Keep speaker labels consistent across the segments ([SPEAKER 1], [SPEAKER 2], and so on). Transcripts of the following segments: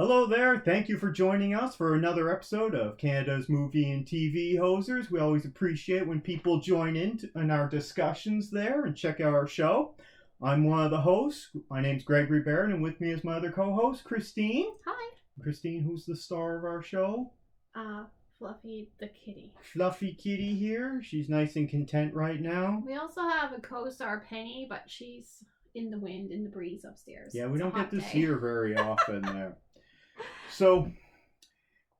[SPEAKER 1] Hello there. Thank you for joining us for another episode of Canada's Movie and TV Hosers. We always appreciate when people join in our discussions there and check out our show. I'm one of the hosts. My name's Gregory Barrett, and with me is my other co-host, Christine.
[SPEAKER 2] Hi.
[SPEAKER 1] Christine, who's the star of our show?
[SPEAKER 2] Fluffy the kitty.
[SPEAKER 1] Fluffy Kitty here. She's nice and content right now.
[SPEAKER 2] We also have a co-star, Penny, but she's in the wind, in the breeze upstairs.
[SPEAKER 1] Yeah, we don't get to see her very often there. So,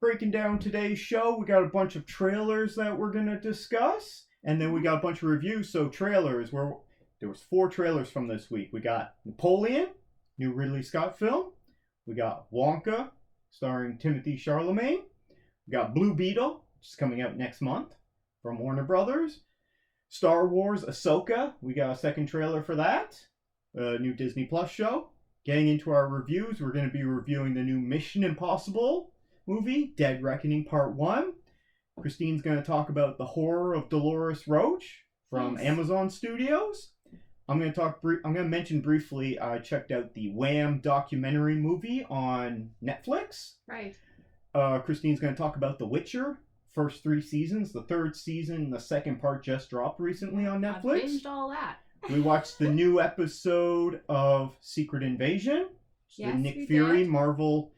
[SPEAKER 1] breaking down today's show, we got a bunch of trailers that we're going to discuss, and then we got a bunch of reviews. So, trailers, there was 4 trailers from this week. We got Napoleon, new Ridley Scott film. We got Wonka, starring Timothée Chalamet. We got Blue Beetle, which is coming out next month from Warner Brothers. Star Wars Ahsoka, we got a second trailer for that. A new Disney Plus show. Getting into our reviews, we're going to be reviewing the new Mission Impossible movie, Dead Reckoning Part 1. Christine's going to talk about the horror of Dolores Roach from Amazon Studios. I'm going to mention briefly, I checked out the Wham documentary movie on Netflix.
[SPEAKER 2] Right.
[SPEAKER 1] Christine's going to talk about The Witcher, first 3 seasons. The 3rd season, the second part just dropped recently on Netflix.
[SPEAKER 2] I binged all that.
[SPEAKER 1] We watched the new episode of Secret Invasion, the Nick Fury Marvel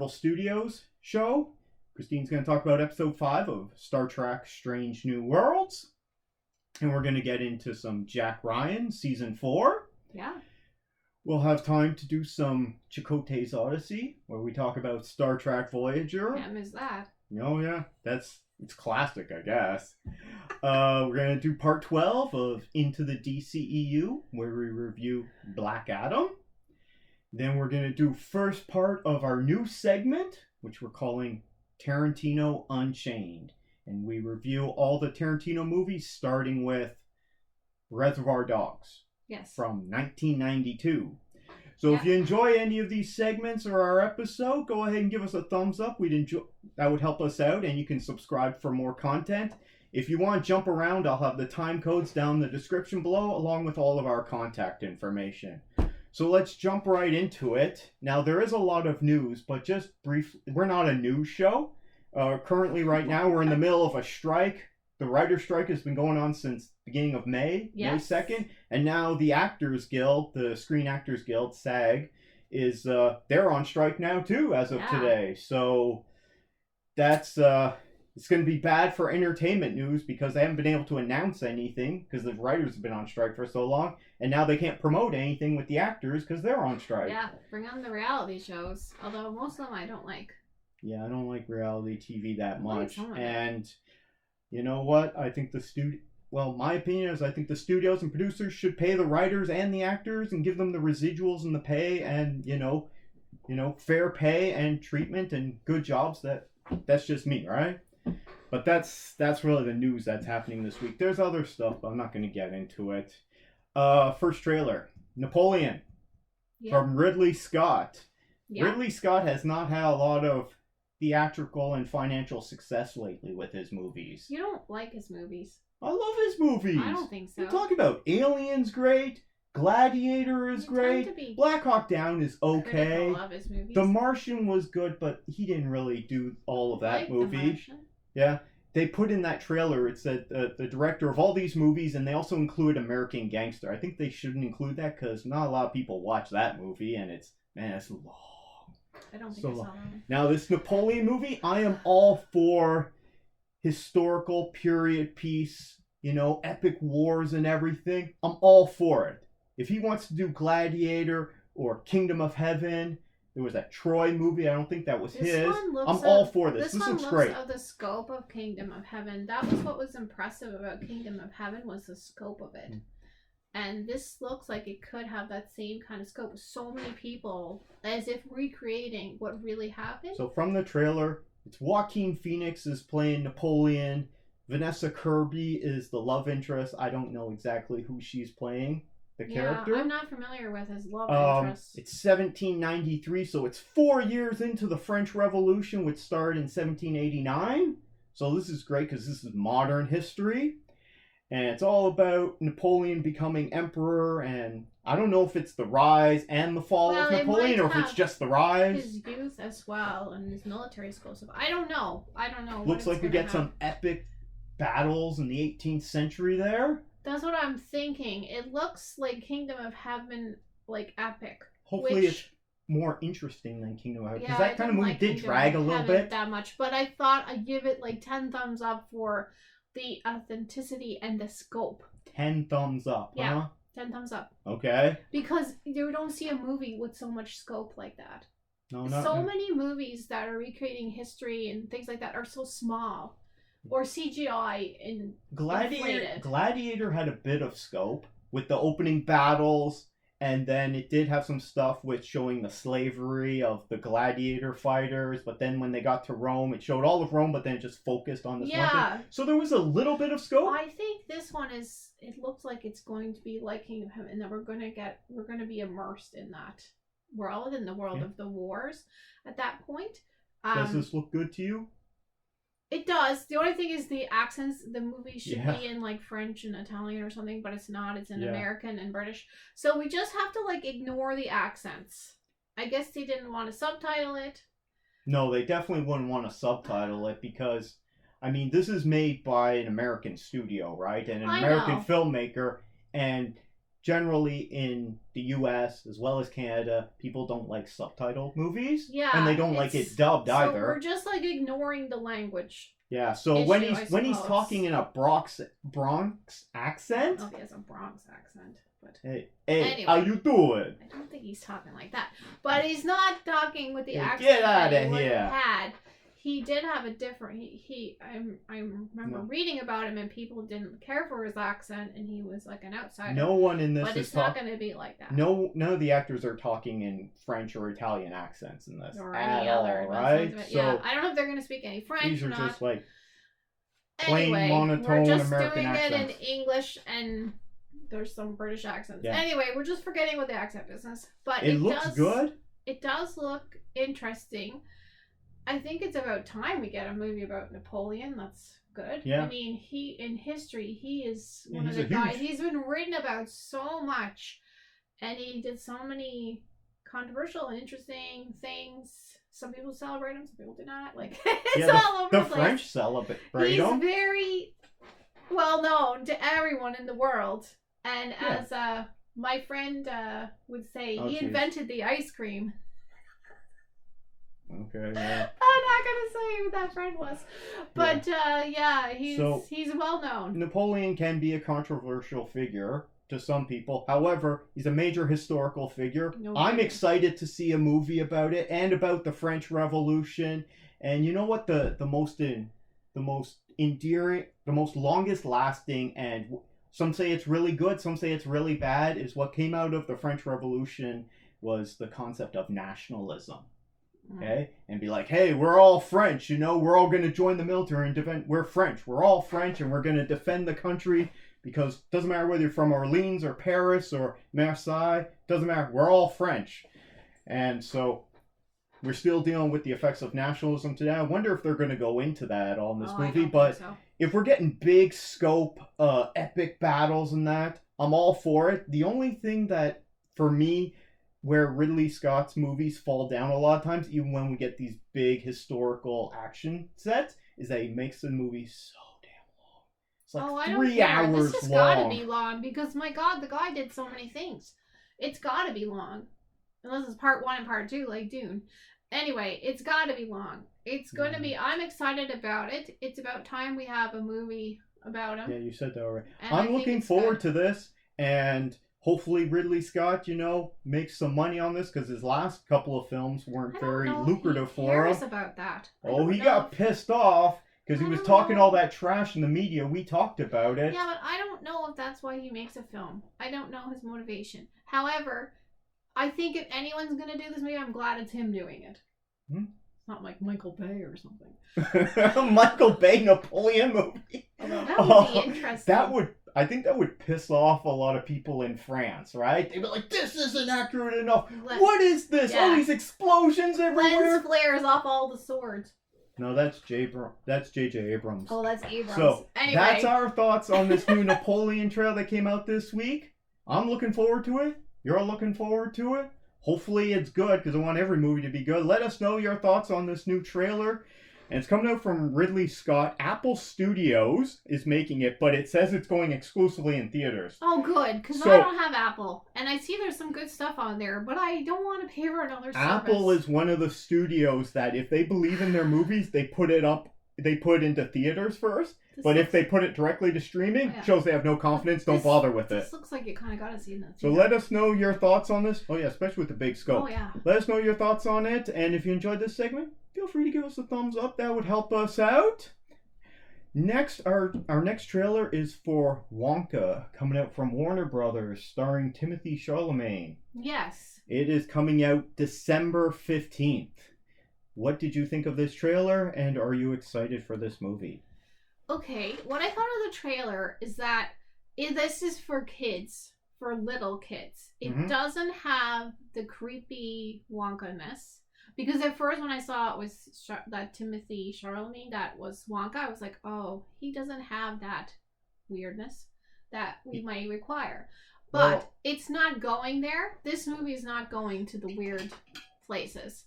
[SPEAKER 1] Studios show. Christine's going to talk about episode 5 of Star Trek Strange New Worlds. And we're going to get into some Jack Ryan, season 4.
[SPEAKER 2] Yeah.
[SPEAKER 1] We'll have time to do some Chakotay's Odyssey, where we talk about Star Trek Voyager.
[SPEAKER 2] Damn is that?
[SPEAKER 1] Oh, yeah. It's classic, I guess. We're going to do part 12 of Into the DCEU, where we review Black Adam. Then we're going to do first part of our new segment, which we're calling Tarantino Unchained. And we review all the Tarantino movies, starting with Reservoir Dogs.
[SPEAKER 2] Yes.
[SPEAKER 1] From 1992. So if you enjoy any of these segments or our episode, go ahead and give us a thumbs up. That would help us out, and you can subscribe for more content. If you want to jump around, I'll have the time codes down in the description below, along with all of our contact information. So let's jump right into it. Now, there is a lot of news, but just briefly, we're not a news show. Currently, right now, we're in the middle of a strike. The writer's strike has been going on since beginning of May, May 2nd. And now the Actors Guild, the Screen Actors Guild, SAG, is they're on strike now too as of today. So that's it's going to be bad for entertainment news because they haven't been able to announce anything because the writers have been on strike for so long. And now they can't promote anything with the actors because they're on strike.
[SPEAKER 2] Yeah, bring on the reality shows. Although most of them I don't like.
[SPEAKER 1] Yeah, I don't like reality TV that much.
[SPEAKER 2] Like
[SPEAKER 1] and you know what? I think my opinion is I think the studios and producers should pay the writers and the actors and give them the residuals and the pay and, fair pay and treatment and good jobs. That's just me, right? But that's really the news that's happening this week. There's other stuff, but I'm not going to get into it. First trailer, Napoleon from Ridley Scott. Yeah. Ridley Scott has not had a lot of theatrical and financial success lately with his movies.
[SPEAKER 2] You don't like his movies.
[SPEAKER 1] I love his movies.
[SPEAKER 2] I don't think so.
[SPEAKER 1] You're talking about Alien's great. Gladiator is great. Black Hawk Down is okay.
[SPEAKER 2] I love his movies.
[SPEAKER 1] The Martian was good, but he didn't really do all of that movie.
[SPEAKER 2] The Martian.
[SPEAKER 1] Yeah. They put in that trailer, it said the director of all these movies, and they also include American Gangster. I think they shouldn't include that because not a lot of people watch that movie, and it's long.
[SPEAKER 2] I don't think I saw that.
[SPEAKER 1] Now, this Napoleon movie, I am all for historical period piece, epic wars and everything. I'm all for it. If he wants to do Gladiator or Kingdom of Heaven, there was that Troy movie. I don't think that was his. I'm all for this. This looks great.
[SPEAKER 2] Of the scope of Kingdom of Heaven. That was what was impressive about Kingdom of Heaven was the scope of it. And this looks like it could have that same kind of scope with so many people, as if recreating what really happened.
[SPEAKER 1] So from the trailer, it's Joaquin Phoenix is playing Napoleon. Vanessa Kirby is the love interest. I don't know exactly who she's playing, the character.
[SPEAKER 2] I'm not familiar with his love interest.
[SPEAKER 1] It's 1793, so it's 4 years into the French Revolution, which started in 1789. So this is great because this is modern history. And it's all about Napoleon becoming emperor, and I don't know if it's the rise and the fall of Napoleon, or if it's just the rise.
[SPEAKER 2] His youth as well, and his military school stuff. I don't know.
[SPEAKER 1] Looks like we get some epic battles in the 18th century there.
[SPEAKER 2] That's what I'm thinking. It looks like Kingdom of Heaven, like, epic.
[SPEAKER 1] Hopefully it's more interesting than Kingdom of Heaven. Because that kind of movie did drag a little bit.
[SPEAKER 2] That much. But I thought I'd give it, like, 10 thumbs up for the authenticity and the scope.
[SPEAKER 1] 10 thumbs up, huh?
[SPEAKER 2] 10 thumbs up.
[SPEAKER 1] Okay.
[SPEAKER 2] Because you don't see a movie with so much scope like that.
[SPEAKER 1] No,
[SPEAKER 2] many movies that are recreating history and things like that are so small. Or CGI and
[SPEAKER 1] Gladiator had a bit of scope with the opening battles, and then it did have some stuff with showing the slavery of the gladiator fighters, but then when they got to Rome, it showed all of Rome, but then it just focused on this one thing. So there was a little bit of scope.
[SPEAKER 2] I think this one it looks like it's going to be like Kingdom of Heaven, and that we're going to be immersed in that world, in the world of the wars at that point.
[SPEAKER 1] Does this look good to you?
[SPEAKER 2] It does. The only thing is the accents. The movie should be in like French and Italian or something, but it's not. It's in American and British. So we just have to like ignore the accents. I guess they didn't want to subtitle it.
[SPEAKER 1] No, they definitely wouldn't want to subtitle it because, I mean, this is made by an American studio, right? And an American filmmaker. And generally in the US, as well as Canada, people don't like subtitled movies. Yeah. And they don't like it dubbed either. So
[SPEAKER 2] we're just like ignoring the language.
[SPEAKER 1] Yeah, so when he's talking in a Bronx accent.
[SPEAKER 2] Oh, he has a Bronx accent. But
[SPEAKER 1] hey, anyway, how you doing?
[SPEAKER 2] I don't think he's talking like that. But he's not talking with the accent
[SPEAKER 1] get out
[SPEAKER 2] that
[SPEAKER 1] of
[SPEAKER 2] he
[SPEAKER 1] here.
[SPEAKER 2] Had. He did have a different. I remember reading about him, and people didn't care for his accent, and he was like an outsider.
[SPEAKER 1] No one in this
[SPEAKER 2] but it's not going to be like that.
[SPEAKER 1] No, none of the actors are talking in French or Italian accents in this
[SPEAKER 2] or
[SPEAKER 1] at
[SPEAKER 2] any
[SPEAKER 1] all,
[SPEAKER 2] other,
[SPEAKER 1] right?
[SPEAKER 2] So yeah, I don't know if they're going to speak any French.
[SPEAKER 1] These are
[SPEAKER 2] or not.
[SPEAKER 1] just like plain monotone
[SPEAKER 2] we're just
[SPEAKER 1] American
[SPEAKER 2] doing
[SPEAKER 1] accents.
[SPEAKER 2] it in English, and there's some British accents.
[SPEAKER 1] Yeah.
[SPEAKER 2] Anyway, we're just forgetting with the accent business, but
[SPEAKER 1] it looks good.
[SPEAKER 2] It does look interesting. I think it's about time we get a movie about Napoleon. That's good. Yeah. I mean, in history, he is one of the guys. He's been written about so much, and he did so many controversial and interesting things. Some people celebrate him, some people do not. Like, it's all over the place.
[SPEAKER 1] The French celebrate him.
[SPEAKER 2] He's very well known to everyone in the world. And as my friend would say, he invented the ice cream.
[SPEAKER 1] Okay, yeah.
[SPEAKER 2] I'm not gonna say who that friend was, but he's well known.
[SPEAKER 1] Napoleon can be a controversial figure to some people. However, he's a major historical figure. I'm excited to see a movie about it and about the French Revolution. And you know what? The most endearing, the most longest lasting, and some say it's really good, some say it's really bad, is what came out of the French Revolution was the concept of nationalism. Okay, and be like, hey, we're all French, you know, we're all going to join the military and defend. We're French, we're all French, and we're going to defend the country because it doesn't matter whether you're from Orleans or Paris or Marseille, doesn't matter, we're all French. And so we're still dealing with the effects of nationalism today. I wonder if they're going to go into that at all in this movie, but if we're getting big scope, epic battles and that, I'm all for it. The only thing that, for me, where Ridley Scott's movies fall down a lot of times, even when we get these big historical action sets, is that he makes the movie so damn long. It's like 3 hours long.
[SPEAKER 2] This has got to be long because, my God, the guy did so many things. It's got to be long. Unless it's part 1 and part 2, like Dune. Anyway, it's got to be long. It's going to be... I'm excited about it. It's about time we have a movie about him.
[SPEAKER 1] Yeah, you said that already. I'm looking forward to this, and... hopefully Ridley Scott, you know, makes some money on this because his last couple of films weren't very lucrative for him.
[SPEAKER 2] About that.
[SPEAKER 1] He got pissed off because he was talking all that trash in the media. We talked about it.
[SPEAKER 2] Yeah, but I don't know if that's why he makes a film. I don't know his motivation. However, I think if anyone's going to do this movie, I'm glad it's him doing it. It's not like Michael Bay or something.
[SPEAKER 1] Michael Bay Napoleon movie.
[SPEAKER 2] That would be interesting.
[SPEAKER 1] I think that would piss off a lot of people in France, right? They'd be like, this isn't accurate enough. What is this? Yeah. All these explosions everywhere.
[SPEAKER 2] Lens flares off all the swords.
[SPEAKER 1] No, that's J.J. Abrams.
[SPEAKER 2] Oh, that's Abrams.
[SPEAKER 1] So,
[SPEAKER 2] anyway.
[SPEAKER 1] That's our thoughts on this new Napoleon trailer that came out this week. I'm looking forward to it. You're all looking forward to it? Hopefully it's good, because I want every movie to be good. Let us know your thoughts on this new trailer. And it's coming out from Ridley Scott. Apple Studios is making it, but it says it's going exclusively in theaters.
[SPEAKER 2] Oh, good, because I don't have Apple. And I see there's some good stuff on there, but I don't want to pay for another service.
[SPEAKER 1] Apple is one of the studios that if they believe in their movies, they put it into theaters first. But if they put it directly to streaming, shows they have no confidence, don't bother with it.
[SPEAKER 2] This looks like you kind of got to see in that.
[SPEAKER 1] So let us know your thoughts on this. Oh yeah, especially with the big scope.
[SPEAKER 2] Oh yeah.
[SPEAKER 1] Let us know your thoughts on it, and if you enjoyed this segment, feel free to give us a thumbs up. That would help us out. Next, our next trailer is for Wonka, coming out from Warner Brothers, starring Timothée Chalamet.
[SPEAKER 2] Yes.
[SPEAKER 1] It is coming out December 15th. What did you think of this trailer, and are you excited for this movie?
[SPEAKER 2] Okay, what I thought of the trailer is that this is for kids, for little kids. It doesn't have the creepy Wonka-ness. Because at first when I saw it was that Timothée Chalamet that was Wonka, I was like, oh, he doesn't have that weirdness that we might require. But it's not going there. This movie is not going to the weird places.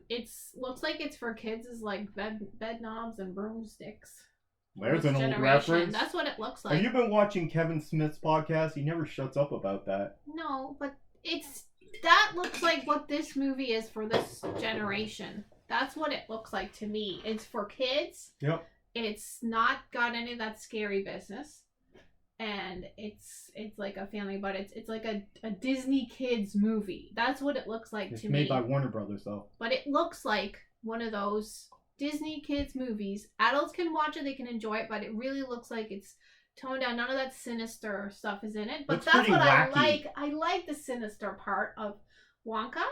[SPEAKER 2] It's looks like it's for kids is like bed knobs and broomsticks.
[SPEAKER 1] There's an old reference.
[SPEAKER 2] That's what it looks like.
[SPEAKER 1] Have you been watching Kevin Smith's podcast? He never shuts up about that.
[SPEAKER 2] No, but that looks like what this movie is for this generation. That's what it looks like to me. It's for kids.
[SPEAKER 1] Yep.
[SPEAKER 2] It's not got any of that scary business. And it's like a family, but it's like a Disney kids movie. That's what it looks like to me.
[SPEAKER 1] It's made by Warner Brothers, though.
[SPEAKER 2] But it looks like one of those Disney kids movies. Adults can watch it, they can enjoy it, but it really looks like it's toned down. None of that sinister stuff is in it. But that's what wacky. I like. I like the sinister part of Wonka.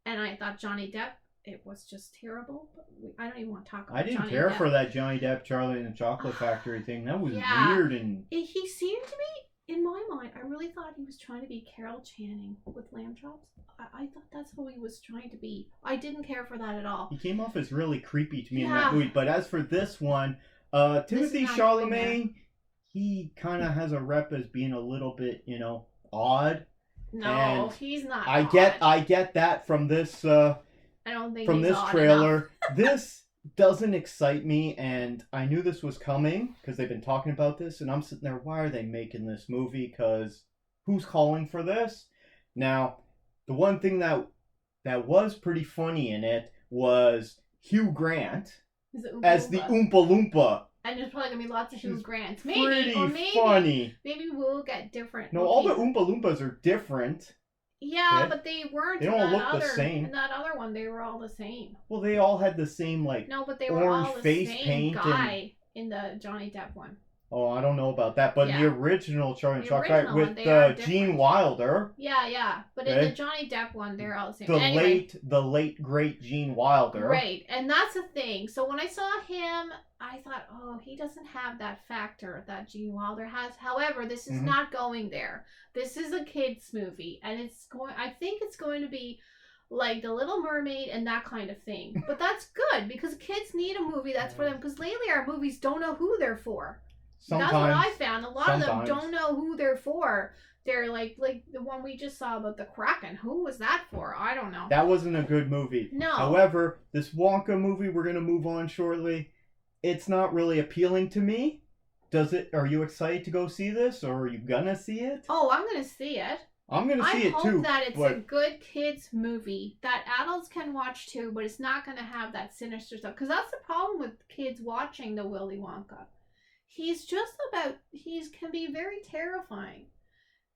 [SPEAKER 2] And I thought Johnny Depp, it was just terrible. But I don't even want to talk about Johnny Depp.
[SPEAKER 1] I didn't care for that Johnny Depp, Charlie and the Chocolate Factory thing. That was weird. And
[SPEAKER 2] he seemed to be, in my mind, I really thought he was trying to be Carol Channing with lamb chops. I thought that's who he was trying to be. I didn't care for that at all.
[SPEAKER 1] He came off as really creepy to me in that movie. But as for this one, Timothée Chalamet, he kind of has a rep as being a little bit, odd.
[SPEAKER 2] No, and he's not.
[SPEAKER 1] I get that from this. I
[SPEAKER 2] don't think
[SPEAKER 1] from
[SPEAKER 2] he's
[SPEAKER 1] this
[SPEAKER 2] odd
[SPEAKER 1] trailer. This doesn't excite me, and I knew this was coming because they've been talking about this, and I'm sitting there. Why are they making this movie? Because who's calling for this? Now, the one thing that was pretty funny in it was Hugh Grant as the Oompa Loompa.
[SPEAKER 2] And there's probably gonna be lots of Hugh Grants.
[SPEAKER 1] Maybe funny.
[SPEAKER 2] Maybe we'll get different.
[SPEAKER 1] No, all the Oompa Loompas are different.
[SPEAKER 2] Yeah, but they weren't.
[SPEAKER 1] They don't look the same.
[SPEAKER 2] In that other one, they were all the same.
[SPEAKER 1] Well, they all had the same
[SPEAKER 2] No, but they were all the same guy in the Johnny Depp one.
[SPEAKER 1] Oh, I don't know about that, but the original Charlie and Chocolate with Gene Wilder.
[SPEAKER 2] Yeah, but in the Johnny Depp one, they're all the same.
[SPEAKER 1] The late great Gene Wilder.
[SPEAKER 2] Right, and that's the thing. So when I saw him, I thought, oh, he doesn't have that factor that Gene Wilder has. However, this is not going there. This is a kids movie, and I think it's going to be like The Little Mermaid and that kind of thing. But that's good because kids need a movie that's for them. Because lately our movies don't know who they're for. That's what I found. A lot of them don't know who they're for. They're like the one we just saw about the Kraken. Who was that for? I don't know.
[SPEAKER 1] That wasn't a good movie.
[SPEAKER 2] No.
[SPEAKER 1] However, this Wonka movie, we're going to move on shortly. It's not really appealing to me. Are you excited to go see this, or are you going to see it?
[SPEAKER 2] Oh, I'm going to see it.
[SPEAKER 1] I'm going to see it too.
[SPEAKER 2] I hope that it's a good kids movie that adults can watch too, but it's not going to have that sinister stuff. Because that's the problem with kids watching the Willy Wonka. He can be very terrifying.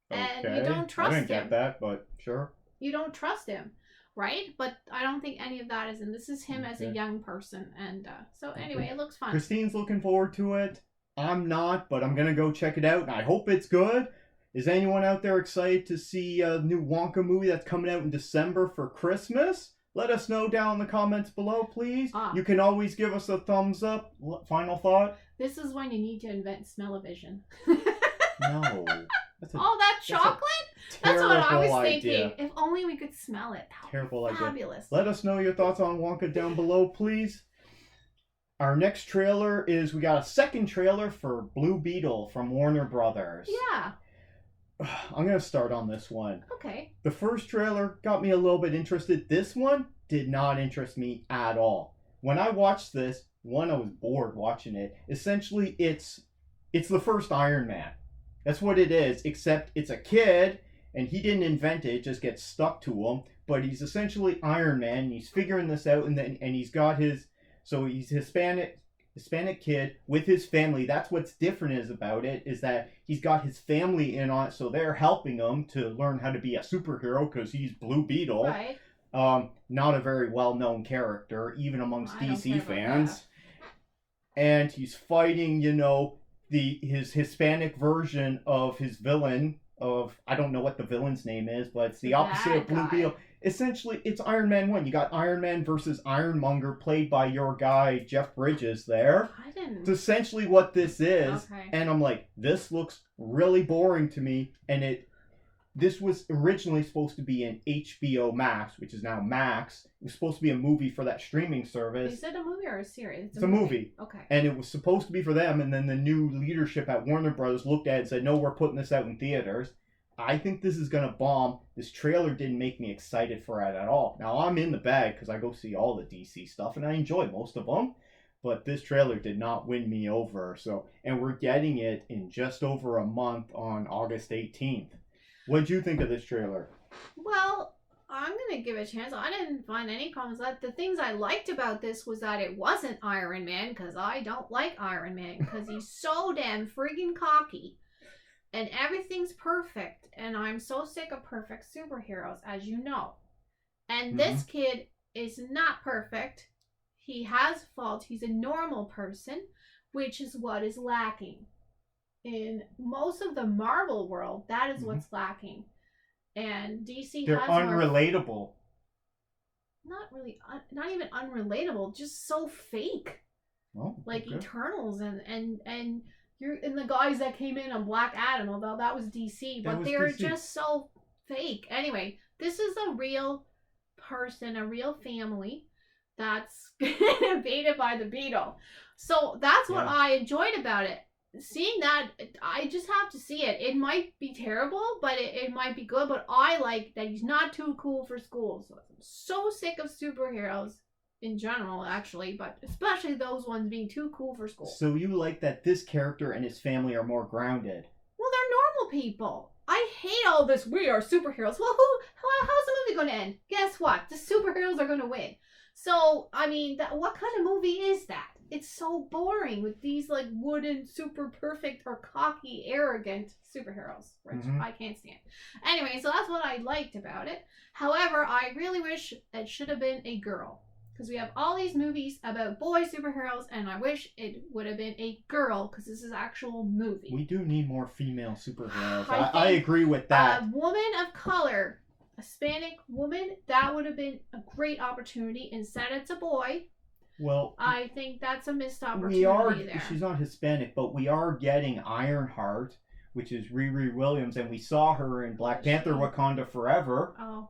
[SPEAKER 2] And you don't trust him.
[SPEAKER 1] I didn't get that, but sure.
[SPEAKER 2] You don't trust him, right? But I don't think any of that is in. This is him as a young person. And so anyway, it looks fun.
[SPEAKER 1] Christine's looking forward to it. I'm not, but I'm going to go check it out. And I hope it's good. Is anyone out there excited to see a new Wonka movie that's coming out in December for Christmas? Let us know down in the comments below, please. You can always give us a thumbs up. Final thought?
[SPEAKER 2] This is when you need to invent smell-o-vision.
[SPEAKER 1] No.
[SPEAKER 2] That chocolate? That's what I was thinking. If only we could smell it.
[SPEAKER 1] Terrible idea.
[SPEAKER 2] Fabulous.
[SPEAKER 1] Let us know your thoughts on Wonka down below, please. Our next trailer is, we got a second trailer for Blue Beetle from Warner Brothers.
[SPEAKER 2] Yeah.
[SPEAKER 1] I'm going to start on this one.
[SPEAKER 2] Okay.
[SPEAKER 1] The first trailer got me a little bit interested. This one did not interest me at all. When I watched this, one, I was bored watching it. Essentially, it's the first Iron Man. That's what it is, except it's a kid, and he didn't invent it. It just gets stuck to him. But he's essentially Iron Man, and he's figuring this out, and he's got his... So he's Hispanic kid with his family. That's what's different about it, is that he's got his family in on it, so they're helping him to learn how to be a superhero because he's Blue Beetle.
[SPEAKER 2] Right.
[SPEAKER 1] Not a very well-known character, even amongst DC fans. And he's fighting, his Hispanic version of his villain of, I don't know what the villain's name is, but it's the opposite of Blue Beetle. Essentially, it's Iron Man 1. You got Iron Man versus Ironmonger, played by your guy, Jeff Bridges, there.
[SPEAKER 2] I didn't...
[SPEAKER 1] It's essentially what this is.
[SPEAKER 2] Okay.
[SPEAKER 1] And I'm like, this looks really boring to me. And this was originally supposed to be an HBO Max, which is now Max. It was supposed to be a movie for that streaming service.
[SPEAKER 2] Is it a movie or a series?
[SPEAKER 1] It's a movie.
[SPEAKER 2] Okay.
[SPEAKER 1] And it was supposed to be for them, and then the new leadership at Warner Brothers looked at it and said, no, we're putting this out in theaters. I think this is going to bomb. This trailer didn't make me excited for it at all. Now, I'm in the bag because I go see all the DC stuff, and I enjoy most of them. But this trailer did not win me over. And we're getting it in just over a month on August 18th. What did you think of this trailer?
[SPEAKER 2] Well, I'm going to give it a chance. I didn't find any problems. The things I liked about this was that it wasn't Iron Man, because I don't like Iron Man, because he's so damn friggin' cocky. And everything's perfect. And I'm so sick of perfect superheroes, as you know. And this kid is not perfect. He has faults. He's a normal person, which is what is lacking. In most of the Marvel world, that is what's lacking. And DC
[SPEAKER 1] They're
[SPEAKER 2] has
[SPEAKER 1] unrelatable.
[SPEAKER 2] Not even unrelatable, just so fake.
[SPEAKER 1] Oh,
[SPEAKER 2] like
[SPEAKER 1] okay.
[SPEAKER 2] Eternals and you're in the guys that came in on Black Adam, although that was DC, but they're just so fake. Anyway, this is a real person, a real family that's invaded by the Beetle. So that's what I enjoyed about it. Seeing that, I just have to see it. It might be terrible, but it might be good. But I like that he's not too cool for school. So I'm so sick of superheroes in general, actually, but especially those ones being too cool for school.
[SPEAKER 1] So you like that this character and his family are more grounded?
[SPEAKER 2] Well, they're normal people. I hate all this, we are superheroes. Well, how's the movie going to end? Guess what? The superheroes are going to win. So, I mean, what kind of movie is that? It's so boring with these, like, wooden, super perfect or cocky, arrogant superheroes, which I can't stand. Anyway, so that's what I liked about it. However, I really wish it should have been a girl. Because we have all these movies about boy superheroes, and I wish it would have been a girl, because this is an actual movie.
[SPEAKER 1] We do need more female superheroes. I agree with that.
[SPEAKER 2] A woman of color, a Hispanic woman, that would have been a great opportunity. Instead, it's a boy.
[SPEAKER 1] Well,
[SPEAKER 2] I think that's a missed opportunity there.
[SPEAKER 1] She's not Hispanic, but we are getting Ironheart, which is Riri Williams, and we saw her in Black Panther Wakanda Forever.
[SPEAKER 2] Oh.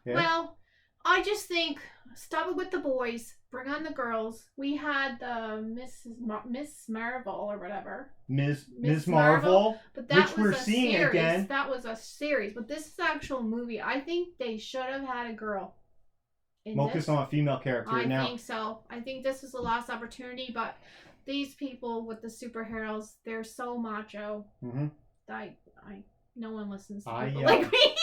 [SPEAKER 1] Yeah.
[SPEAKER 2] Well, I just think, stop it with the boys, bring on the girls. We had the Miss Marvel or whatever. Ms.
[SPEAKER 1] Marvel,
[SPEAKER 2] but that
[SPEAKER 1] which
[SPEAKER 2] was
[SPEAKER 1] we're
[SPEAKER 2] a
[SPEAKER 1] seeing
[SPEAKER 2] series.
[SPEAKER 1] again.
[SPEAKER 2] That was a series, but this is an actual movie. I think they should have had a girl.
[SPEAKER 1] Focus on a female character now.
[SPEAKER 2] I think so. I think this was a lost opportunity, but these people with the superheroes, they're so macho. No one listens to people like me.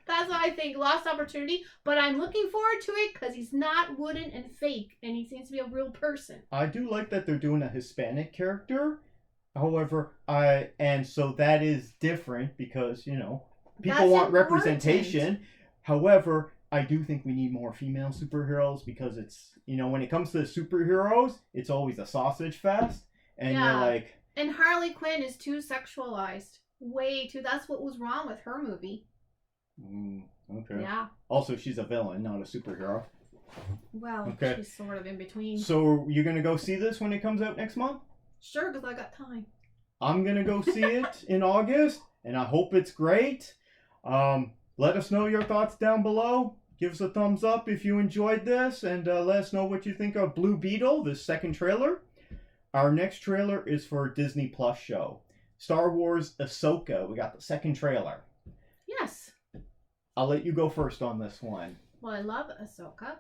[SPEAKER 2] That's what I think. Lost opportunity, but I'm looking forward to it because he's not wooden and fake, and he seems to be a real person.
[SPEAKER 1] I do like that they're doing a Hispanic character. However, so that is different because, people want representation. However, I do think we need more female superheroes because it's, when it comes to superheroes, it's always a sausage fest. And you're like...
[SPEAKER 2] And Harley Quinn is too sexualized. Way too. That's what was wrong with her movie.
[SPEAKER 1] Okay.
[SPEAKER 2] Yeah.
[SPEAKER 1] Also, she's a villain, not a superhero.
[SPEAKER 2] Well, she's sort of in between.
[SPEAKER 1] So, you're going to go see this when it comes out next month?
[SPEAKER 2] Sure, because I got time.
[SPEAKER 1] I'm going to go see it in August, and I hope it's great. Let us know your thoughts down below. Give us a thumbs up if you enjoyed this, and let us know what you think of Blue Beetle, this second trailer. Our next trailer is for a Disney Plus show. Star Wars Ahsoka. We got the second trailer.
[SPEAKER 2] Yes.
[SPEAKER 1] I'll let you go first on this one.
[SPEAKER 2] Well, I love Ahsoka.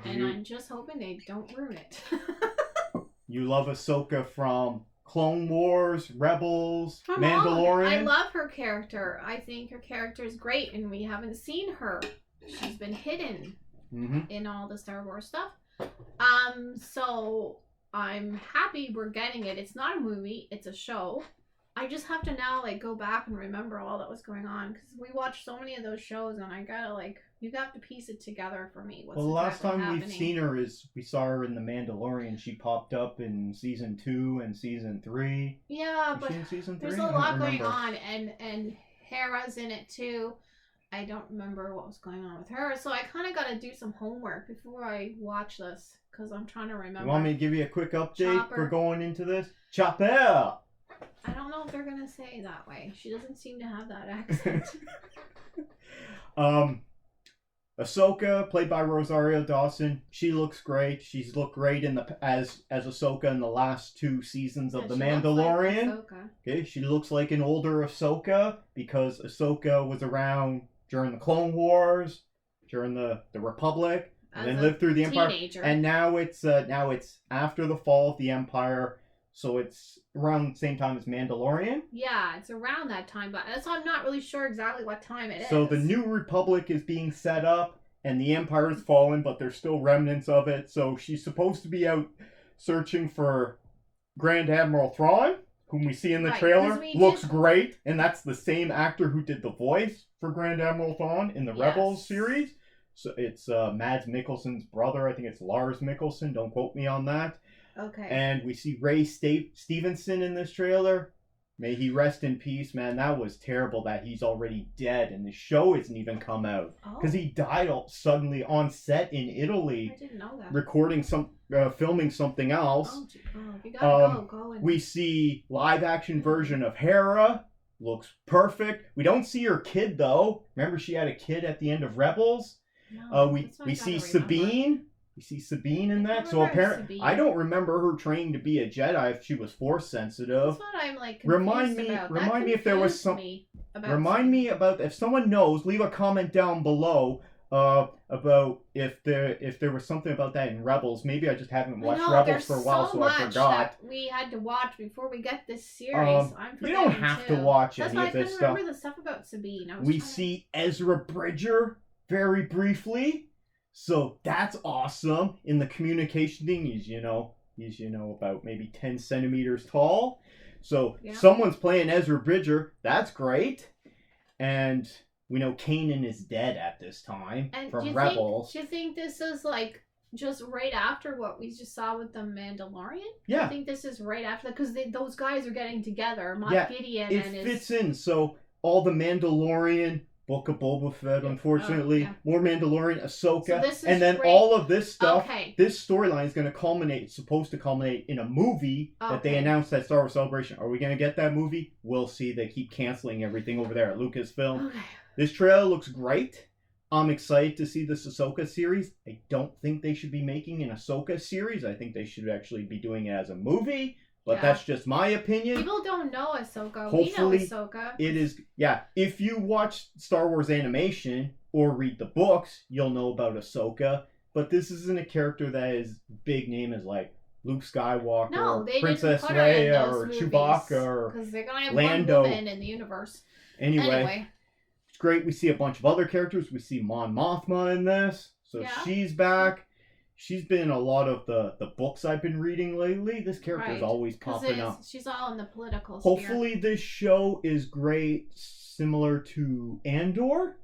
[SPEAKER 2] And I'm just hoping they don't ruin it.
[SPEAKER 1] You love Ahsoka from Clone Wars, Rebels,
[SPEAKER 2] From
[SPEAKER 1] Mandalorian?
[SPEAKER 2] I love her character. I think her character is great, and we haven't seen her. She's been hidden in all the Star Wars stuff. So I'm happy we're getting it. It's not a movie, it's a show. I just have to now go back and remember all that was going on, because we watched so many of those shows, and I gotta you have to piece it together for me.
[SPEAKER 1] Well, the last time we've seen her is we saw her in The Mandalorian. She popped up in season 2 and season 3.
[SPEAKER 2] Yeah,
[SPEAKER 1] was she in season 3?
[SPEAKER 2] There's a lot going on, and Hera's in it too. I don't remember what was going on with her, so I kind of got to do some homework before I watch this, because I'm trying to remember.
[SPEAKER 1] You want me to give you a quick update
[SPEAKER 2] Chopper.
[SPEAKER 1] for going into this? Chopper!
[SPEAKER 2] I don't know if they're going to say it that way. She doesn't seem to have that accent.
[SPEAKER 1] Ahsoka, played by Rosario Dawson, she looks great. She's looked great in as Ahsoka in the last 2 seasons of The Mandalorian. Okay, she looks like an older Ahsoka, because Ahsoka was around during the Clone Wars, during the Republic, and then lived through the Empire. And now it's after the fall of the Empire, so it's around the same time as Mandalorian.
[SPEAKER 2] Yeah, it's around that time, but so I'm not really sure exactly what time it is.
[SPEAKER 1] So the New Republic is being set up, and the Empire has fallen, but there's still remnants of it. So she's supposed to be out searching for Grand Admiral Thrawn, whom we see in the trailer. Looks great, and that's the same actor who did the voice for Grand Admiral Thrawn in the Rebels series. So it's Mads Mikkelsen's brother. I think it's Lars Mikkelsen. Don't quote me on that.
[SPEAKER 2] Okay.
[SPEAKER 1] And we see Ray Stevenson in this trailer. May he rest in peace, man. That was terrible that he's already dead and the show hasn't even come out. Because he died suddenly on set in Italy.
[SPEAKER 2] I didn't know that.
[SPEAKER 1] Recording filming something else.
[SPEAKER 2] You gotta go.
[SPEAKER 1] We see live action version of Hera. Looks perfect. We don't see her kid though. Remember she had a kid at the end of Rebels?
[SPEAKER 2] No,
[SPEAKER 1] we see Sabine. We see Sabine in that. So apparently, I don't remember her training to be a Jedi if she was Force sensitive.
[SPEAKER 2] That's what I'm confused
[SPEAKER 1] Remind me if there was some. Remind me about if someone knows. Leave a comment down below about if there was something about that in Rebels. Maybe I just haven't watched Rebels for a while, so I forgot.
[SPEAKER 2] That we had to watch before we get this series.
[SPEAKER 1] You don't have to watch any of this stuff.
[SPEAKER 2] That's why I couldn't remember the stuff about Sabine.
[SPEAKER 1] We see Ezra Bridger very briefly. So that's awesome. In the communication thing, he's about maybe 10 centimeters tall. So someone's playing Ezra Bridger. That's great. And we know Kanan is dead at this time from Rebels.
[SPEAKER 2] Do you think this is just right after what we just saw with the Mandalorian?
[SPEAKER 1] Yeah.
[SPEAKER 2] I think this is right after that, because those guys are getting together. Moff Gideon and
[SPEAKER 1] it fits in. So all the Mandalorian, Book of Boba Fett, unfortunately. More Mandalorian, Ahsoka. So and then all of this stuff, this storyline is going to culminate, it's supposed to culminate in a movie that they announced at Star Wars Celebration. Are we going to get that movie? We'll see. They keep canceling everything over there at Lucasfilm. Okay. This trailer looks great. I'm excited to see this Ahsoka series. I don't think they should be making an Ahsoka series. I think they should actually be doing it as a movie. But that's just my opinion.
[SPEAKER 2] People don't know Ahsoka.
[SPEAKER 1] Hopefully,
[SPEAKER 2] we know Ahsoka.
[SPEAKER 1] It is, if you watch Star Wars animation or read the books, you'll know about Ahsoka. But this isn't a character that is big name as Luke Skywalker, or Princess Leia, or Chewbacca, or
[SPEAKER 2] because they're going to have
[SPEAKER 1] Lando.
[SPEAKER 2] one woman in the universe.
[SPEAKER 1] Anyway, it's great. We see a bunch of other characters. We see Mon Mothma in this. So she's back. She's been in a lot of the books I've been reading lately. This character's always popping up.
[SPEAKER 2] She's all in the political
[SPEAKER 1] sphere. Hopefully this show is great, similar to Andor.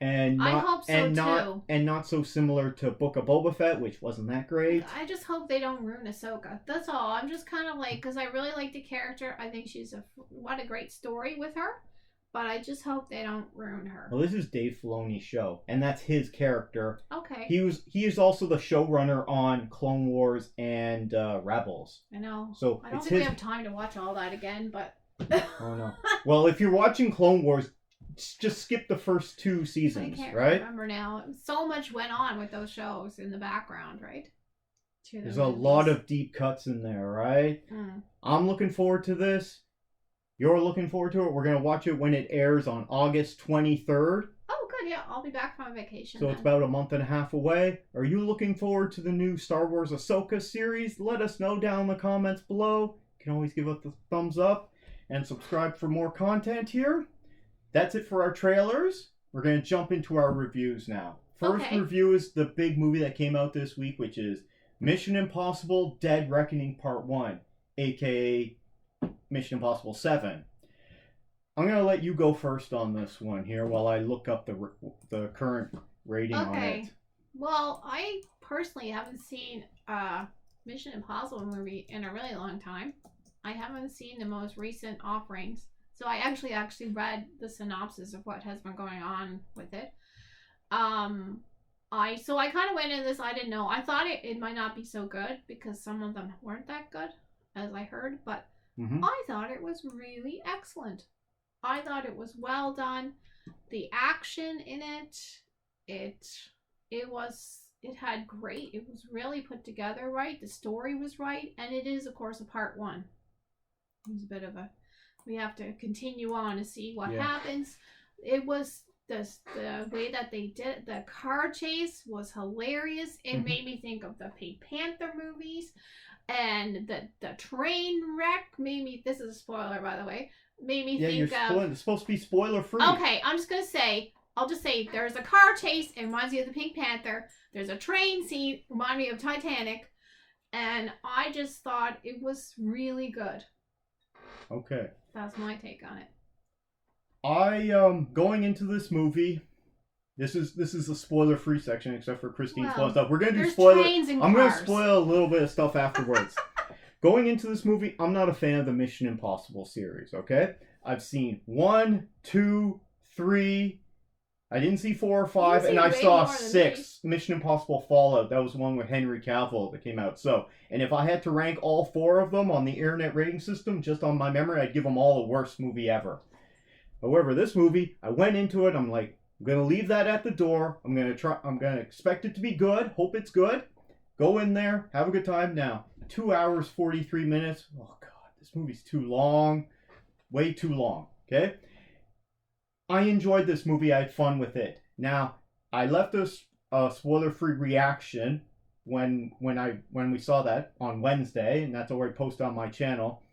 [SPEAKER 1] And not,
[SPEAKER 2] I hope so too.
[SPEAKER 1] And not so similar to Book of Boba Fett, which wasn't that great.
[SPEAKER 2] I just hope they don't ruin Ahsoka. That's all. I'm just kind of because I really like the character. I think what a great story with her. But I just hope they don't ruin her.
[SPEAKER 1] Well, this is Dave Filoni's show, and that's his character.
[SPEAKER 2] Okay.
[SPEAKER 1] He is also the showrunner on Clone Wars and Rebels.
[SPEAKER 2] I know.
[SPEAKER 1] So
[SPEAKER 2] I don't think we have time to watch all that again, but...
[SPEAKER 1] Oh, no. Well, if you're watching Clone Wars, just skip the first 2 seasons,
[SPEAKER 2] I can't
[SPEAKER 1] right?
[SPEAKER 2] remember now. So much went on with those shows in the background, right?
[SPEAKER 1] There's a lot of deep cuts in there, right? I'm looking forward to this. You're looking forward to it. We're going to watch it when it airs on August 23rd.
[SPEAKER 2] Oh, good. Yeah, I'll be back from vacation.
[SPEAKER 1] So it's about a month and a half away. Are you looking forward to the new Star Wars Ahsoka series? Let us know down in the comments below. You can always give us the thumbs up and subscribe for more content here. That's it for our trailers. We're going to jump into our reviews now. First review is the big movie that came out this week, which is Mission Impossible Dead Reckoning Part 1, aka Mission Impossible 7. I'm going to let you go first on this one here while I look up the current rating on it.
[SPEAKER 2] Well, I personally haven't seen a Mission Impossible movie in a really long time. I haven't seen the most recent offerings. So I actually read the synopsis of what has been going on with it. I kind of went into this, I didn't know. I thought it might not be so good because some of them weren't that good, as I heard, but I thought it was really excellent. I thought it was well done. The action in it had great. It was really put together right. The story was right, and it is of course a part 1. It was a bit of a. We have to continue on to see what happens. It was the way that they did it. The car chase was hilarious. It made me think of the Pink Panther movies, and the train wreck made me. This is a spoiler, by the way. Made me think of.
[SPEAKER 1] It's supposed to be spoiler free.
[SPEAKER 2] Okay, I'll just say there's a car chase. It reminds me of the Pink Panther. There's a train scene. Remind me of Titanic. And I just thought it was really good.
[SPEAKER 1] Okay.
[SPEAKER 2] That's my take on it.
[SPEAKER 1] Going into this movie, this is a spoiler free section except for Christine's fun stuff. We're gonna do spoilers. I'm gonna spoil a little bit of stuff afterwards. Going into this movie, I'm not a fan of the Mission Impossible series, okay? I've seen 1, 2, 3. I didn't see 4 or 5, and I saw 6. Mission Impossible Fallout. That was the one with Henry Cavill that came out. So, and if I had to rank all 4 of them on the internet rating system, just on my memory, I'd give them all the worst movie ever. However, this movie, I went into it, I'm like, I'm going to leave that at the door. I'm going to expect it to be good. Hope it's good. Go in there. Have a good time. Now, 2 hours, 43 minutes. Oh, God. This movie's too long. Way too long. Okay? I enjoyed this movie. I had fun with it. Now, I left a spoiler-free reaction when we saw that on Wednesday, and that's already posted on my channel.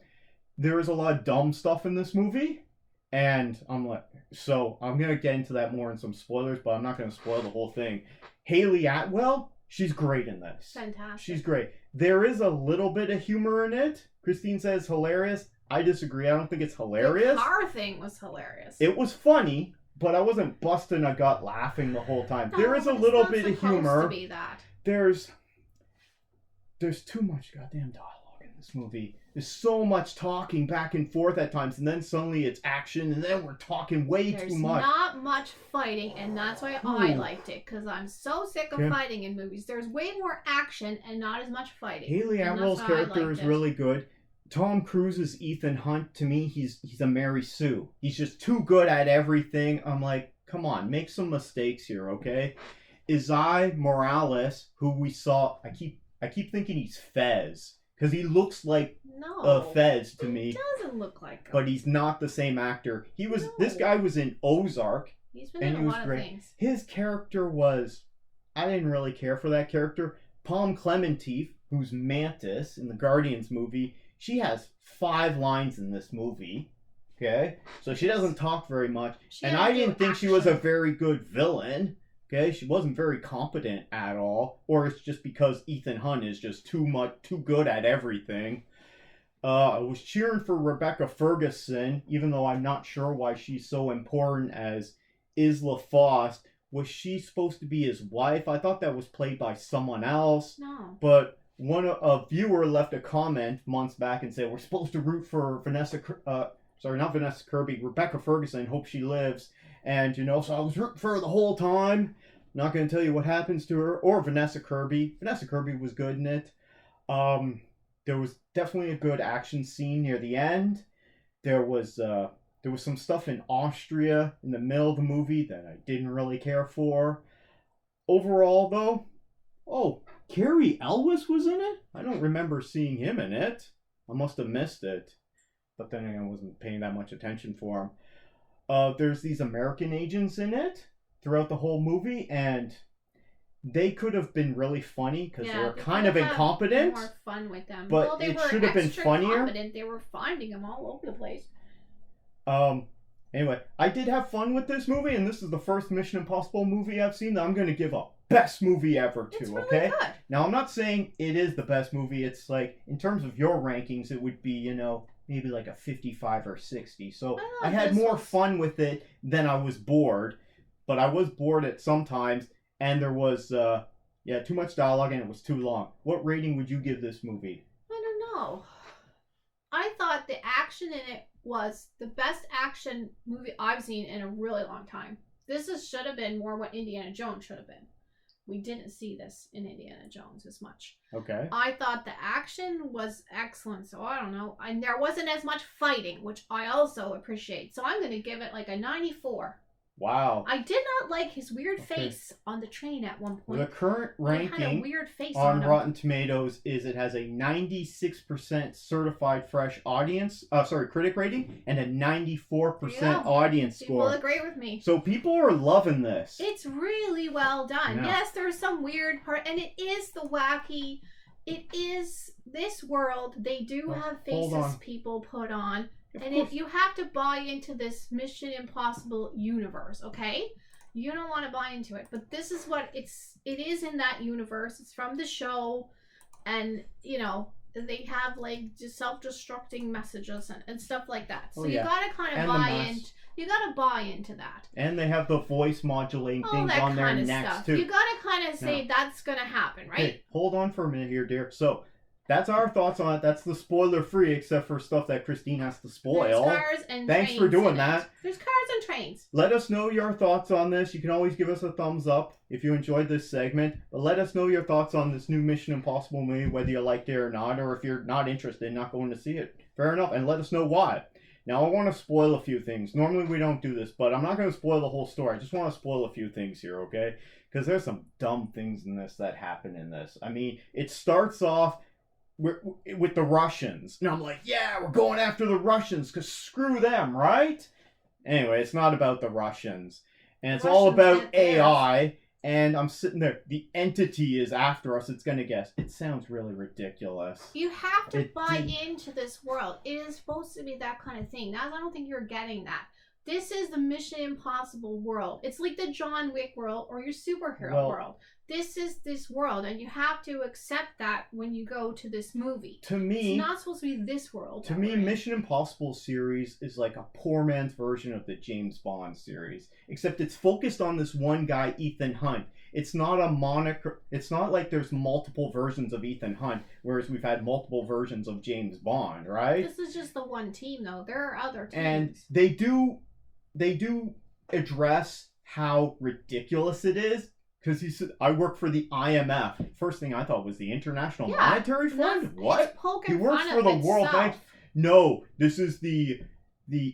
[SPEAKER 1] There is a lot of dumb stuff in this movie, and I'm gonna get into that more in some spoilers, but I'm not gonna spoil the whole thing. Hayley Atwell, she's great in this.
[SPEAKER 2] Fantastic.
[SPEAKER 1] She's great. There is a little bit of humor in it. Christine says hilarious. I disagree. I don't think it's hilarious.
[SPEAKER 2] The car thing was hilarious.
[SPEAKER 1] It was funny, but I wasn't busting a gut laughing the whole time.
[SPEAKER 2] No,
[SPEAKER 1] there is a little bit of humor.
[SPEAKER 2] To be that.
[SPEAKER 1] There's too much goddamn dialogue in this movie. There's so much talking back and forth at times, and then suddenly it's action, and then we're talking way too much.
[SPEAKER 2] There's not much fighting, and that's why I liked it, because I'm so sick of fighting in movies. There's way more action and not as much fighting.
[SPEAKER 1] Hayley Atwell's character is really good. Tom Cruise's Ethan Hunt, to me, he's a Mary Sue. He's just too good at everything. I'm like, come on, make some mistakes here, okay? Isai Morales, who we saw, I keep thinking he's Fez, because he looks like Fez to me.
[SPEAKER 2] He doesn't look like him.
[SPEAKER 1] But he's not the same actor. This guy was in Ozark.
[SPEAKER 2] He's been in a lot of things.
[SPEAKER 1] His character I didn't really care for that character. Palm Clementif, who's Mantis in the Guardians movie, she has 5 lines in this movie. Okay? So she doesn't talk very much. And I didn't think she was a very good villain. Okay? She wasn't very competent at all. Or it's just because Ethan Hunt is just too good at everything. I was cheering for Rebecca Ferguson, even though I'm not sure why she's so important as Isla Faust. Was she supposed to be his wife? I thought that was played by someone else.
[SPEAKER 2] No.
[SPEAKER 1] But a viewer left a comment months back and said, we're supposed to root for Rebecca Ferguson, hope she lives. And, so I was rooting for her the whole time. Not going to tell you what happens to her. Or Vanessa Kirby. Vanessa Kirby was good in it. There was definitely a good action scene near the end. There was some stuff in Austria in the middle of the movie that I didn't really care for. Overall, though, Cary Elwes was in it? I don't remember seeing him in it. I must have missed it. but then I wasn't paying that much attention for him. There's these American agents in it throughout the whole movie, and they could have been really funny because they were kind of incompetent.
[SPEAKER 2] More fun with them,
[SPEAKER 1] but it should have been funnier.
[SPEAKER 2] Competent. They were finding them all over the place.
[SPEAKER 1] Anyway, I did have fun with this movie, and this is the first Mission Impossible movie I've seen that I'm going to give a best movie ever to.
[SPEAKER 2] It's really
[SPEAKER 1] okay.
[SPEAKER 2] Good.
[SPEAKER 1] Now I'm not saying it is the best movie. It's like in terms of your rankings, it would be maybe like a 55 or 60. So I had more fun with it than I was bored. But I was bored at some times, and there was, too much dialogue, and it was too long. What rating would you give this movie?
[SPEAKER 2] I don't know. I thought the action in it was the best action movie I've seen in a really long time. This should have been more what Indiana Jones should have been. We didn't see this in Indiana Jones as much.
[SPEAKER 1] Okay.
[SPEAKER 2] I thought the action was excellent, so I don't know. And there wasn't as much fighting, which I also appreciate. So I'm going to give it like a 94.
[SPEAKER 1] Wow.
[SPEAKER 2] I did not like his weird face on the train at one point.
[SPEAKER 1] The current ranking
[SPEAKER 2] had a weird face
[SPEAKER 1] on
[SPEAKER 2] him.
[SPEAKER 1] Rotten Tomatoes is it has a 96% certified fresh critic rating and a 94% audience score.
[SPEAKER 2] People agree with me.
[SPEAKER 1] So people are loving this.
[SPEAKER 2] It's really well done.
[SPEAKER 1] Yeah.
[SPEAKER 2] Yes, there's some weird part, and it is the wacky. It is this world. They do have faces people put on. And if you have to buy into this Mission Impossible universe, okay? You don't want to buy into it. But this is what it is in that universe. It's from the show. And, they have like just self-destructing messages and stuff like that. So you gotta kind of buy into that.
[SPEAKER 1] And they have the voice modulating things on their necks too.
[SPEAKER 2] You gotta kind of say that's gonna happen, right?
[SPEAKER 1] Hey, hold on for a minute here, dear. So that's our thoughts on it. That's the spoiler-free, except for stuff that Christine has to spoil.
[SPEAKER 2] There's cars and
[SPEAKER 1] Thanks for doing that.
[SPEAKER 2] There's cars and trains.
[SPEAKER 1] Let us know your thoughts on this. You can always give us a thumbs up if you enjoyed this segment. But let us know your thoughts on this new Mission Impossible movie, whether you liked it or not, or if you're not interested, not going to see it. Fair enough, and let us know why. Now, I want to spoil a few things. Normally, we don't do this, but I'm not going to spoil the whole story. I just want to spoil a few things here, okay? Because there's some dumb things in this that happen in this. I mean, it starts off with the Russians. And I'm like, yeah, we're going after the Russians because screw them, right? Anyway, it's not about the Russians. And it's all about AI. And I'm sitting there. The entity is after us. It's going to guess. It sounds really ridiculous.
[SPEAKER 2] You have to buy into this world. It is supposed to be that kind of thing. Now, I don't think you're getting that. This is the Mission Impossible world. It's like the John Wick world or your superhero world. This is this world, and you have to accept that when you go to this movie.
[SPEAKER 1] To me,
[SPEAKER 2] it's not supposed to be this world.
[SPEAKER 1] To me, Mission Impossible series is like a poor man's version of the James Bond series, except it's focused on this one guy, Ethan Hunt. It's not a moniker. It's not like there's multiple versions of Ethan Hunt, whereas we've had multiple versions of James Bond, right?
[SPEAKER 2] This is just the one team, though. There are other teams,
[SPEAKER 1] and they do address how ridiculous it is. Because he said, I work for the IMF. First thing I thought was the International Monetary Fund? What?
[SPEAKER 2] He
[SPEAKER 1] works for the World Bank? No, this is the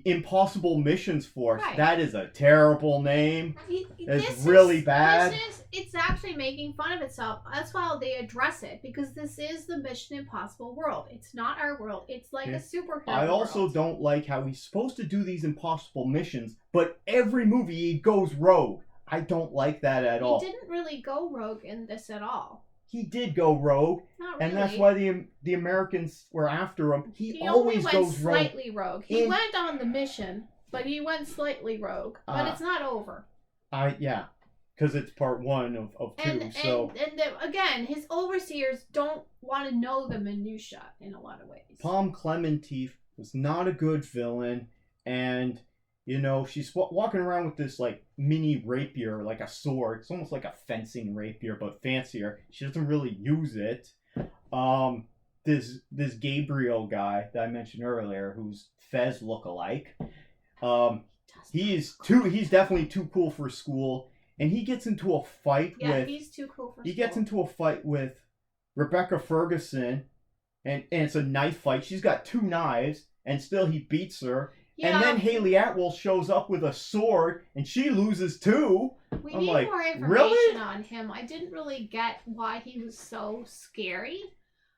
[SPEAKER 1] Impossible Missions Force. Right. That is a terrible name. It's really bad.
[SPEAKER 2] It's actually making fun of itself. That's why they address it. Because this is the Mission Impossible world. It's not our world. It's like a superhero
[SPEAKER 1] I also don't like how he's supposed to do these impossible missions, but every movie he goes rogue. I don't like that at all.
[SPEAKER 2] He didn't really go rogue in this at all.
[SPEAKER 1] He did go rogue.
[SPEAKER 2] Not really.
[SPEAKER 1] And that's why the Americans were after him. He always
[SPEAKER 2] only
[SPEAKER 1] goes
[SPEAKER 2] went slightly rogue. He went on the mission, but he went slightly rogue. But it's not over.
[SPEAKER 1] Because it's part one of two.
[SPEAKER 2] Again, his overseers don't want to know the minutia in a lot of ways.
[SPEAKER 1] Palm Clementif was not a good villain, and she's walking around with this like mini rapier, like a sword. It's almost like a fencing rapier, but fancier. She doesn't really use it. This Gabriel guy that I mentioned earlier, who's Fez lookalike. He's definitely too cool for school, and he gets into a fight
[SPEAKER 2] he's too cool for school.
[SPEAKER 1] He gets into a fight with Rebecca Ferguson, and it's a knife fight. She's got 2 knives, and still he beats her. Yeah. And then Haley Atwell shows up with a sword, and she loses too.
[SPEAKER 2] We need more information on him. I didn't really get why he was so scary.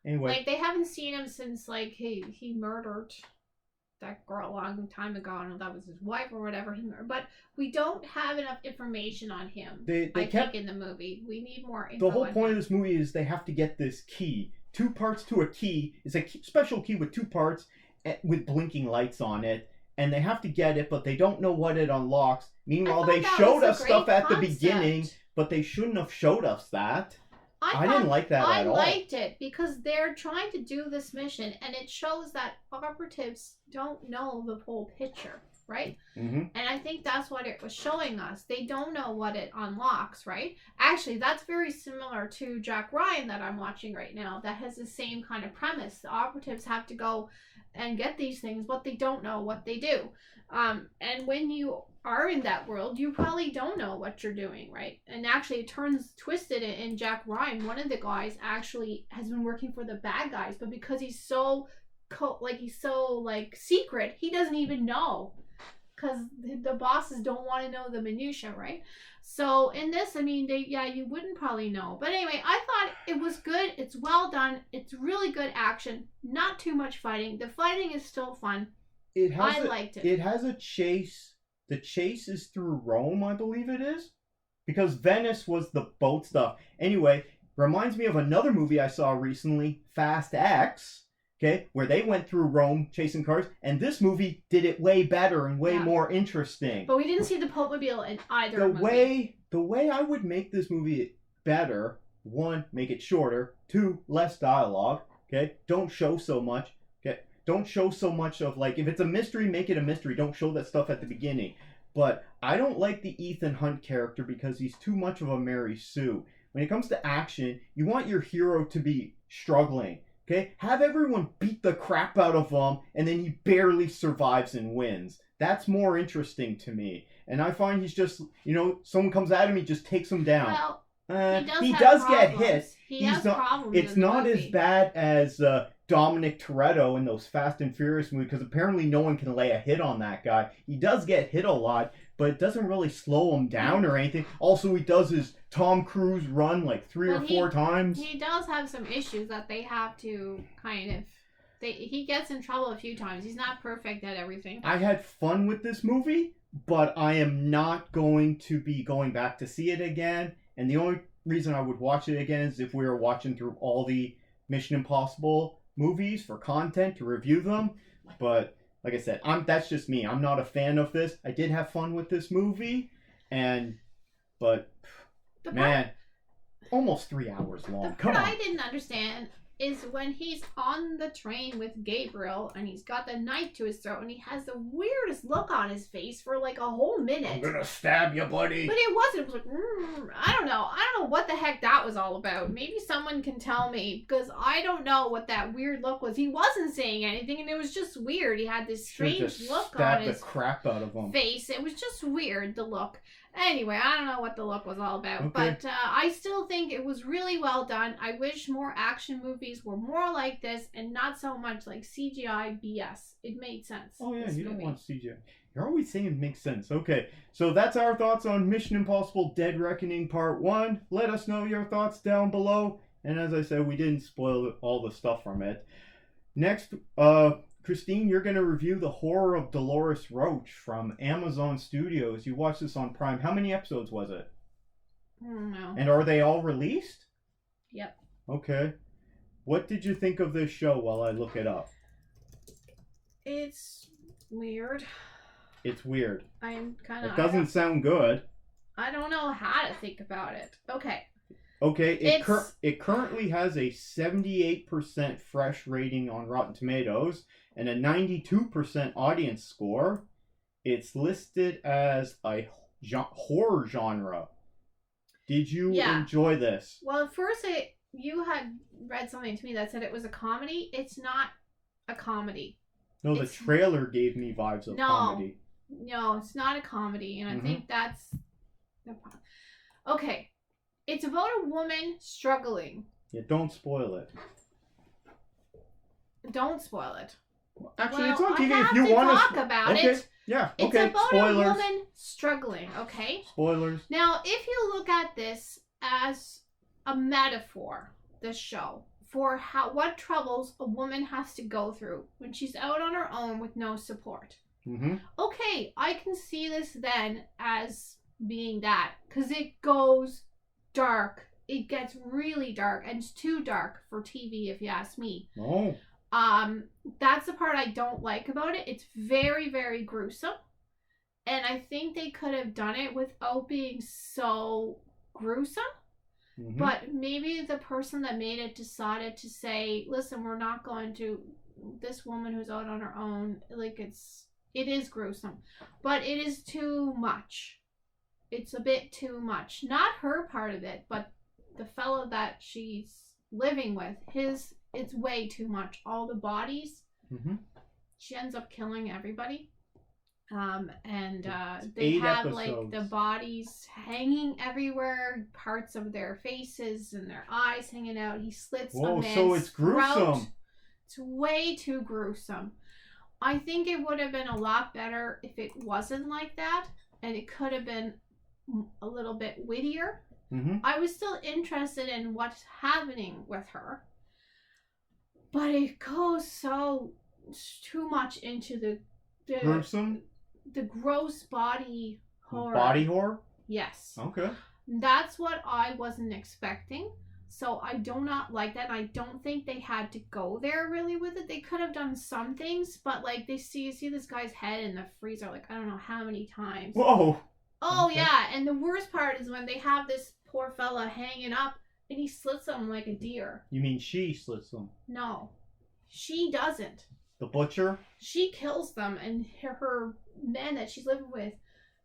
[SPEAKER 1] Anyway,
[SPEAKER 2] like they haven't seen him since like he murdered that girl a long time ago. I don't know if that was his wife or whatever. But we don't have enough information on him.
[SPEAKER 1] They
[SPEAKER 2] I
[SPEAKER 1] kept
[SPEAKER 2] think in the movie we need more info.
[SPEAKER 1] The whole
[SPEAKER 2] on
[SPEAKER 1] point
[SPEAKER 2] him.
[SPEAKER 1] of this movie is they have to get this key. 2 parts to a key. It's a special key with 2 parts with blinking lights on it. And they have to get it, but they don't know what it unlocks. Meanwhile, they showed us stuff at the beginning, but they shouldn't have showed us that. I didn't like that at all.
[SPEAKER 2] I liked it because they're trying to do this mission, and it shows that operatives don't know the whole picture, right?
[SPEAKER 1] Mm-hmm.
[SPEAKER 2] And I think that's what it was showing us. They don't know what it unlocks, right? Actually, that's very similar to Jack Ryan that I'm watching right now. That has the same kind of premise. The operatives have to go and get these things, but they don't know what they do. And when you are in that world, you probably don't know what you're doing, right? And actually, it turns twisted in Jack Ryan. One of the guys actually has been working for the bad guys, but because he's so secret, he doesn't even know, because the bosses don't want to know the minutia, right? So in this, I mean, you wouldn't probably know. But anyway, I thought it was good. It's well done. It's really good action. Not too much fighting. The fighting is still fun. I liked it.
[SPEAKER 1] It has a chase. The chase is through Rome, I believe it is. Because Venice was the boat stuff. Anyway, reminds me of another movie I saw recently, Fast X. Okay, where they went through Rome chasing cars, and this movie did it way better and way more interesting.
[SPEAKER 2] But we didn't see the Popemobile in either movie.
[SPEAKER 1] The way I would make this movie better, 1, make it shorter, 2, less dialogue. Okay, don't show so much. Okay, don't show so much of, like, if it's a mystery, make it a mystery. Don't show that stuff at the beginning. But I don't like the Ethan Hunt character because he's too much of a Mary Sue. When it comes to action, you want your hero to be struggling. Okay, have everyone beat the crap out of him, and then he barely survives and wins. That's more interesting to me. And I find he's just, someone comes at him, he just takes him down.
[SPEAKER 2] Well,
[SPEAKER 1] he does get hit.
[SPEAKER 2] He has problems.
[SPEAKER 1] It's not as bad as Dominic Toretto in those Fast and Furious movies, because apparently no one can lay a hit on that guy. He does get hit a lot, but it doesn't really slow him down or anything. Also, he does his Tom Cruise run like 3 or 4 times.
[SPEAKER 2] He does have some issues that they have to kind of... he gets in trouble a few times. He's not perfect at everything.
[SPEAKER 1] I had fun with this movie, but I am not going to be going back to see it again. And the only reason I would watch it again is if we were watching through all the Mission Impossible movies for content to review them. But like I said, that's just me. I'm not a fan of this. I did have fun with this movie, but man, almost 3 hours long. Come on.
[SPEAKER 2] What I didn't understand is when he's on the train with Gabriel and he's got the knife to his throat and he has the weirdest look on his face for like a whole minute.
[SPEAKER 1] I'm gonna stab you, buddy.
[SPEAKER 2] But it wasn't. It was like, I don't know. I don't know what the heck that was all about. Maybe someone can tell me, because I don't know what that weird look was. He wasn't saying anything, and it was just weird. He had this strange look on his
[SPEAKER 1] crap out of him.
[SPEAKER 2] face. It was just weird, the look. Anyway, I don't know what the look was all about,
[SPEAKER 1] okay.
[SPEAKER 2] But I still think it was really well done. I wish more action movies were more like this and not so much like CGI BS. It made sense.
[SPEAKER 1] Oh yeah, you don't want CGI. You're always saying it makes sense. Okay, so that's our thoughts on Mission Impossible Dead Reckoning Part 1. Let us know your thoughts down below. And as I said, we didn't spoil all the stuff from it. Next, Christine, you're going to review The Horror of Dolores Roach from Amazon Studios. You watched this on Prime. How many episodes was it?
[SPEAKER 2] I don't know.
[SPEAKER 1] And are they all released?
[SPEAKER 2] Yep.
[SPEAKER 1] Okay. What did you think of this show while I look it up?
[SPEAKER 2] It's weird.
[SPEAKER 1] It's weird.
[SPEAKER 2] I'm kind of...
[SPEAKER 1] It doesn't sound good.
[SPEAKER 2] I don't know how to think about it. Okay.
[SPEAKER 1] Okay, it currently has a 78% fresh rating on Rotten Tomatoes and a 92% audience score. It's listed as a horror genre. Did you enjoy this?
[SPEAKER 2] Well, at first you had read something to me that said it was a comedy. It's not a comedy.
[SPEAKER 1] No, the trailer gave me vibes of comedy.
[SPEAKER 2] No, it's not a comedy, and I think that's the problem. Okay. It's about a woman struggling.
[SPEAKER 1] Yeah, don't spoil it.
[SPEAKER 2] Don't spoil it.
[SPEAKER 1] Actually, it's on TV if you want to
[SPEAKER 2] talk about it.
[SPEAKER 1] Yeah,
[SPEAKER 2] it's
[SPEAKER 1] okay.
[SPEAKER 2] About
[SPEAKER 1] Spoilers.
[SPEAKER 2] A woman struggling, okay?
[SPEAKER 1] Spoilers.
[SPEAKER 2] Now, if you look at this as a metaphor, this show, for what troubles a woman has to go through when she's out on her own with no support.
[SPEAKER 1] Mm-hmm.
[SPEAKER 2] Okay, I can see this then as being that, because it goes dark. It gets really dark, and it's too dark for TV, if you ask me.
[SPEAKER 1] Oh.
[SPEAKER 2] That's the part I don't like about it. It's very, very gruesome, and I think they could have done it without being so gruesome.
[SPEAKER 1] Mm-hmm.
[SPEAKER 2] But maybe the person that made it decided to say, listen, we're not going to, this woman who's out on her own, like it is gruesome, but it is too much. It's a bit too much. Not her part of it, but the fellow that she's living with, it's way too much. All the bodies,
[SPEAKER 1] mm-hmm.
[SPEAKER 2] She ends up killing everybody. They have
[SPEAKER 1] episodes.
[SPEAKER 2] like the bodies hanging everywhere, parts of their faces and their eyes hanging out. He slits a man's
[SPEAKER 1] so it's gruesome.
[SPEAKER 2] throat. It's way too gruesome. I think it would have been a lot better if it wasn't like that, and it could have been a little bit wittier.
[SPEAKER 1] Mm-hmm.
[SPEAKER 2] I was still interested in what's happening with her, but it goes so too much into the
[SPEAKER 1] gruesome,
[SPEAKER 2] the gross body horror.
[SPEAKER 1] Body horror?
[SPEAKER 2] Yes.
[SPEAKER 1] Okay.
[SPEAKER 2] That's what I wasn't expecting. So I do not like that. I don't think they had to go there really with it. They could have done some things, but like you see this guy's head in the freezer like I don't know how many times.
[SPEAKER 1] Whoa.
[SPEAKER 2] Oh
[SPEAKER 1] okay.
[SPEAKER 2] Yeah, and the worst part is when they have this poor fella hanging up and he slits him like a deer.
[SPEAKER 1] You mean she slits them?
[SPEAKER 2] No, she doesn't.
[SPEAKER 1] The butcher?
[SPEAKER 2] She kills them, and her men that she's living with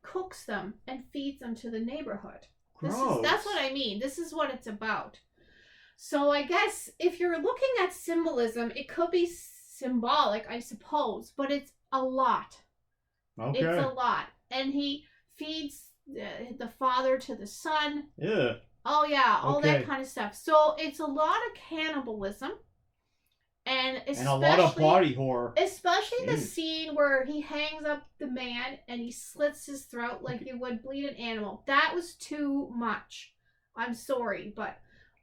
[SPEAKER 2] cooks them and feeds them to the neighborhood.
[SPEAKER 1] Gross.
[SPEAKER 2] That's what I mean. This is what it's about. So I guess if you're looking at symbolism, it could be symbolic, I suppose, but it's a lot.
[SPEAKER 1] Okay.
[SPEAKER 2] It's a lot. And he feeds the father to the son.
[SPEAKER 1] Yeah.
[SPEAKER 2] Oh yeah, all
[SPEAKER 1] okay.
[SPEAKER 2] that kind of stuff. So it's a lot of cannibalism. And
[SPEAKER 1] a lot of body horror.
[SPEAKER 2] Especially the scene where he hangs up the man and he slits his throat like you would bleed an animal. That was too much. I'm sorry, but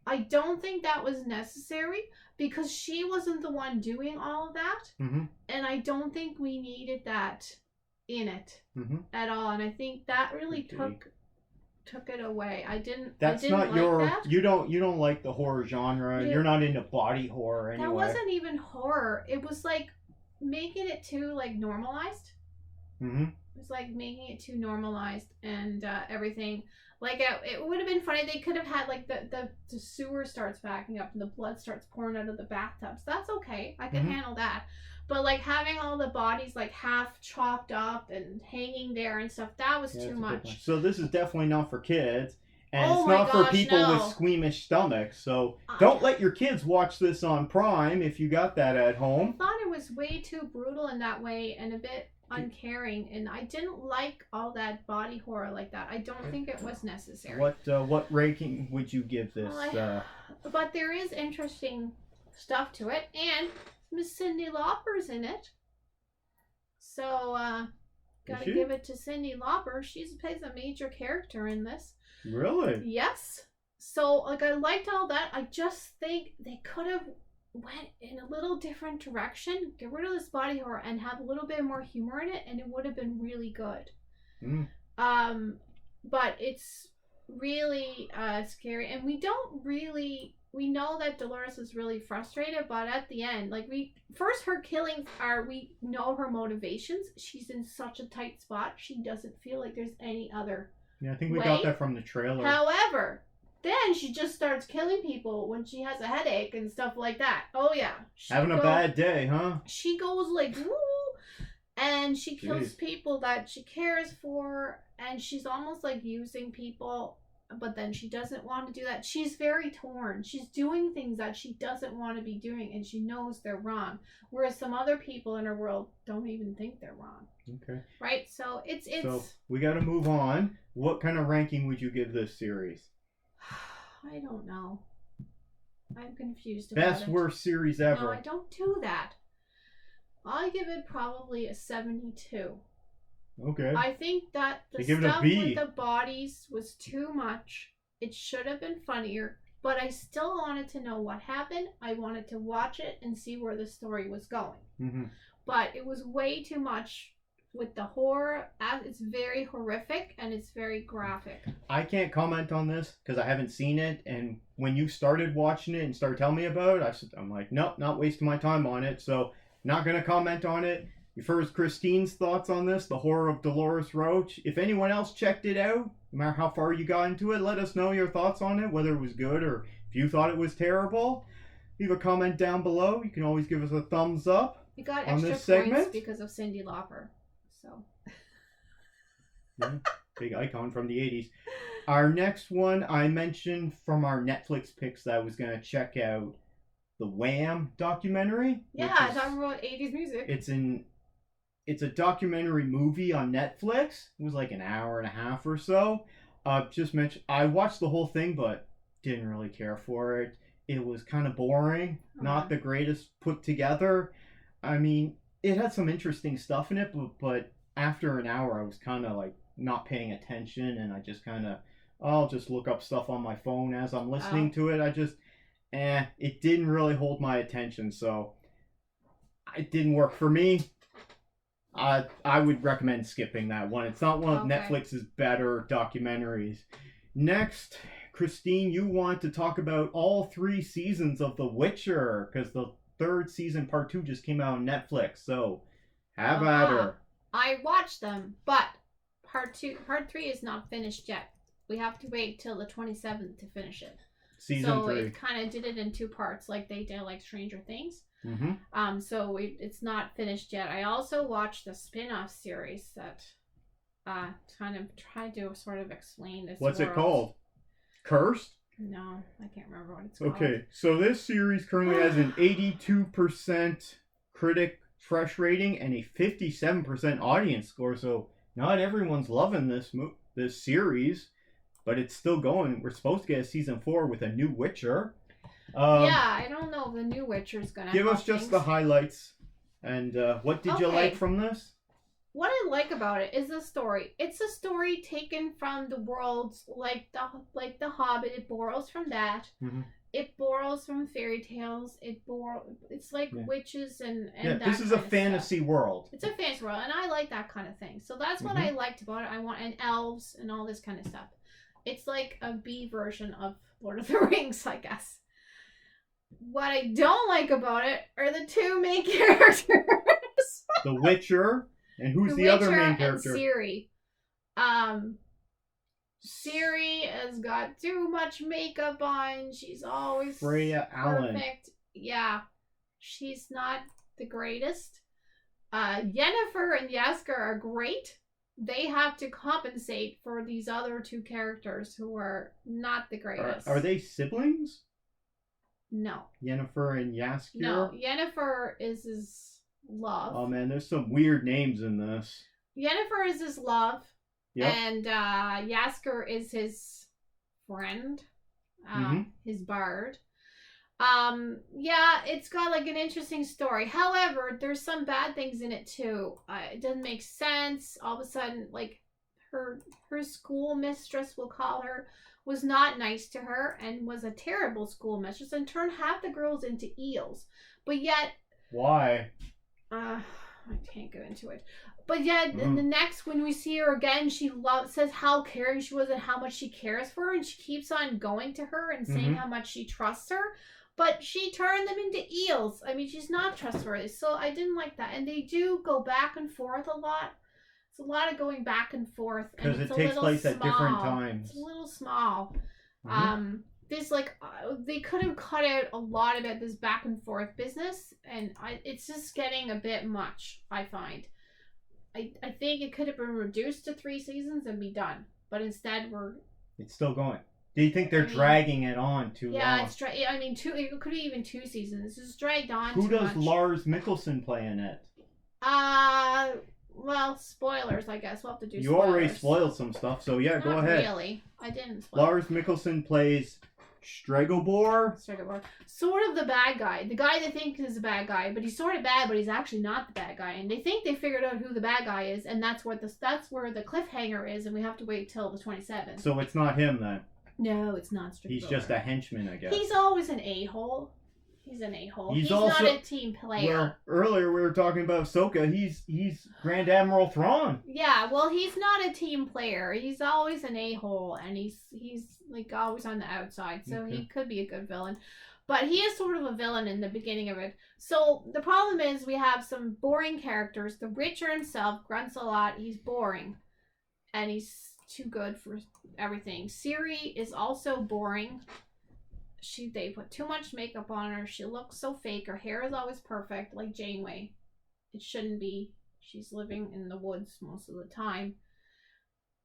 [SPEAKER 2] I don't think that was necessary because she wasn't the one doing all of that.
[SPEAKER 1] Mm-hmm.
[SPEAKER 2] And I don't think we needed that in it
[SPEAKER 1] mm-hmm.
[SPEAKER 2] at all. And I think that really took it away. I didn't
[SPEAKER 1] not
[SPEAKER 2] like
[SPEAKER 1] your
[SPEAKER 2] that.
[SPEAKER 1] You don't like the horror genre. You're not into body horror anyway.
[SPEAKER 2] That wasn't even horror. It was like making it too like normalized.
[SPEAKER 1] Mm-hmm.
[SPEAKER 2] It was like making it too normalized and everything. Like it would have been funny. They could have had like the sewer starts backing up and the blood starts pouring out of the bathtubs. That's okay. I can
[SPEAKER 1] mm-hmm. handle
[SPEAKER 2] that. But like having all the bodies like half chopped up and hanging there and stuff, that was too much.
[SPEAKER 1] So this is definitely not for kids. And
[SPEAKER 2] it's
[SPEAKER 1] not for people with squeamish stomachs. So don't let your kids watch this on Prime if you got that at home.
[SPEAKER 2] I thought it was way too brutal in that way and a bit uncaring, and I didn't like all that body horror like that. I don't think it was necessary.
[SPEAKER 1] What ranking would you give this?
[SPEAKER 2] But there is interesting stuff to it, and Miss Cyndi Lauper's in it. So gotta give it to Cyndi Lauper. She plays a major character in this.
[SPEAKER 1] Really?
[SPEAKER 2] Yes. So like I liked all that. I just think they could have went in a little different direction, get rid of this body horror and have a little bit more humor in it, and it would have been really good. But it's really scary, and we know that Dolores is really frustrated, but at the end, like her killings we know her motivations. She's in such a tight spot, she doesn't feel like there's any other
[SPEAKER 1] I think we got that from the trailer.
[SPEAKER 2] However, then she just starts killing people when she has a headache and stuff like that. Oh yeah.
[SPEAKER 1] Having a bad day, huh?
[SPEAKER 2] She goes like, woo! And she kills people that she cares for, and she's almost like using people, but then she doesn't want to do that. She's very torn. She's doing things that she doesn't want to be doing, and she knows they're wrong. Whereas some other people in her world don't even think they're wrong.
[SPEAKER 1] Okay.
[SPEAKER 2] Right? So it's
[SPEAKER 1] So we got to move on. What kind of ranking would you give this series?
[SPEAKER 2] I don't know. I'm confused about
[SPEAKER 1] Best worst series ever.
[SPEAKER 2] No, I don't do that. I give it probably a 72.
[SPEAKER 1] Okay.
[SPEAKER 2] I think that the
[SPEAKER 1] give it a
[SPEAKER 2] stuff
[SPEAKER 1] B.
[SPEAKER 2] with the bodies was too much. It should have been funnier. but I still wanted to know what happened. I wanted to watch it and see where the story was going.
[SPEAKER 1] Mm-hmm.
[SPEAKER 2] But it was way too much with the horror. It's very horrific and it's very graphic.
[SPEAKER 1] I can't comment on this because I haven't seen it. And when you started watching it and started telling me about it, I'm like, nope, not wasting my time on it. So not going to comment on it. You've heard Christine's thoughts on this, the horror of Dolores Roach. If anyone else checked it out, no matter how far you got into it, let us know your thoughts on it, whether it was good or if you thought it was terrible. Leave a comment down below. You can always give us a thumbs up.
[SPEAKER 2] You got
[SPEAKER 1] on
[SPEAKER 2] extra
[SPEAKER 1] this segment
[SPEAKER 2] points because of Cyndi Lauper. So.
[SPEAKER 1] Yeah, big icon from the 80s. Our next one, I mentioned from our Netflix picks that I was going to check out the Wham documentary.
[SPEAKER 2] Yeah, I talking about 80s music.
[SPEAKER 1] It's a documentary movie on Netflix. It was like an hour and a half or so. I watched the whole thing, but didn't really care for it. It was kind of boring, not the greatest put together. I mean, it had some interesting stuff in it, but after an hour, I was kind of like not paying attention, and I just kind of, I'll just look up stuff on my phone as I'm listening to it. It didn't really hold my attention, so it didn't work for me. I would recommend skipping that one. It's not one of Netflix's better documentaries. Next, Christine, you want to talk about all 3 seasons of The Witcher, because the 3rd season, part 2, just came out on Netflix, so have at her.
[SPEAKER 2] I watched them, but part 3 is not finished yet. We have to wait till the 27th to finish it.
[SPEAKER 1] Season 3.
[SPEAKER 2] It kind of did it in 2 parts, like they did like Stranger Things.
[SPEAKER 1] Mm-hmm.
[SPEAKER 2] So it's not finished yet. I also watched the spin-off series that kind of tried to sort of explain this.
[SPEAKER 1] What's it called? Cursed?
[SPEAKER 2] No, I can't remember what it's called.
[SPEAKER 1] Okay, so this series currently has an 82% critic fresh rating and a 57% audience score. So not everyone's loving this series, but it's still going. We're supposed to get a season 4 with a new Witcher.
[SPEAKER 2] I don't know if the new Witcher's gonna
[SPEAKER 1] give us just the highlights. And what did you like from this?
[SPEAKER 2] What I like about it is the story. It's a story taken from the worlds like the Hobbit. It borrows from that. Mm-hmm. It borrows from fairy tales. It's like witches and that
[SPEAKER 1] this is a fantasy world.
[SPEAKER 2] It's a fantasy world, and I like that kind of thing. So that's what I liked about it. And elves and all this kind of stuff. It's like a B version of Lord of the Rings, I guess. What I don't like about it are the 2 main characters.
[SPEAKER 1] The Witcher, and who's the other main character?
[SPEAKER 2] And Ciri. Ciri has got too much makeup on. She's always
[SPEAKER 1] Freya Allen.
[SPEAKER 2] Perfect. Yeah, she's not the greatest. Yennefer and Jaskier are great. They have to compensate for these other 2 characters who are not the greatest.
[SPEAKER 1] Are they siblings?
[SPEAKER 2] No.
[SPEAKER 1] Yennefer and Jaskier?
[SPEAKER 2] No, Yennefer is his love.
[SPEAKER 1] Oh man, there's some weird names in this.
[SPEAKER 2] Yennefer is his love. Yep. And Jaskier is his friend. His bard. It's got like an interesting story. However, there's some bad things in it too. It doesn't make sense. All of a sudden, like her school mistress, we'll call her, was not nice to her and was a terrible school mistress and turned half the girls into eels. But yet...
[SPEAKER 1] Why?
[SPEAKER 2] I can't go into it. But yet, in the next, when we see her again, she says how caring she was and how much she cares for her, and she keeps on going to her and saying how much she trusts her. But she turned them into eels. I mean, she's not trustworthy. So I didn't like that. And they do go back and forth a lot. It's a lot of going back and forth.
[SPEAKER 1] Because it takes place at different times.
[SPEAKER 2] It's a little small. This they could have cut out a lot about this back and forth business, and it's just getting a bit much, I find. I think it could have been reduced to 3 seasons and be done, but instead
[SPEAKER 1] it's still going. Do you think they're dragging it on too long?
[SPEAKER 2] Yeah, it's I mean, it could be even 2 seasons. It's just dragged on.
[SPEAKER 1] Who does Lars Mikkelsen play in it?
[SPEAKER 2] Well, spoilers, I guess. We'll have to do spoilers.
[SPEAKER 1] You already spoiled some stuff, so yeah, go ahead.
[SPEAKER 2] Not really. I didn't spoil.
[SPEAKER 1] Lars Mikkelsen plays Stregobor.
[SPEAKER 2] Sort of the bad guy. The guy they think is the bad guy, but he's sort of bad, but he's actually not the bad guy. And they think they figured out who the bad guy is, and that's where the cliffhanger is, and we have to wait till the 27th.
[SPEAKER 1] So it's not him then?
[SPEAKER 2] No, it's not strict.
[SPEAKER 1] He's just a henchman, I guess.
[SPEAKER 2] He's always an a-hole. He's an a-hole. He's
[SPEAKER 1] also
[SPEAKER 2] not a team player.
[SPEAKER 1] Well, earlier we were talking about Ahsoka. He's Grand Admiral Thrawn.
[SPEAKER 2] Yeah, well, he's not a team player. He's always an a-hole, and he's like always on the outside. So he could be a good villain, but he is sort of a villain in the beginning of it. So the problem is we have some boring characters. The Witcher himself grunts a lot. He's boring, and he's too good for everything. Ciri is also boring. They put too much makeup on her. She looks so fake. Her hair is always perfect, like Janeway. It shouldn't be. She's living in the woods most of the time.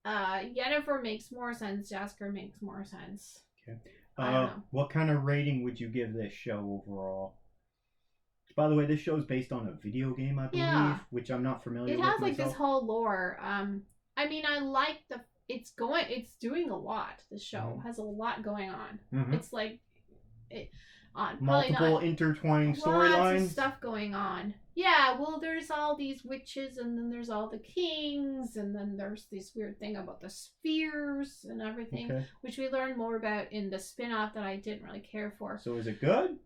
[SPEAKER 2] Yennefer makes more sense. Jasker makes more sense.
[SPEAKER 1] Okay. I don't know. What kind of rating would you give this show overall? By the way, this show is based on a video game, I believe, which I'm not familiar with.
[SPEAKER 2] It has like this whole lore. I mean, I like it's doing a lot. This show has a lot going on. It's like
[SPEAKER 1] multiple intertwining storylines.
[SPEAKER 2] Lots of stuff going on. Yeah, well, there's all these witches, and then there's all the kings, and then there's this weird thing about the spheres and everything, which we learned more about in the spin-off that I didn't really care for.
[SPEAKER 1] So is it good?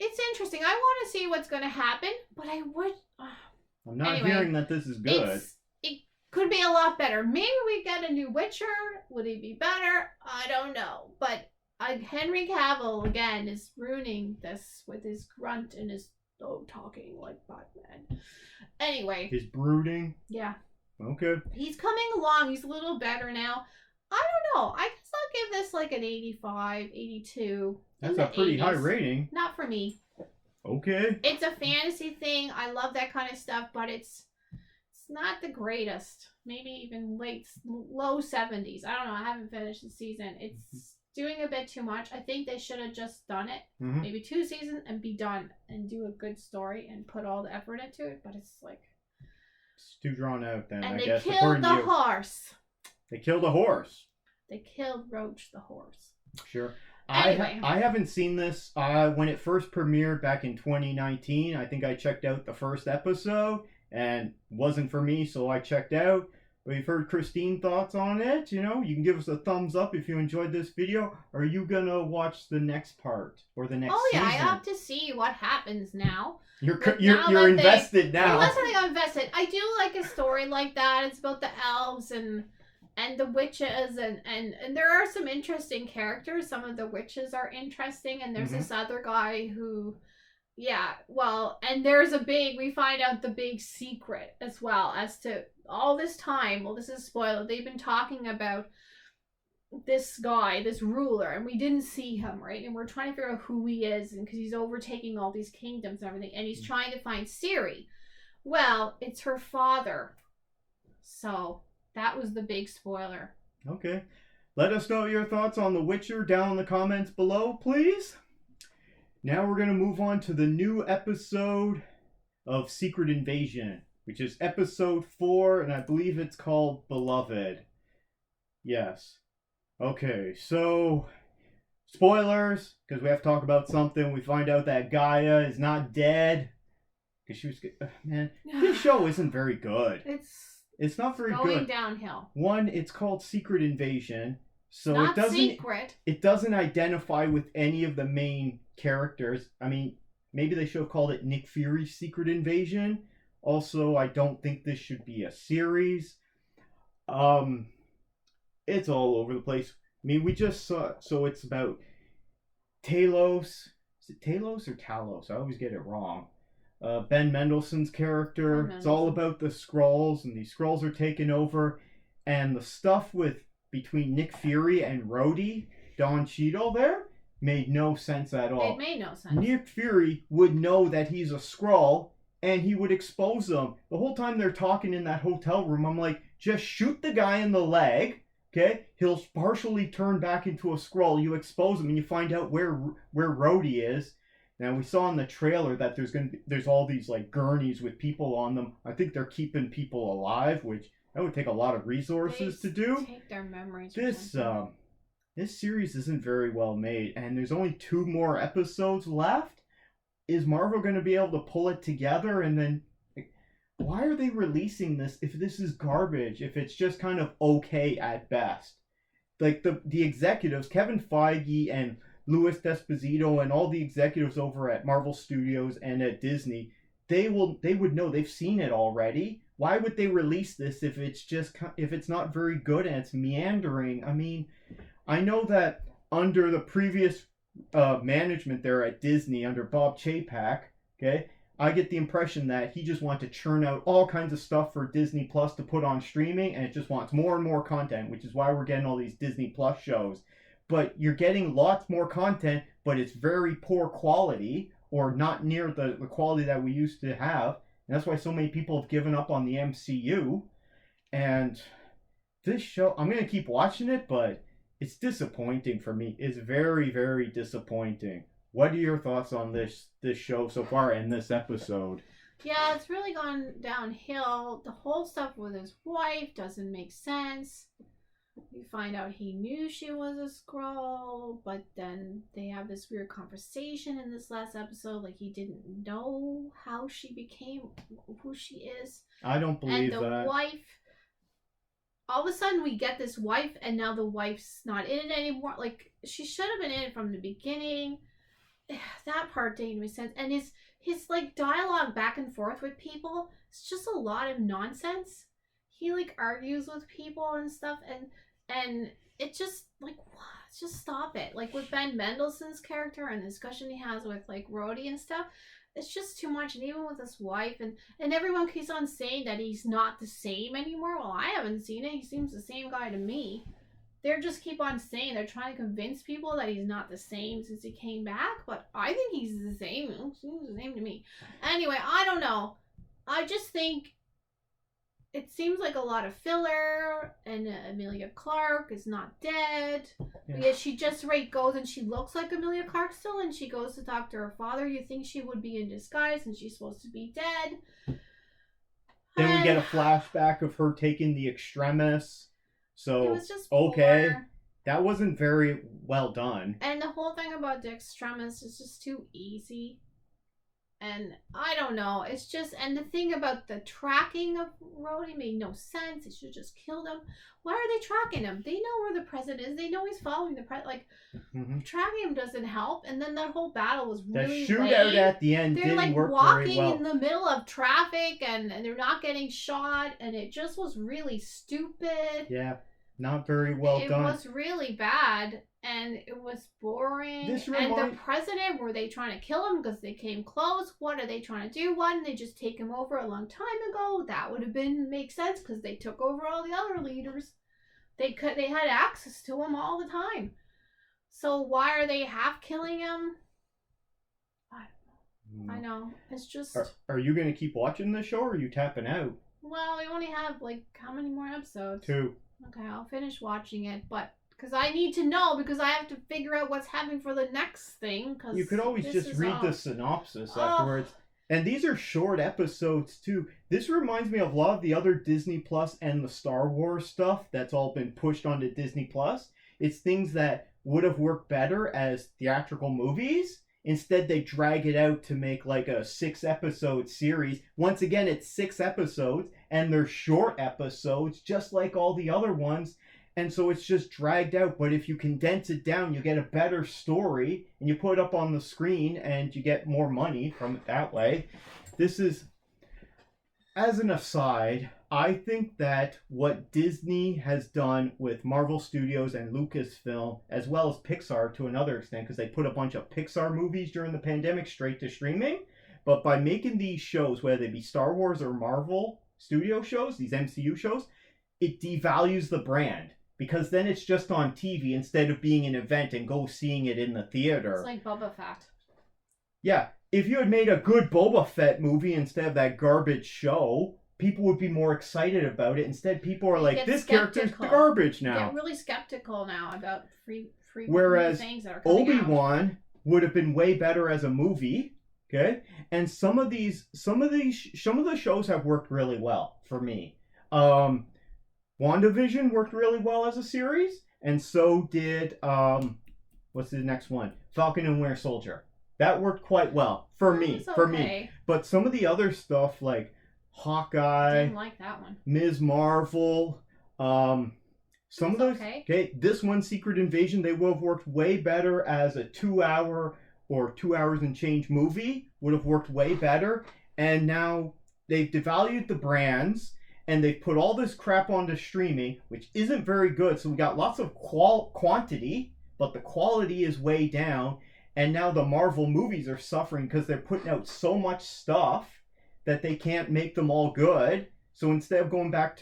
[SPEAKER 2] It's interesting. I want to see what's going to happen, but I would...
[SPEAKER 1] I'm not hearing that this is good.
[SPEAKER 2] It could be a lot better. Maybe we get a new Witcher. Would he be better? I don't know. But Henry Cavill, again, is ruining this with his grunt and his talking like Batman. Anyway.
[SPEAKER 1] His brooding?
[SPEAKER 2] Yeah.
[SPEAKER 1] Okay.
[SPEAKER 2] He's coming along. He's a little better now. I don't know. I guess I'll give this like an 85, 82.
[SPEAKER 1] That's a pretty
[SPEAKER 2] 80s.
[SPEAKER 1] High rating.
[SPEAKER 2] Not for me.
[SPEAKER 1] Okay.
[SPEAKER 2] It's a fantasy thing. I love that kind of stuff, but it's not the greatest. Maybe even low 70s. I don't know. I haven't finished the season. It's doing a bit too much. I think they should have just done it. Maybe 2 seasons and be done and do a good story and put all the effort into it. But it's like...
[SPEAKER 1] It's too drawn out then,
[SPEAKER 2] and
[SPEAKER 1] I guess.
[SPEAKER 2] they killed the horse.
[SPEAKER 1] They killed a horse.
[SPEAKER 2] They killed Roach the horse.
[SPEAKER 1] Sure.
[SPEAKER 2] Anyway.
[SPEAKER 1] I haven't seen this. When it first premiered back in 2019, I think I checked out the first episode and wasn't for me, so I checked out. But you've heard Christine thoughts on it. You know, you can give us a thumbs up if you enjoyed this video. Are you gonna watch the next part or the next season?
[SPEAKER 2] I have to see what happens now.
[SPEAKER 1] You're invested now.
[SPEAKER 2] Unless I'm invested. I do like a story like that. It's about the elves and the witches and there are some interesting characters. Some of the witches are interesting, and there's this other guy who, and there's we find out the big secret as well as to all this time. Well, this is a spoiler. They've been talking about this guy, this ruler, and we didn't see him, right? And we're trying to figure out who he is, and because he's overtaking all these kingdoms and everything, and he's trying to find Ciri. Well, it's her father. So that was the big spoiler.
[SPEAKER 1] Okay. Let us know your thoughts on The Witcher down in the comments below, please. Now we're going to move on to the new episode of Secret Invasion, which is episode 4, and I believe it's called Beloved. Yes. Okay, so spoilers, because we have to talk about something. We find out that Gaia is not dead. Because she was... Man, this show isn't very good. It's not very good.
[SPEAKER 2] Going downhill.
[SPEAKER 1] One, it's called Secret Invasion, so
[SPEAKER 2] not secret.
[SPEAKER 1] It doesn't identify with any of the main characters. I mean, maybe they should have called it Nick Fury's Secret Invasion. Also, I don't think this should be a series. It's all over the place. I mean, we just saw... So it's about Talos. Is it Talos or Talos? I always get it wrong. Ben Mendelsohn's character. It's all about the Skrulls, and these Skrulls are taking over. And the stuff between Nick Fury and Rhodey, Don Cheadle there, made no sense at all.
[SPEAKER 2] It made no sense.
[SPEAKER 1] Nick Fury would know that he's a Skrull, and he would expose them. The whole time they're talking in that hotel room, I'm like, just shoot the guy in the leg, okay? He'll partially turn back into a Skrull. You expose him, and you find out where Rhodey is. Now, we saw in the trailer that there's all these like gurneys with people on them. I think they're keeping people alive, which that would take a lot of resources to do.
[SPEAKER 2] Take their memories.
[SPEAKER 1] This series isn't very well made, and there's only 2 more episodes left. Is Marvel going to be able to pull it together? And then, why are they releasing this if this is garbage? If it's just kind of okay at best, like the executives, Kevin Feige and Louis D'Esposito and all the executives over at Marvel Studios and at Disney, they would know. They've seen it already. Why would they release this if it's not very good and it's meandering? I mean, I know that under the previous management there at Disney, under Bob Chapek, okay, I get the impression that he just wanted to churn out all kinds of stuff for Disney Plus to put on streaming, and it just wants more and more content, which is why we're getting all these Disney Plus shows. But you're getting lots more content, but it's very poor quality, or not near the quality that we used to have. And that's why so many people have given up on the MCU. And this show, I'm going to keep watching it, but it's disappointing for me. It's very, very disappointing. What are your thoughts on this show so far and this episode?
[SPEAKER 2] Yeah, it's really gone downhill. The whole stuff with his wife doesn't make sense. We find out he knew she was a Skrull, but then they have this weird conversation in this last episode, like he didn't know how she became who she is.
[SPEAKER 1] I don't believe that.
[SPEAKER 2] And the wife, all of a sudden we get this wife, and now the wife's not in it anymore. Like, she should have been in it from the beginning. That part didn't make sense. And his like dialogue back and forth with people, it's just a lot of nonsense. He like argues with people and stuff, and it just like, what? Just stop it. Like with Ben Mendelsohn's character and the discussion he has with like Rhodey and stuff, it's just too much. And even with his wife, and everyone keeps on saying that he's not the same anymore. Well, I haven't seen it. He seems the same guy to me. They're just keep on saying, they're trying to convince people that he's not the same since he came back, but I think he's the same. He seems the same to me. Anyway, I don't know. I just think it seems like a lot of filler, and Emilia Clarke is not dead. Yeah, she just goes and she looks like Emilia Clarke still, and she goes to talk to her father. You think she would be in disguise, and she's supposed to be dead.
[SPEAKER 1] Then we get a flashback of her taking the Extremis. So,
[SPEAKER 2] it was just
[SPEAKER 1] okay,
[SPEAKER 2] poor.
[SPEAKER 1] That wasn't very well done.
[SPEAKER 2] And the whole thing about the Extremis is just too easy. And I don't know, it's just, and the thing about the tracking of Rhodey made no sense. They should have just killed him. Why are they tracking him? They know where the president is. They know he's following the president. Like, tracking him doesn't help. And then that whole battle was really
[SPEAKER 1] The shootout
[SPEAKER 2] lame.
[SPEAKER 1] at the end
[SPEAKER 2] They're
[SPEAKER 1] didn't work very
[SPEAKER 2] walking
[SPEAKER 1] well.
[SPEAKER 2] in the middle of traffic, and they're not getting shot, and it just was really stupid.
[SPEAKER 1] Yeah, not very well done.
[SPEAKER 2] It was really bad, and it was boring. And the president, were they trying to kill him because they came close? What are they trying to do? Why didn't they just take him over a long time ago? That would have make sense, because they took over all the other leaders. They had access to him all the time. So why are they half killing him? I don't know. I know. It's just...
[SPEAKER 1] Are you going to keep watching this show, or are you tapping out?
[SPEAKER 2] Well, we only have, like, how many more episodes?
[SPEAKER 1] 2.
[SPEAKER 2] Okay, I'll finish watching it, but... Because I need to know, because I have to figure out what's happening for the next thing. Cause
[SPEAKER 1] you could always just read the synopsis afterwards. And these are short episodes, too. This reminds me of a lot of the other Disney Plus and the Star Wars stuff that's all been pushed onto Disney Plus. It's things that would have worked better as theatrical movies. Instead, they drag it out to make like a 6-episode series. Once again, it's 6 episodes, and they're short episodes, just like all the other ones. And so it's just dragged out. But if you condense it down, you get a better story, and you put it up on the screen, and you get more money from it that way. This is, as an aside, I think that what Disney has done with Marvel Studios and Lucasfilm, as well as Pixar to another extent, because they put a bunch of Pixar movies during the pandemic straight to streaming, but by making these shows, whether they be Star Wars or Marvel Studio shows, these MCU shows, it devalues the brand. Because then it's just on TV instead of being an event and go seeing it in the theater.
[SPEAKER 2] It's like Boba Fett.
[SPEAKER 1] Yeah, if you had made a good Boba Fett movie instead of that garbage show, people would be more excited about it. Instead, people are like, this character's garbage now.
[SPEAKER 2] They're really skeptical now about free
[SPEAKER 1] Whereas
[SPEAKER 2] things that are coming
[SPEAKER 1] Obi-Wan would have been way better as a movie. Okay, and some of the shows have worked really well for me. WandaVision worked really well as a series, and so did what's the next one? Falcon and Winter Soldier. That worked quite well for me. But some of the other stuff like Hawkeye,
[SPEAKER 2] didn't like that one.
[SPEAKER 1] Ms. Marvel, Some of those, okay, this one, Secret Invasion, they would have worked way better as a 2-hour or 2 hours and change movie. Would have worked way better. And now they've devalued the brands and they've put all this crap onto streaming, which isn't very good. So we got lots of quantity, but the quality is way down. And now the Marvel movies are suffering because they're putting out so much stuff that they can't make them all good. So instead of go back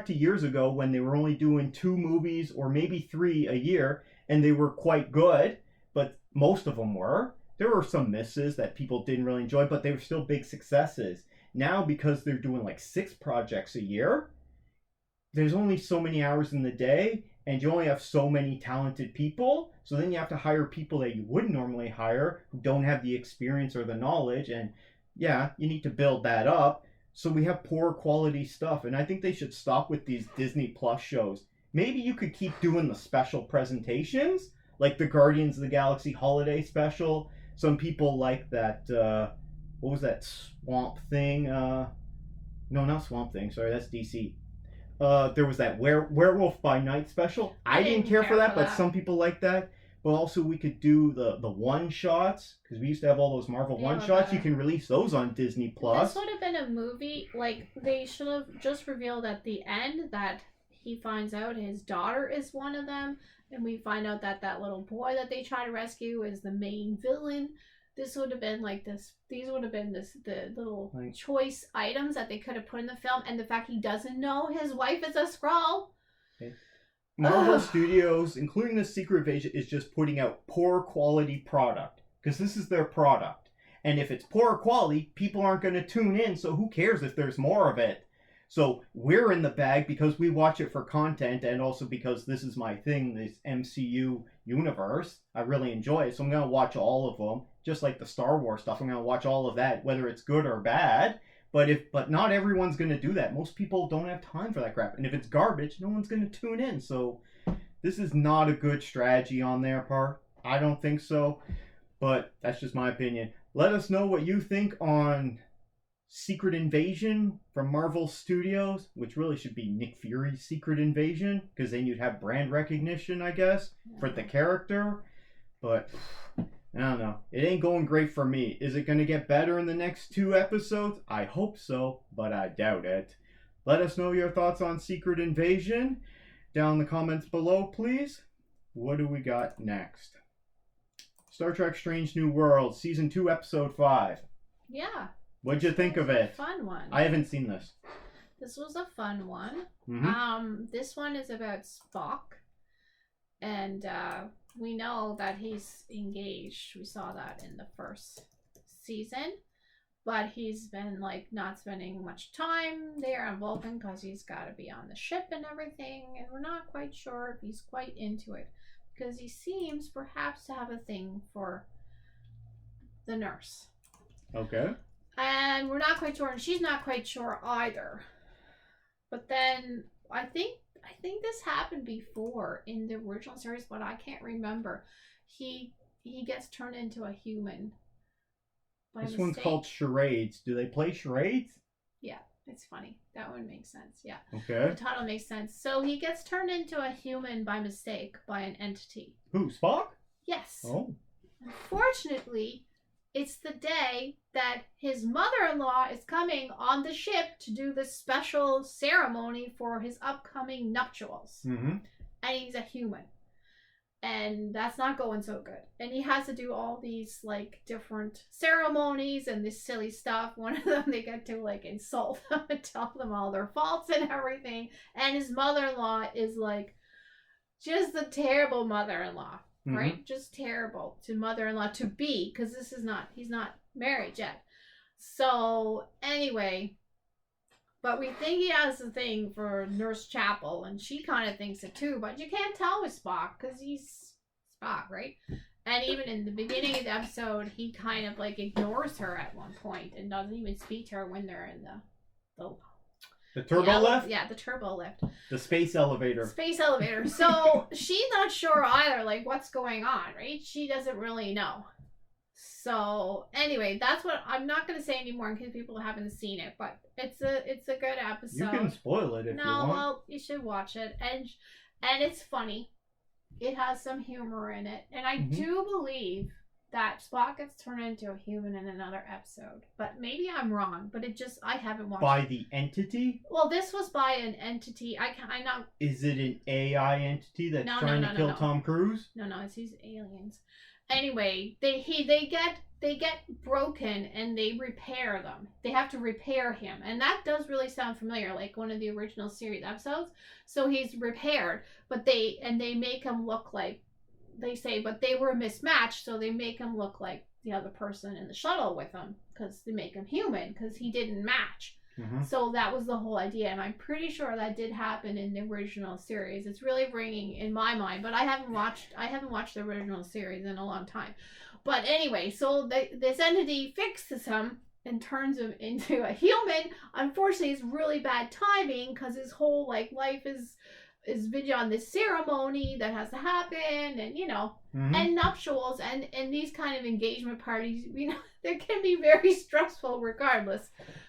[SPEAKER 1] to years ago when they were only doing 2 movies or maybe 3 a year, and they were quite good, but most of them were. There were some misses that people didn't really enjoy, but they were still big successes. Now, because they're doing like 6 projects a year, there's only so many hours in the day, and you only have so many talented people. So then you have to hire people that you wouldn't normally hire who don't have the experience or the knowledge, and yeah, you need to build that up. So we have poor quality stuff, and I think they should stop with these Disney Plus shows. Maybe you could keep doing the special presentations, like the Guardians of the Galaxy Holiday Special. Some people like that, what was that Swamp Thing? No, not Swamp Thing, sorry, that's DC. There was that Werewolf by Night special. I didn't care for that, but some people like that. But also we could do the one-shots, because we used to have all those Marvel one-shots. You can release those on Disney Plus.
[SPEAKER 2] This would have been a movie, like, they should have just revealed at the end that he finds out his daughter is one of them, and we find out that that little boy that they try to rescue is the main villain. This would have been like this, these would have been the little choice items that they could have put in the film, and the fact he doesn't know his wife is a Skrull. Okay.
[SPEAKER 1] Marvel Studios, including the Secret Invasion, is just putting out poor quality product. Because this is their product. And if it's poor quality, people aren't going to tune in, so who cares if there's more of it? So we're in the bag because we watch it for content, and also because this is my thing, this MCU universe. I really enjoy it, so I'm going to watch all of them. Just like the Star Wars stuff, I'm going to watch all of that, whether it's good or bad. But not everyone's going to do that. Most people don't have time for that crap. And if it's garbage, no one's going to tune in. So this is not a good strategy on their part. I don't think so. But that's just my opinion. Let us know what you think on Secret Invasion from Marvel Studios, which really should be Nick Fury's Secret Invasion, because then you'd have brand recognition, I guess, for the character. But I don't know. It ain't going great for me. Is it going to get better in the next 2 episodes? I hope so, but I doubt it. Let us know your thoughts on Secret Invasion down in the comments below, please. What do we got next? Star Trek Strange New Worlds, Season 2, Episode 5.
[SPEAKER 2] Yeah.
[SPEAKER 1] What'd you think of it?
[SPEAKER 2] A fun one.
[SPEAKER 1] I haven't seen this.
[SPEAKER 2] This was a fun one.
[SPEAKER 1] Mm-hmm.
[SPEAKER 2] This one is about Spock. And we know that he's engaged. We saw that in the first season. But he's been, like, not spending much time there on Vulcan because he's got to be on the ship and everything. And we're not quite sure if he's quite into it. Because he seems perhaps to have a thing for the nurse.
[SPEAKER 1] Okay.
[SPEAKER 2] And we're not quite sure, and she's not quite sure either. But then I think this happened before in the original series, but I can't remember. He gets turned into a human by
[SPEAKER 1] this
[SPEAKER 2] mistake.
[SPEAKER 1] One's called Charades. Do they play charades?
[SPEAKER 2] Yeah, it's funny. That one makes sense. Yeah.
[SPEAKER 1] Okay.
[SPEAKER 2] The title makes sense. So he gets turned into a human by mistake by an entity.
[SPEAKER 1] Who, Spock?
[SPEAKER 2] Yes.
[SPEAKER 1] Oh.
[SPEAKER 2] Unfortunately, it's the day that his mother-in-law is coming on the ship to do the special ceremony for his upcoming nuptials.
[SPEAKER 1] Mm-hmm.
[SPEAKER 2] And he's a human. And that's not going so good. And he has to do all these, like, different ceremonies and this silly stuff. One of them, they get to, like, insult them and tell them all their faults and everything. And his mother-in-law is, like, just a terrible mother-in-law.
[SPEAKER 1] Mm-hmm.
[SPEAKER 2] Right? Just terrible to mother-in-law to be, because he's not married yet. So, anyway, but we think he has a thing for Nurse Chapel, and she kind of thinks it too, but you can't tell with Spock, because he's Spock, right? And even in the beginning of the episode, he kind of, like, ignores her at one point, and doesn't even speak to her when they're in
[SPEAKER 1] the turbo lift?
[SPEAKER 2] Yeah, the turbo lift.
[SPEAKER 1] The space elevator.
[SPEAKER 2] Space elevator. So she's not sure either, like, what's going on, right? She doesn't really know. So anyway, that's what I'm not going to say anymore in case people haven't seen it, but it's a good episode.
[SPEAKER 1] You can spoil it if you want.
[SPEAKER 2] No, well, you should watch it. And And it's funny. It has some humor in it. And I do believe that Spock gets turned into a human in another episode. But maybe I'm wrong. But I haven't watched
[SPEAKER 1] By the entity?
[SPEAKER 2] Well, this was by an entity. I know.
[SPEAKER 1] Is it an AI entity that's trying to kill Tom Cruise?
[SPEAKER 2] No, it's these aliens. Anyway, they get broken and they repair them. They have to repair him, and that does really sound familiar, like one of the original series episodes. So he's repaired, but they make him look like, they say, but they were mismatched, so they make him look like the other person in the shuttle with him because they make him human because he didn't match. So that was the whole idea, and I'm pretty sure that did happen in the original series. It's really ringing in my mind, but I haven't watched the original series in a long time. But anyway, so this entity fixes him and turns him into a human. Unfortunately, it's really bad timing because his whole life is busy on this ceremony that has to happen, and and nuptials and these kind of engagement parties. They can be very stressful regardless.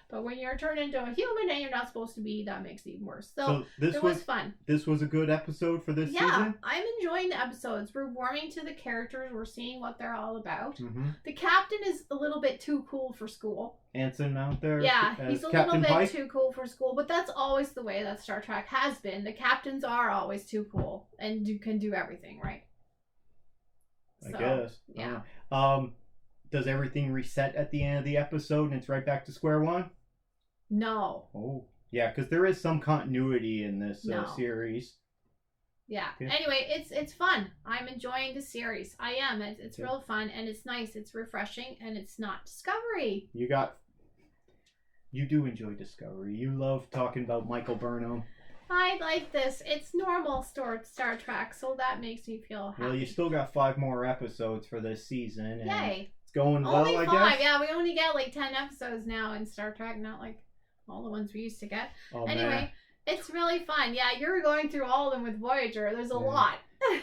[SPEAKER 2] But when you're turned into a human and you're not supposed to be, that makes it even worse. So it was fun.
[SPEAKER 1] This was a good episode for this season?
[SPEAKER 2] Yeah, I'm enjoying the episodes. We're warming to the characters. We're seeing what they're all about. The captain is a little bit too cool for school.
[SPEAKER 1] Anson out there?
[SPEAKER 2] Yeah, he's a
[SPEAKER 1] Captain
[SPEAKER 2] little bit
[SPEAKER 1] Pike?
[SPEAKER 2] too cool for school. But that's always the way that Star Trek has been. The captains are always too cool and can do everything, right?
[SPEAKER 1] I guess.
[SPEAKER 2] Yeah.
[SPEAKER 1] Does everything reset at the end of the episode and it's right back to square one?
[SPEAKER 2] No.
[SPEAKER 1] Oh, yeah, because there is some continuity in this series.
[SPEAKER 2] Yeah. Okay. Anyway, it's fun. I'm enjoying the series. I am. It's real fun, and it's nice. It's refreshing, and it's not Discovery.
[SPEAKER 1] You do enjoy Discovery. You love talking about Michael Burnham.
[SPEAKER 2] I like this. It's normal Star Trek, so that makes me feel happy.
[SPEAKER 1] Well, you still got 5 more episodes for this season. And
[SPEAKER 2] yay.
[SPEAKER 1] It's going well,
[SPEAKER 2] only 5.
[SPEAKER 1] I guess.
[SPEAKER 2] Yeah, we only get 10 episodes now in Star Trek, not like all the ones we used to get.
[SPEAKER 1] Oh,
[SPEAKER 2] anyway,
[SPEAKER 1] man.
[SPEAKER 2] It's really fun. Yeah, you're going through all of them with Voyager. There's a lot.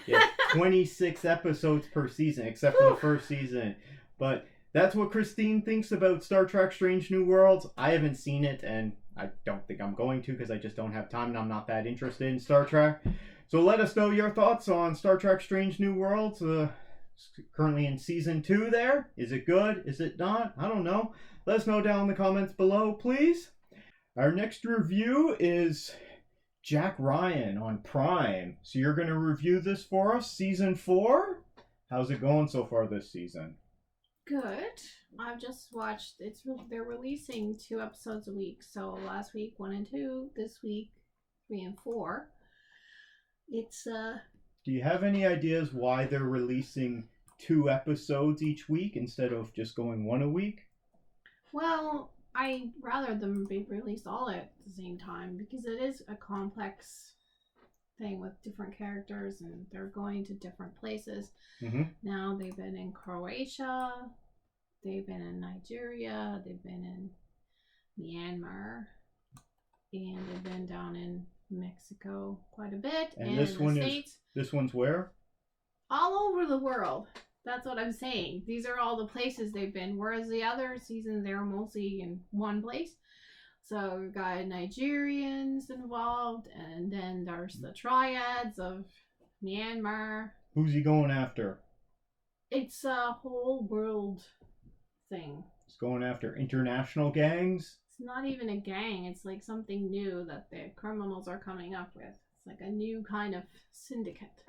[SPEAKER 1] Yeah, 26 episodes per season, except for the first season. But that's what Christine thinks about Star Trek Strange New Worlds. I haven't seen it, and I don't think I'm going to because I just don't have time and I'm not that interested in Star Trek. So let us know your thoughts on Star Trek Strange New Worlds. Currently in season 2 there. Is it good? Is it not? I don't know. Let us know down in the comments below, please. Our next review is Jack Ryan on Prime. So you're going to review this for us, season 4? How's it going so far this season?
[SPEAKER 2] Good. I've just watched. They're releasing 2 episodes a week. So last week 1 and 2. This week 3 and 4. It's
[SPEAKER 1] Do you have any ideas why they're releasing 2 episodes each week instead of just going 1 a week?
[SPEAKER 2] Well, I'd rather them be released all at the same time because it is a complex thing with different characters and they're going to different places. Now they've been in Croatia, they've been in Nigeria, they've been in Myanmar, and they've been down in Mexico quite a bit.
[SPEAKER 1] And this one States. This one's where?
[SPEAKER 2] All over the world. That's what I'm saying. These are all the places they've been, whereas the other seasons they were mostly in one place. So we've got Nigerians involved, and then there's the triads of Myanmar.
[SPEAKER 1] Who's he going after?
[SPEAKER 2] It's a whole world thing.
[SPEAKER 1] He's going after international gangs?
[SPEAKER 2] It's not even a gang. It's like something new that the criminals are coming up with. It's like a new kind of syndicate.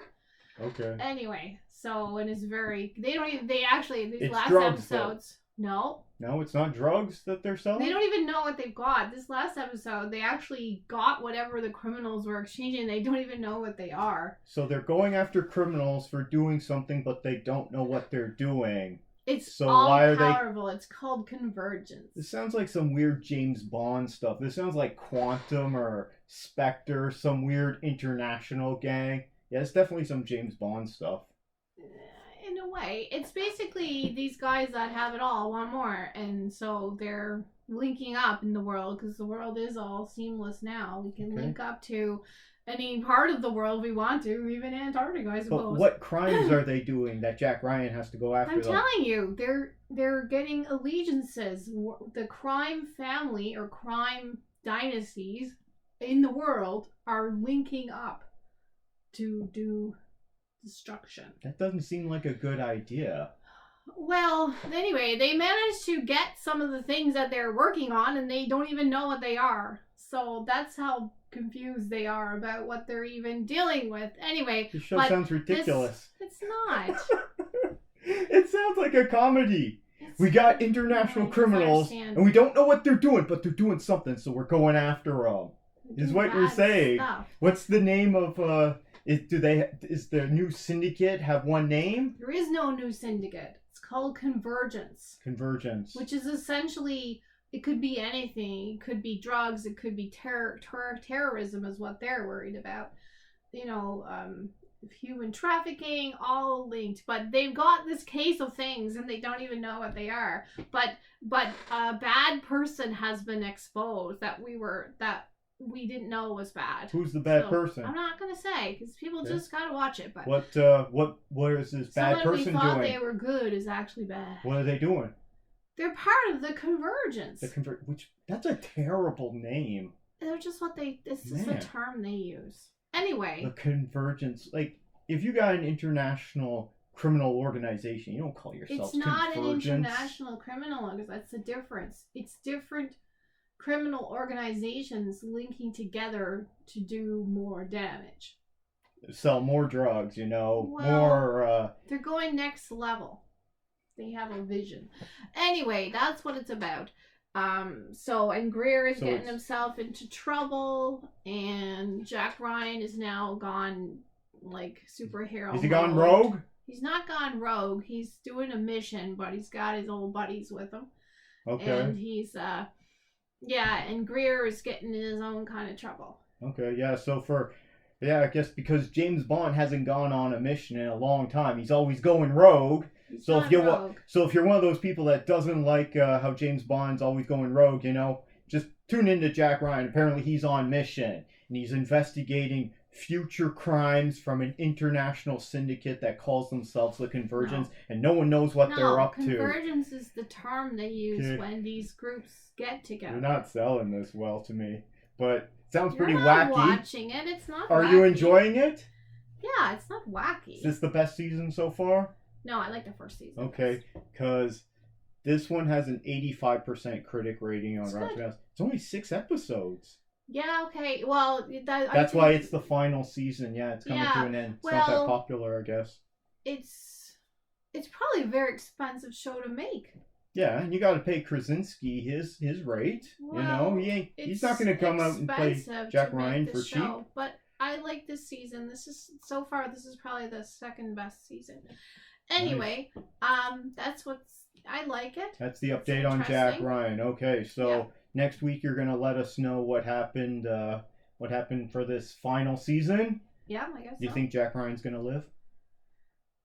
[SPEAKER 1] Okay.
[SPEAKER 2] Anyway, so it is very. These
[SPEAKER 1] it's
[SPEAKER 2] last
[SPEAKER 1] drugs,
[SPEAKER 2] episodes.
[SPEAKER 1] Though. No, it's not drugs that they're selling?
[SPEAKER 2] They don't even know what they've got. This last episode, they actually got whatever the criminals were exchanging. They don't even know what they are.
[SPEAKER 1] So they're going after criminals for doing something, but they don't know what they're doing.
[SPEAKER 2] It's
[SPEAKER 1] so
[SPEAKER 2] all
[SPEAKER 1] why are
[SPEAKER 2] powerful. It's called convergence.
[SPEAKER 1] This sounds like some weird James Bond stuff. This sounds like Quantum or Spectre, some weird international gang. Yeah, it's definitely some James Bond stuff.
[SPEAKER 2] In a way. It's basically these guys that have it all want more. And so they're linking up in the world because the world is all seamless now. We can link up to any part of the world we want to, even Antarctica, I suppose.
[SPEAKER 1] But what crimes are they doing that Jack Ryan has to go after
[SPEAKER 2] I'm
[SPEAKER 1] them?
[SPEAKER 2] telling you, they're getting allegiances. The crime family or crime dynasties in the world are linking up to do destruction.
[SPEAKER 1] That doesn't seem like a good idea.
[SPEAKER 2] Well, anyway, they managed to get some of the things that they're working on, and they don't even know what they are. So that's how confused they are about what they're even dealing with. Anyway,
[SPEAKER 1] This show sounds ridiculous.
[SPEAKER 2] It's not.
[SPEAKER 1] It sounds like a comedy. We got international criminals, and we don't know what they're doing, but they're doing something, so we're going after them. Is what you're saying.
[SPEAKER 2] Stuff.
[SPEAKER 1] What's the name of, is the new syndicate have one name?
[SPEAKER 2] There is no new syndicate. It's called Convergence.
[SPEAKER 1] Convergence.
[SPEAKER 2] Which is essentially, it could be anything. It could be drugs. It could be terrorism is what they're worried about. You know, human trafficking, all linked. But they've got this case of things and they don't even know what they are. But a bad person has been exposed that we didn't know was bad.
[SPEAKER 1] Who's the bad person?
[SPEAKER 2] I'm not gonna say because people just gotta watch it. But
[SPEAKER 1] what is this bad person doing?
[SPEAKER 2] Someone we thought they were good is actually bad.
[SPEAKER 1] What are they doing?
[SPEAKER 2] They're part of the Convergence.
[SPEAKER 1] That's a terrible name.
[SPEAKER 2] They're just this is the term they use. Anyway.
[SPEAKER 1] The Convergence, like if you got an international criminal organization, you don't call yourself
[SPEAKER 2] It's not
[SPEAKER 1] Convergence.
[SPEAKER 2] an international criminal because that's the difference. It's different criminal organizations linking together to do more damage.
[SPEAKER 1] Sell more drugs, more...
[SPEAKER 2] They're going next level. They have a vision. Anyway, that's what it's about. And Greer is getting himself into trouble, and Jack Ryan is now gone, like, superhero
[SPEAKER 1] Is he gone rogue?
[SPEAKER 2] He's not gone rogue. He's doing a mission, but he's got his old buddies with him.
[SPEAKER 1] Okay.
[SPEAKER 2] And he's, and Greer is getting in his own kind of trouble.
[SPEAKER 1] Okay, yeah, I guess because James Bond hasn't gone on a mission in a long time. He's always going rogue. So if you're one of those people that doesn't like how James Bond's always going rogue, just tune into Jack Ryan. Apparently he's on mission, and he's investigating future crimes from an international syndicate that calls themselves the Convergence, and no one knows what they're up to.
[SPEAKER 2] Convergence is the term they use when these groups get together.
[SPEAKER 1] You're not selling this well to me, but it sounds pretty
[SPEAKER 2] You're
[SPEAKER 1] wacky.
[SPEAKER 2] Watching it, it's not.
[SPEAKER 1] Are
[SPEAKER 2] wacky.
[SPEAKER 1] You enjoying it?
[SPEAKER 2] Yeah, it's not wacky.
[SPEAKER 1] Is this the best season so far?
[SPEAKER 2] No, I like the first season.
[SPEAKER 1] Okay, because this one has an 85% critic rating on Rotten Tomatoes. It's only 6 episodes.
[SPEAKER 2] Yeah, okay. Well,
[SPEAKER 1] that's why it's the final season. Yeah, it's coming to an end. It's not that popular, I guess.
[SPEAKER 2] It's probably a very expensive show to make.
[SPEAKER 1] Yeah, and you got to pay Krasinski his rate.
[SPEAKER 2] Well,
[SPEAKER 1] he's not going to come out and play Jack Ryan for cheap.
[SPEAKER 2] But I like this season. This is probably the second best season. Anyway, nice. I like it.
[SPEAKER 1] That's the update on Jack Ryan. Okay, so next week you're gonna let us know what happened for this final season.
[SPEAKER 2] Yeah, I guess.
[SPEAKER 1] Do you think Jack Ryan's gonna live?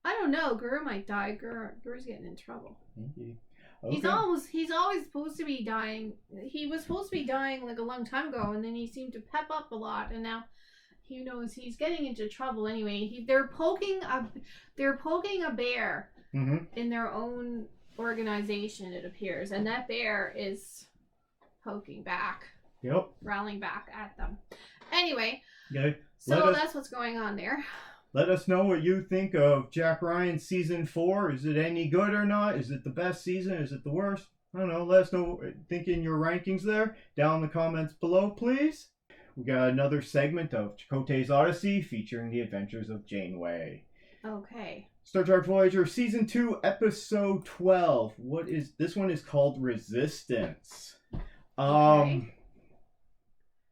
[SPEAKER 2] I don't know. Greer might die. Greer's getting in trouble.
[SPEAKER 1] Okay.
[SPEAKER 2] He's always supposed to be dying. He was supposed to be dying like a long time ago, and then he seemed to pep up a lot, and now he knows he's getting into trouble anyway. They're poking a bear in their own organization, it appears, and that bear is poking back.
[SPEAKER 1] Yep.
[SPEAKER 2] Rallying back at them. Anyway.
[SPEAKER 1] Okay.
[SPEAKER 2] So that's what's going on there.
[SPEAKER 1] Let us know what you think of Jack Ryan season 4. Is it any good or not? Is it the best season? Is it the worst? I don't know. Let us know. Think in your rankings there. Down in the comments below, please. We got another segment of Chakotay's Odyssey featuring the adventures of Janeway.
[SPEAKER 2] Okay.
[SPEAKER 1] Star Trek Voyager Season 2, Episode 12. This one is called Resistance.
[SPEAKER 2] Okay.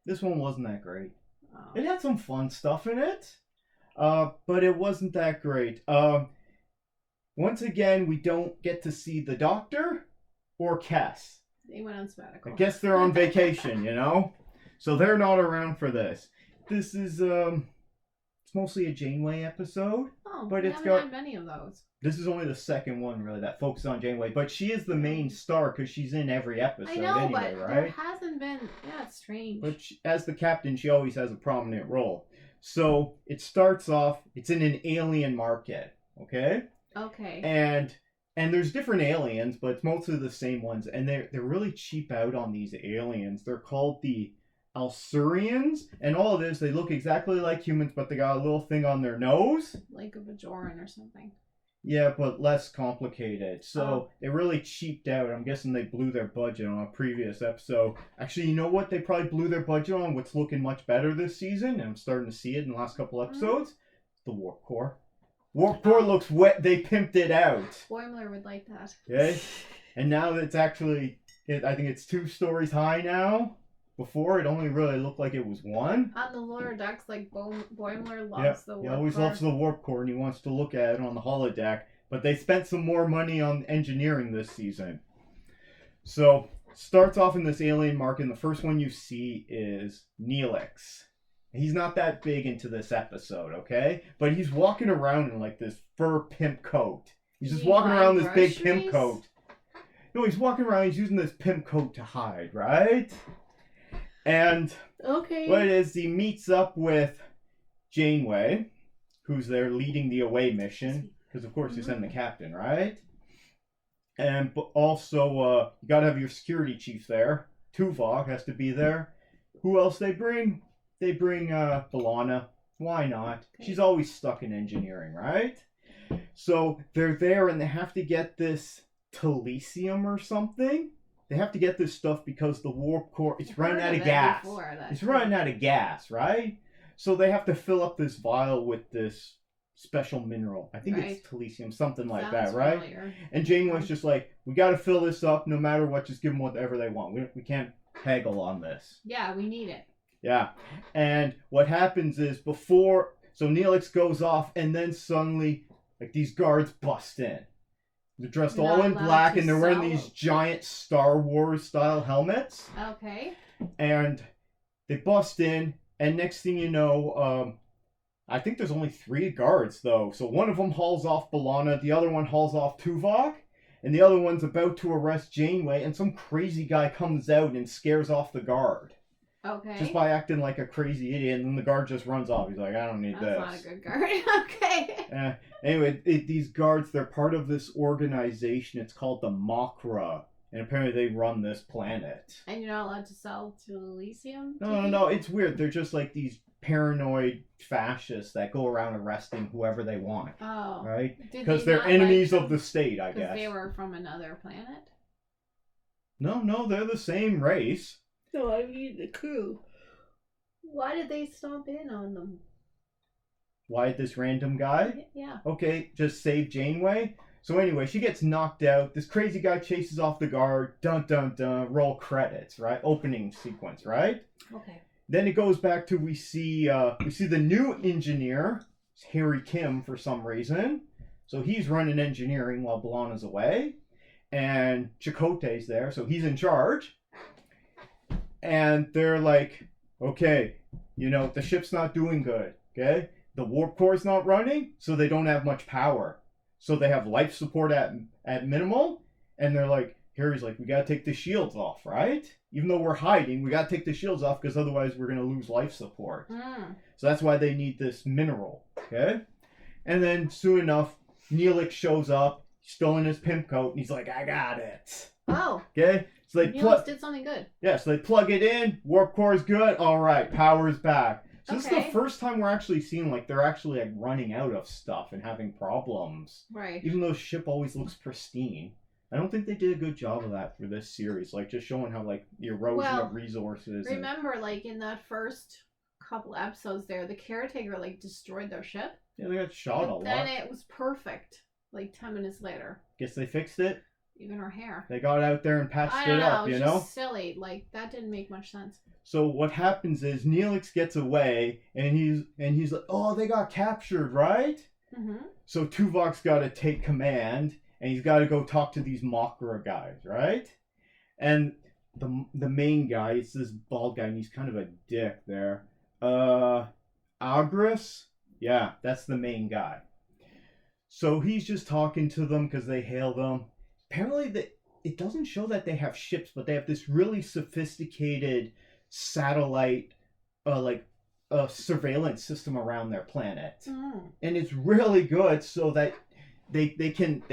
[SPEAKER 1] This one wasn't that great.
[SPEAKER 2] Oh.
[SPEAKER 1] It had some fun stuff in it, but it wasn't that great. Once again, we don't get to see the Doctor or Kes.
[SPEAKER 2] They went on sabbatical.
[SPEAKER 1] I guess they're on vacation, So they're not around for this. This is it's mostly a Janeway episode.
[SPEAKER 2] Oh,
[SPEAKER 1] but
[SPEAKER 2] we
[SPEAKER 1] it's
[SPEAKER 2] haven't had many of those.
[SPEAKER 1] This is only the second one really that focuses on Janeway, but she is the main star because she's in every episode.
[SPEAKER 2] I know,
[SPEAKER 1] anyway,
[SPEAKER 2] but
[SPEAKER 1] right?
[SPEAKER 2] there hasn't been. Yeah, it's strange.
[SPEAKER 1] But as the captain, she always has a prominent role. So it starts off. It's in an alien market. Okay.
[SPEAKER 2] Okay.
[SPEAKER 1] And there's different aliens, but it's mostly the same ones, and they're really cheap out on these aliens. They're called the Alsurians, and all it is, they look exactly like humans, but they got a little thing on their nose.
[SPEAKER 2] Like a Bajoran or something.
[SPEAKER 1] Yeah, but less complicated. So it really cheaped out. I'm guessing they blew their budget on a previous episode. Actually, you know what? They probably blew their budget on what's looking much better this season, and I'm starting to see it in the last couple episodes. The Warp Core. Warp Core looks wet. They pimped it out.
[SPEAKER 2] Boimler would like that.
[SPEAKER 1] Okay? And now it's actually, I think it's 2 stories high now. Before, it only really looked like it was 1.
[SPEAKER 2] On the lower decks, like Boimler loves the Warp Core.
[SPEAKER 1] He always loves the Warp Core, and he wants to look at it on the holodeck. But they spent some more money on engineering this season. So, starts off in this alien market, and the first one you see is Neelix. He's not that big into this episode, okay? But he's walking around in like this fur pimp coat. He's just walking around this big pimp coat. No, he's walking around, he's using this pimp coat to hide, right? And what it is, he meets up with Janeway, who's there leading the away mission. Because, of course, you send the captain, right? And also, you gotta have your security chief there. Tuvok has to be there. Who else they bring? They bring B'Elanna. Why not? She's always stuck in engineering, right? So they're there and they have to get this Telesium or something. They have to get this stuff because the Warp Core, it's running out of gas. It's running out of gas, right? So they have to fill up this vial with this special mineral. I think it's Telesium, something like that, right? Familiar. And Janeway's just like, we got to fill this up no matter what, just give them whatever they want. We can't haggle on this.
[SPEAKER 2] Yeah, we need it.
[SPEAKER 1] Yeah. And what happens is so Neelix goes off and then suddenly, like, these guards bust in. They're dressed all in black and they're wearing these giant Star Wars style helmets.
[SPEAKER 2] Okay.
[SPEAKER 1] And they bust in, and next thing you know, I think there's only 3 guards though. So one of them hauls off B'Elanna, the other one hauls off Tuvok, and the other one's about to arrest Janeway, and some crazy guy comes out and scares off the guard.
[SPEAKER 2] Okay.
[SPEAKER 1] Just by acting like a crazy idiot, and then the guard just runs off. He's like, I don't need this.
[SPEAKER 2] That's not a good guard. Okay.
[SPEAKER 1] Anyway, these guards, they're part of this organization. It's called the Makra. And apparently they run this planet. And you're not allowed to sell Telesium? No. It's weird. They're just like these paranoid fascists that go around arresting whoever they want. Oh. Right? Because they're enemies of the state, I guess. Because they were from another planet? No, they're the same race.
[SPEAKER 2] No, I mean the crew. Why did they stomp in on them?
[SPEAKER 1] Why this random guy?
[SPEAKER 2] Yeah.
[SPEAKER 1] Okay, just save Janeway. So anyway, she gets knocked out. This crazy guy chases off the guard. Dun dun dun. Roll credits, right? Opening sequence, right?
[SPEAKER 2] Okay.
[SPEAKER 1] Then it goes back to we see the new engineer, Harry Kim, for some reason. So he's running engineering while B'Elanna's away, and Chakotay's there, so he's in charge. And they're like, okay, the ship's not doing good, okay? The warp core's not running, so they don't have much power. So they have life support at minimal, and they're like, Harry's like, we gotta take the shields off, right? Even though we're hiding, we gotta take the shields off because otherwise we're gonna lose life support. So that's why they need this mineral, okay? And then soon enough, Neelix shows up, still in his pimp coat, and he's like, I got it. Oh. Okay? So they did something good. Yeah, so they plug it in, warp core is good, alright, power's back. So this is the first time we're actually seeing, like, they're actually, like, running out of stuff and having problems. Right. Even though the ship always looks pristine. I don't think they did a good job of that for this series. Like, just showing how, like, the erosion of resources. Remember, like, in that first couple episodes there, the caretaker, like, destroyed their ship. Yeah, they got shot a lot. Then it was perfect, like, 10 minutes later. Guess they fixed it. Even her hair. They got out there and patched it up, you know? It was just silly. Like, that didn't make much sense. So what happens is Neelix gets away, and he's like, oh, they got captured, right? Mm-hmm. So Tuvok's got to take command, and he's got to go talk to these Makra guys, right? And the main guy, it's this bald guy, and he's kind of a dick there. Agris? Yeah, that's the main guy. So he's just talking to them because they hail them. Apparently, it doesn't show that they have ships, but they have this really sophisticated satellite, surveillance system around their planet. And it's really good so that they can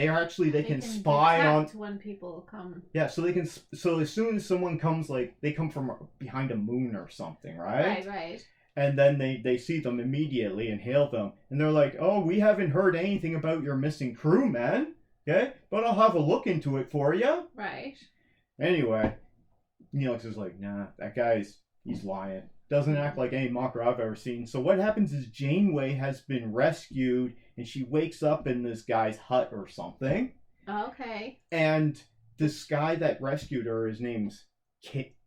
[SPEAKER 1] spy
[SPEAKER 2] detect
[SPEAKER 1] on
[SPEAKER 2] when people come.
[SPEAKER 1] Yeah, so they can. So as soon as someone comes, like they come from behind a moon or something, right?
[SPEAKER 2] Right.
[SPEAKER 1] And then they see them immediately and hail them, and they're like, "Oh, we haven't heard anything about your missing crew, man. Okay, but I'll have a look into it for you."
[SPEAKER 2] Right.
[SPEAKER 1] Anyway, Neelix is like, "Nah, he's lying. Doesn't act like any mocker I've ever seen." So what happens is Janeway has been rescued, and she wakes up in this guy's hut or something.
[SPEAKER 2] Okay.
[SPEAKER 1] And this guy that rescued her, his name's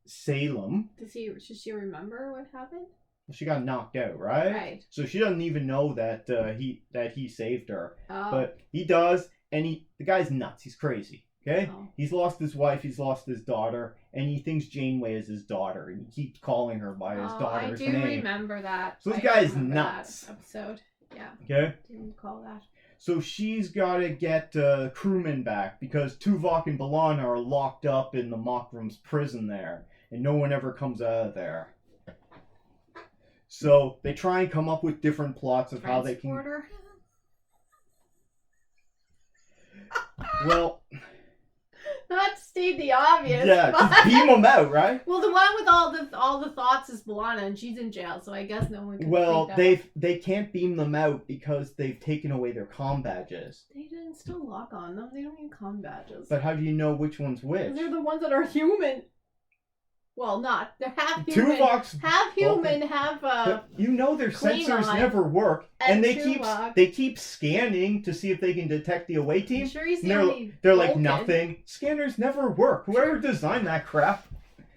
[SPEAKER 1] Salem.
[SPEAKER 2] Should she remember what happened?
[SPEAKER 1] She got knocked out, right?
[SPEAKER 2] Right.
[SPEAKER 1] So she doesn't even know that he saved her.
[SPEAKER 2] Oh.
[SPEAKER 1] But he does, and the guy's nuts. He's crazy. Okay?
[SPEAKER 2] Oh.
[SPEAKER 1] He's lost his wife, he's lost his daughter, and he thinks Janeway is his daughter, and he keeps calling her by his daughter's name.
[SPEAKER 2] I do remember that.
[SPEAKER 1] So this guy is nuts.
[SPEAKER 2] That episode. Yeah.
[SPEAKER 1] Okay?
[SPEAKER 2] Didn't recall that.
[SPEAKER 1] So she's got to get crewmen back because Tuvok and B'Elanna are locked up in the Mockroom's prison there, and no one ever comes out of there. So they try and come up with different plots of how they can... Well...
[SPEAKER 2] Not to state the obvious.
[SPEAKER 1] Yeah,
[SPEAKER 2] but...
[SPEAKER 1] just beam them out, right?
[SPEAKER 2] Well, the one with all the thoughts is B'Elanna, and she's in jail, so I guess no one can.
[SPEAKER 1] Well, they can't beam them out because they've taken away their comm badges.
[SPEAKER 2] They didn't still lock on them. They don't need comm badges.
[SPEAKER 1] But how do you know which one's which?
[SPEAKER 2] They're the ones that are human. Well, not. They're half human.
[SPEAKER 1] Tuvok's
[SPEAKER 2] half human, half
[SPEAKER 1] But you know their sensors
[SPEAKER 2] Klingon
[SPEAKER 1] never work, and they
[SPEAKER 2] Tuvok.
[SPEAKER 1] keep scanning to see if they can detect the away team.
[SPEAKER 2] I'm sure he's
[SPEAKER 1] And
[SPEAKER 2] the only
[SPEAKER 1] they're like
[SPEAKER 2] Vulcan.
[SPEAKER 1] nothing. Scanners never work. Whoever designed that crap.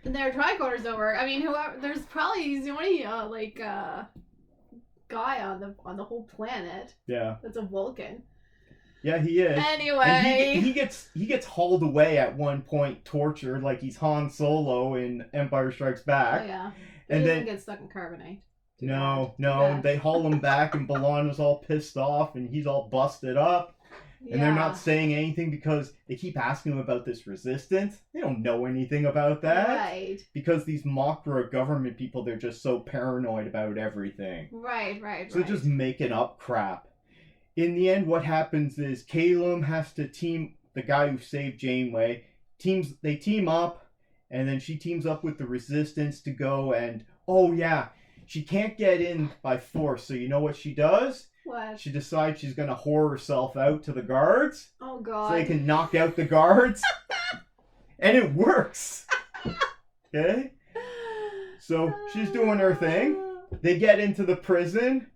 [SPEAKER 2] And their tricorders don't work. I mean, there's probably he's the only guy on the whole planet.
[SPEAKER 1] Yeah.
[SPEAKER 2] That's a Vulcan.
[SPEAKER 1] Yeah, he is.
[SPEAKER 2] Anyway,
[SPEAKER 1] and he gets hauled away at one point, tortured like he's Han Solo in Empire Strikes Back.
[SPEAKER 2] Oh yeah,
[SPEAKER 1] and
[SPEAKER 2] he
[SPEAKER 1] then
[SPEAKER 2] doesn't get stuck in carbonite.
[SPEAKER 1] No,
[SPEAKER 2] Yeah.
[SPEAKER 1] they haul him back, and B'Elanna's all pissed off, and he's all busted up, and they're not saying anything because they keep asking him about this resistance. They don't know anything about that,
[SPEAKER 2] Right.
[SPEAKER 1] Because these Makra government people, they're just so paranoid about everything.
[SPEAKER 2] Right.
[SPEAKER 1] So they're just making up crap. In the end, what happens is Calum has to team the guy who saved Janeway. They team up, and then she teams up with the Resistance to go and she can't get in by force. So you know what she does?
[SPEAKER 2] What?
[SPEAKER 1] She decides she's gonna whore herself out to the guards.
[SPEAKER 2] Oh God.
[SPEAKER 1] So they can knock out the guards, and it works. Okay. So she's doing her thing. They get into the prison.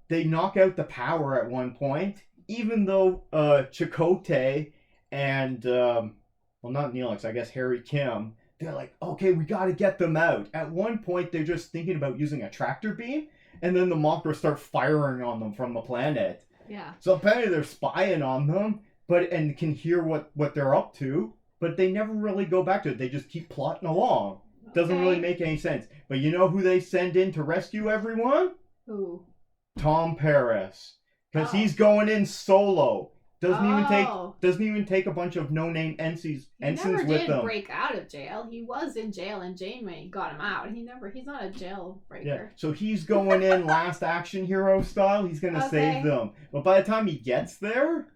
[SPEAKER 1] They knock out the power at one point, even though Chakotay and, not Neelix, I guess Harry Kim, they're like, okay, we gotta get them out. At one point, they're just thinking about using a tractor beam, and then the Makra start firing on them from the planet.
[SPEAKER 2] Yeah.
[SPEAKER 1] So apparently they're spying on them, and can hear what they're up to, but they never really go back to it. They just keep plotting along. Doesn't really make any sense. But you know who they send in to rescue everyone?
[SPEAKER 2] Who?
[SPEAKER 1] Tom Paris, because he's going in solo. Doesn't even take a bunch of no-name ensigns with them.
[SPEAKER 2] He never did break out of jail. He was in jail, and Janeway got him out. He's not a jailbreaker.
[SPEAKER 1] Yeah, so he's going in last action hero style. He's gonna save them. But by the time he gets there,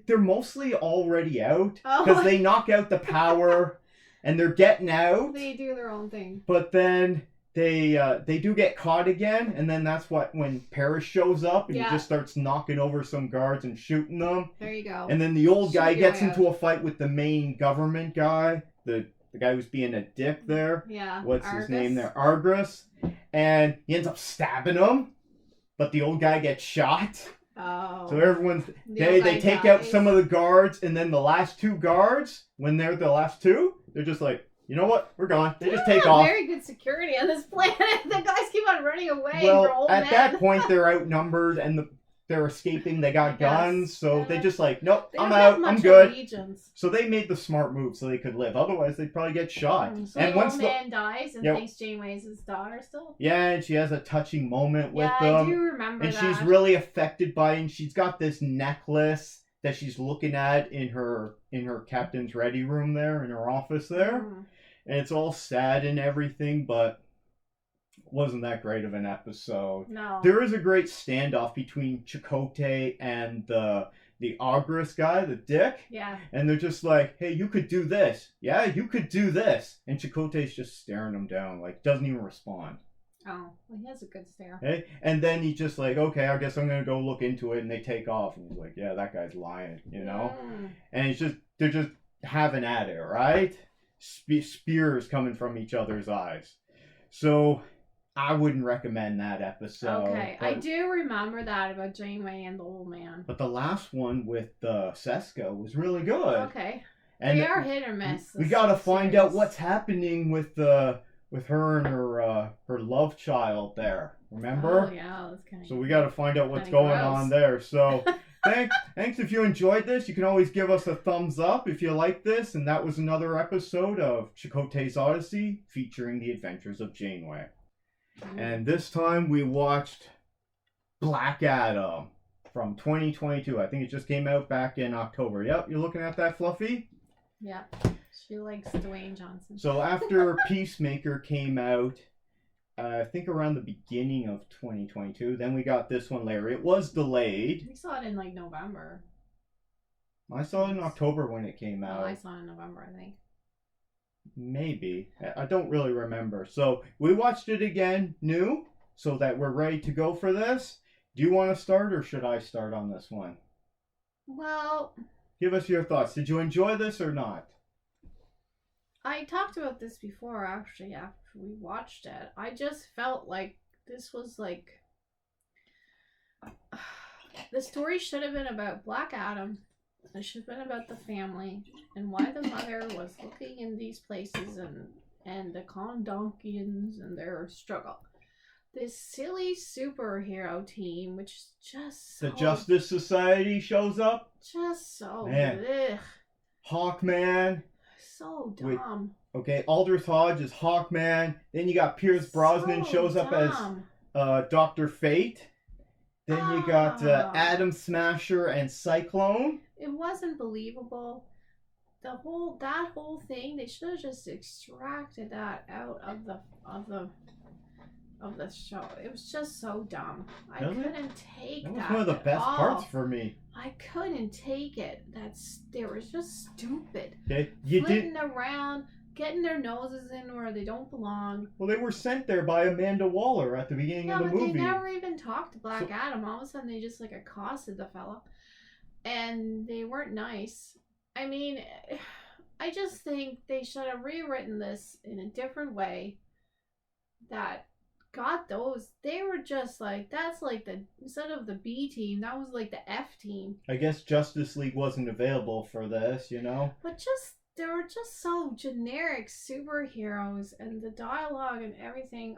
[SPEAKER 1] they're mostly already out because they knock out the power, and they're getting out.
[SPEAKER 2] They do their own thing.
[SPEAKER 1] But then they do get caught again, and then that's when Paris shows up, and he just starts knocking over some guards and shooting them.
[SPEAKER 2] There you go.
[SPEAKER 1] And then the old guy gets into a fight with the main government guy, the guy who's being a dick there.
[SPEAKER 2] Yeah.
[SPEAKER 1] What's his name there? Argus. And he ends up stabbing him, but the old guy gets shot.
[SPEAKER 2] Oh.
[SPEAKER 1] So they take out some of the guards, and then the last two guards, when they're the last two, they're just like, you know what? We're gone. They just take off.
[SPEAKER 2] Very good security on this planet. The guys keep on running away.
[SPEAKER 1] Well, at that point, they're outnumbered and they're escaping. They got guns, so they just like, nope, I'm out. I'm good. Allegiance. So they made the smart move so they could live. Otherwise, they'd probably get shot.
[SPEAKER 2] So and the old man dies and thinks Janeway's his daughter still.
[SPEAKER 1] Yeah, and she has a touching moment with them.
[SPEAKER 2] Yeah, I do remember that.
[SPEAKER 1] And she's really affected by it. And she's got this necklace that she's looking at in her captain's ready room there, in her office there. Mm. And it's all sad and everything, but it wasn't that great of an episode.
[SPEAKER 2] No.
[SPEAKER 1] There is a great standoff between Chakotay and the the Ogress guy, the dick.
[SPEAKER 2] Yeah.
[SPEAKER 1] And they're just like, hey, you could do this. Yeah, you could do this. And Chakotay's just staring him down, like, doesn't even respond.
[SPEAKER 2] Oh, well, he has a good stare.
[SPEAKER 1] Okay? And then he's just like, okay, I guess I'm going to go look into it. And they take off. And he's like, yeah, that guy's lying, you know? And they're just having at it, right? Spears coming from each other's eyes. So I wouldn't recommend that episode.
[SPEAKER 2] Okay, I do remember that about Janeway and the old man.
[SPEAKER 1] But the last one with Seska was really good.
[SPEAKER 2] Okay.
[SPEAKER 1] And
[SPEAKER 2] they are hit or miss.
[SPEAKER 1] We got to find out what's happening with her and her love child there. Remember?
[SPEAKER 2] Oh yeah, that's kind of.
[SPEAKER 1] So we got to find out what's going on there. So thanks if you enjoyed this. You can always give us a thumbs up if you like this. And that was another episode of Chakotay's Odyssey featuring the adventures of Janeway. And this time we watched Black Adam from 2022. I think it just came out back in October. Yep, you're looking at that, Fluffy?
[SPEAKER 2] Yeah, she likes Dwayne Johnson.
[SPEAKER 1] So after Peacemaker came out, I think around the beginning of 2022, then we got this one later. It was delayed.
[SPEAKER 2] We saw it in like November.
[SPEAKER 1] I saw it in October when it came out.
[SPEAKER 2] Oh, I saw it in November, I think.
[SPEAKER 1] Maybe. I don't really remember. So we watched it again, new, so that we're ready to go for this. Do you want to start or should I start on this one?
[SPEAKER 2] Well,
[SPEAKER 1] give us your thoughts. Did you enjoy this or not?
[SPEAKER 2] I talked about this before, actually, after we watched it. I just felt like this was like... the story should have been about Black Adam. It should have been about the family and why the mother was looking in these places and the Kondonkians and their struggle. This silly superhero team, which is just so...
[SPEAKER 1] The Justice Society shows up?
[SPEAKER 2] Just so...
[SPEAKER 1] Man.
[SPEAKER 2] Ugh.
[SPEAKER 1] Hawkman.
[SPEAKER 2] So dumb.
[SPEAKER 1] Okay, Aldous Hodge is Hawkman. Then you got Pierce Brosnan shows up as Dr. Fate. Then you got Atom Smasher and Cyclone.
[SPEAKER 2] It wasn't believable. That whole thing, they should have just extracted that out of the show. It was just so dumb. I couldn't take that.
[SPEAKER 1] That was one of the best parts for me.
[SPEAKER 2] I couldn't take it. They were just stupid.
[SPEAKER 1] Okay,
[SPEAKER 2] flitting around, getting their noses in where they don't belong.
[SPEAKER 1] Well, they were sent there by Amanda Waller at the beginning of the movie.
[SPEAKER 2] They never even talked to Black Adam. All of a sudden, they just like accosted the fella. And they weren't nice. I mean, I just think they should have rewritten this in a different way. That got those. They were just like, that's like instead of the B team, that was like the F team. I guess Justice League wasn't available for this, you know? But they were just so generic superheroes, and the dialogue and everything,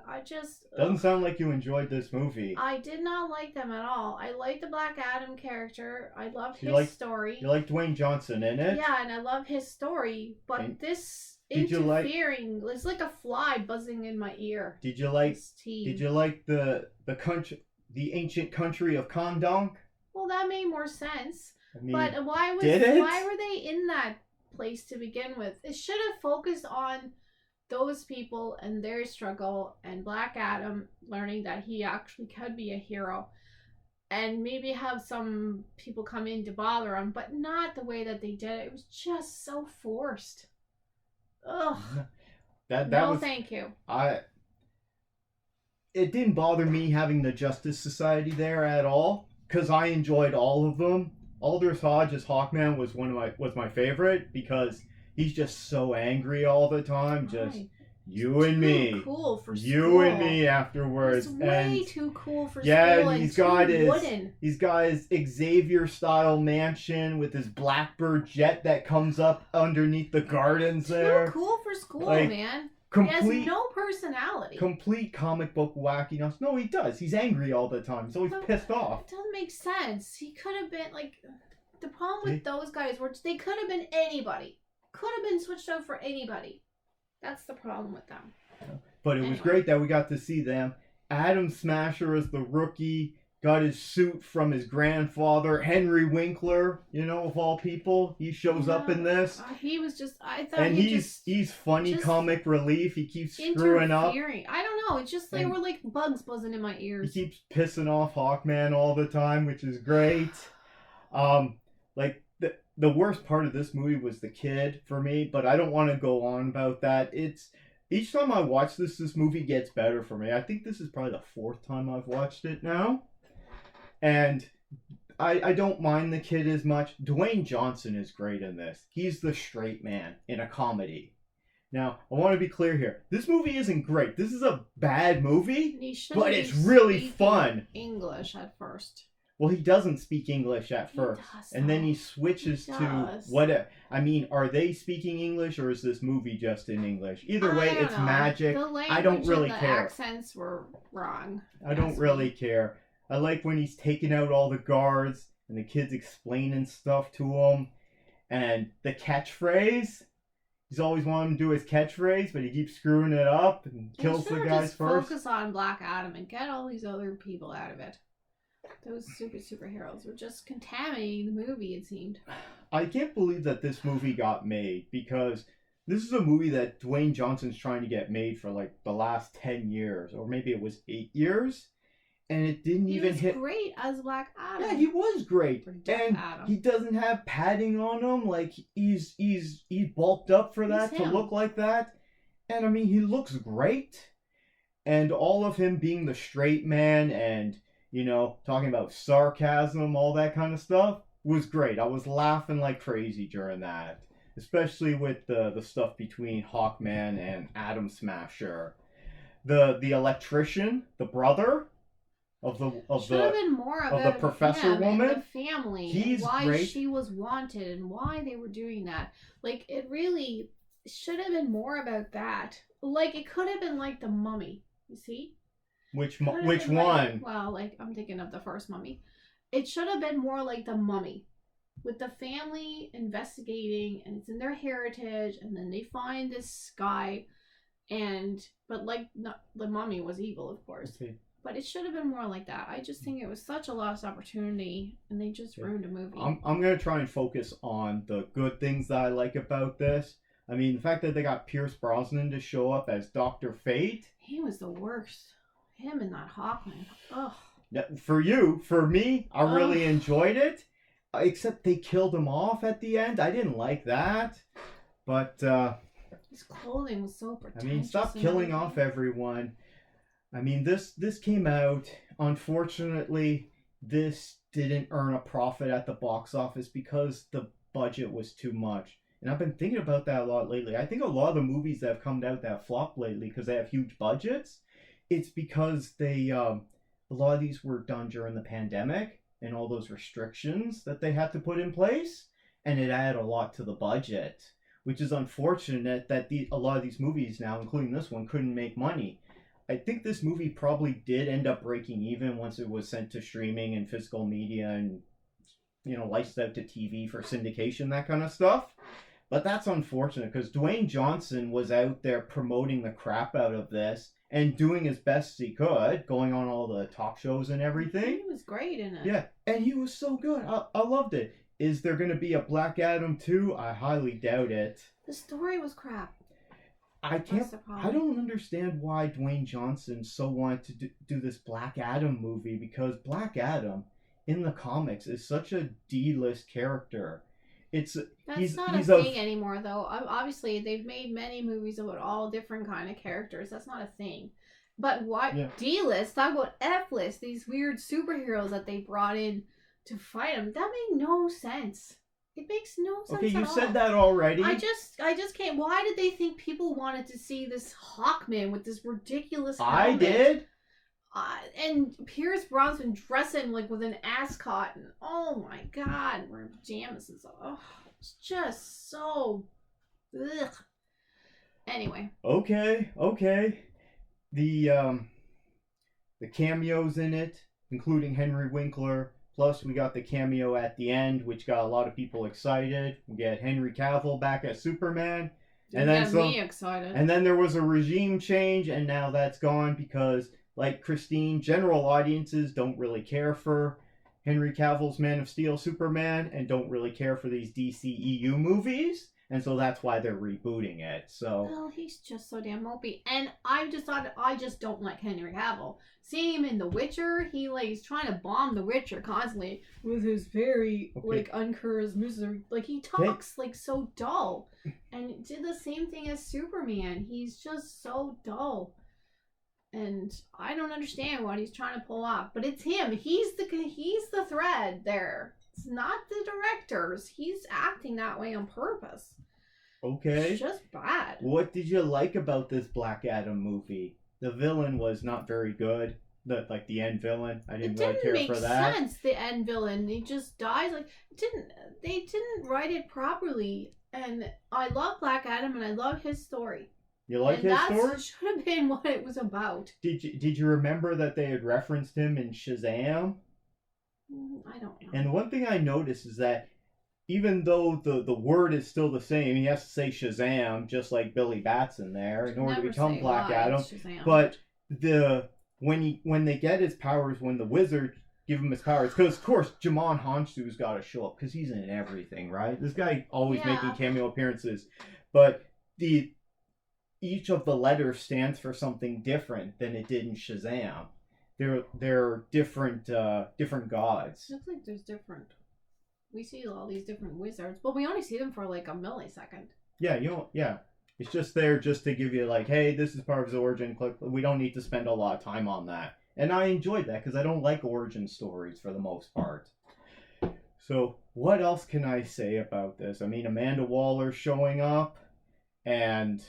[SPEAKER 2] Doesn't sound like you enjoyed this movie. I did not like them at all. I liked the Black Adam character. I loved his story. You like Dwayne Johnson in it? Yeah, and I love his story, but this interfering, it's like a fly buzzing in my ear. Did you like the country, the ancient country of Kondonk? Well, that made more sense. I mean, but why were they in that place to begin with? It should have focused on those people and their struggle, and Black Adam learning that he actually could be a hero, and maybe have some people come in to bother him, but not the way that they did it. It was just so forced. Ugh. Thank you. It didn't bother me having the Justice Society there at all, because I enjoyed all of them. Aldous Hodge as Hawkman was was my favorite, because he's just so angry all the time. Just you and me. Cool for school. You and me afterwards. It's way too cool for school. Yeah, and he's got his Xavier style mansion with his Blackbird jet that comes up underneath the gardens there. Too cool for school, man. He has no personality. Complete comic book wackiness. No, he does. He's angry all the time. He's always pissed off. It doesn't make sense. He could have been like... The problem with those guys were they could have been anybody. Could have been switched out for anybody. That's the problem with them. But it was great that we got to see them. Atom Smasher as the rookie. Got his suit from his grandfather, Henry Winkler, of all people. He shows up in this. He was just, I thought and he's funny comic relief. He keeps screwing up. I don't know. It's just they were like bugs buzzing in my ears. He keeps pissing off Hawkman all the time, which is great.
[SPEAKER 1] like the worst part of this movie was the kid for me, but I don't want to go on about that. It's each time I watch this movie gets better for me. I think this is probably the fourth time I've watched it now. And I don't mind the kid as much. Dwayne Johnson is great in this. He's the straight man in a comedy. Now, I want to be clear here. This movie isn't great. This is a bad movie, but it's really fun.
[SPEAKER 2] English at first.
[SPEAKER 1] Well, he doesn't speak English at first. And then he switches to what... I mean, are they speaking English or is this movie just in English? Either way, it's magic. I don't really care.
[SPEAKER 2] The accents were wrong.
[SPEAKER 1] I don't really care. I like when he's taking out all the guards and the kid's explaining stuff to him. And the catchphrase... He's always wanted to do his catchphrase, but he keeps screwing it up and kills the guys first.
[SPEAKER 2] Focus on Black Adam and get all these other people out of it. Those superheroes were just contaminating the movie, it seemed.
[SPEAKER 1] I can't believe that this movie got made, because this is a movie that Dwayne Johnson's trying to get made for like the last 10 years, or maybe it was 8 years, and it didn't even hit.
[SPEAKER 2] He was great as Black Adam.
[SPEAKER 1] Yeah, he was great, and
[SPEAKER 2] Adam.
[SPEAKER 1] He doesn't have padding on him. Like he's bulked up for that to look like that, and I mean he looks great, and all of him being the straight man and, you know, talking about sarcasm, all that kind of stuff, was great. I was laughing like crazy during that. Especially with the stuff between Hawkman and Atom Smasher. The electrician, the brother of the professor woman.
[SPEAKER 2] The family.
[SPEAKER 1] He's
[SPEAKER 2] why
[SPEAKER 1] great.
[SPEAKER 2] She was wanted and why they were doing that. Like, it really should have been more about that. Like, it could have been like the Mummy. You see?
[SPEAKER 1] Which one?
[SPEAKER 2] Well, like, I'm thinking of the first Mummy. It should have been more like the Mummy, with the family investigating, and it's in their heritage, and then they find this guy, but like, not, the Mummy was evil, of course. Okay. But it should have been more like that. I just think it was such a lost opportunity, and they just ruined a movie.
[SPEAKER 1] I'm gonna try and focus on the good things that I like about this. I mean, the fact that they got Pierce Brosnan to show up as Dr. Fate.
[SPEAKER 2] He was the worst. Him and that Hawkman. Ugh.
[SPEAKER 1] For you, for me, I really enjoyed it. Except they killed him off at the end. I didn't like that. But,
[SPEAKER 2] his clothing was so pretentious.
[SPEAKER 1] I mean, stop killing off everyone. I mean, this came out. Unfortunately, this didn't earn a profit at the box office because the budget was too much. And I've been thinking about that a lot lately. I think a lot of the movies that have come out that flopped lately because they have huge budgets, it's because they, a lot of these were done during the pandemic and all those restrictions that they had to put in place, and it added a lot to the budget, which is unfortunate that a lot of these movies now, including this one, couldn't make money. I think this movie probably did end up breaking even once it was sent to streaming and physical media and, you know, licensed out to TV for syndication, that kind of stuff. But that's unfortunate because Dwayne Johnson was out there promoting the crap out of this and doing as best he could, going on all the talk shows and everything.
[SPEAKER 2] He was great in it.
[SPEAKER 1] Yeah, and he was so good. I loved it. Is there going to be a Black Adam 2? I highly doubt it.
[SPEAKER 2] The story was crap.
[SPEAKER 1] I don't understand why Dwayne Johnson so wanted to do this Black Adam movie, because Black Adam in the comics is such a D-list character. That's not a thing
[SPEAKER 2] anymore, though. Obviously, they've made many movies about all different kind of characters. That's not a thing. But what D-list? Talk about F-list. These weird superheroes that they brought in to fight them. That made no sense. It makes no sense.
[SPEAKER 1] Okay, you said that already.
[SPEAKER 2] I just can't. Why did they think people wanted to see this Hawkman with this ridiculous helmet?
[SPEAKER 1] I did.
[SPEAKER 2] And Pierce Brosnan dressing like with an ascot, and oh my god, wearing pajamas and stuff. Oh, it's just so. Ugh. Anyway.
[SPEAKER 1] Okay. The cameos in it, including Henry Winkler. Plus, we got the cameo at the end, which got a lot of people excited. We get Henry Cavill back as Superman.
[SPEAKER 2] Me excited.
[SPEAKER 1] And then there was a regime change, and now that's gone because, like Christine, general audiences don't really care for Henry Cavill's Man of Steel Superman and don't really care for these DCEU movies. and so that's why they're rebooting it. So
[SPEAKER 2] Well, he's just so damn mopey. And I just thought, I just don't like Henry Cavill. Seeing him in The Witcher, he's trying to bomb The Witcher constantly with his very, uncharismatic, he talks, so dull. And it did the same thing as Superman. He's just so dull. And I don't understand what he's trying to pull off. But it's him. He's the thread there. It's not the directors. He's acting that way on purpose.
[SPEAKER 1] Okay.
[SPEAKER 2] It's just bad.
[SPEAKER 1] What did you like about this Black Adam movie? The villain was not very good. The end villain. I didn't really care for that.
[SPEAKER 2] It didn't make sense, the end villain. He just dies. They didn't write it properly. And I love Black Adam and I love his story.
[SPEAKER 1] You like his story?
[SPEAKER 2] That should have been what it was about.
[SPEAKER 1] Did you remember that they had referenced him in Shazam?
[SPEAKER 2] I don't know.
[SPEAKER 1] And the one thing I noticed is that even though the word is still the same, he has to say Shazam, just like Billy Batson there, in order to become Black Adam.
[SPEAKER 2] Shazam.
[SPEAKER 1] But when they get his powers, when the wizard give him his powers, because of course Jamon Hansu's got to show up because he's in everything, right? This guy always making cameo appearances, but each of the letters stands for something different than it did in Shazam. They're different gods.
[SPEAKER 2] It looks like there's different. We see all these different wizards, but we only see them for like a millisecond.
[SPEAKER 1] Yeah, it's just there just to give you hey, this is part of his origin. We don't need to spend a lot of time on that. And I enjoyed that because I don't like origin stories for the most part. So what else can I say about this? I mean, Amanda Waller showing up and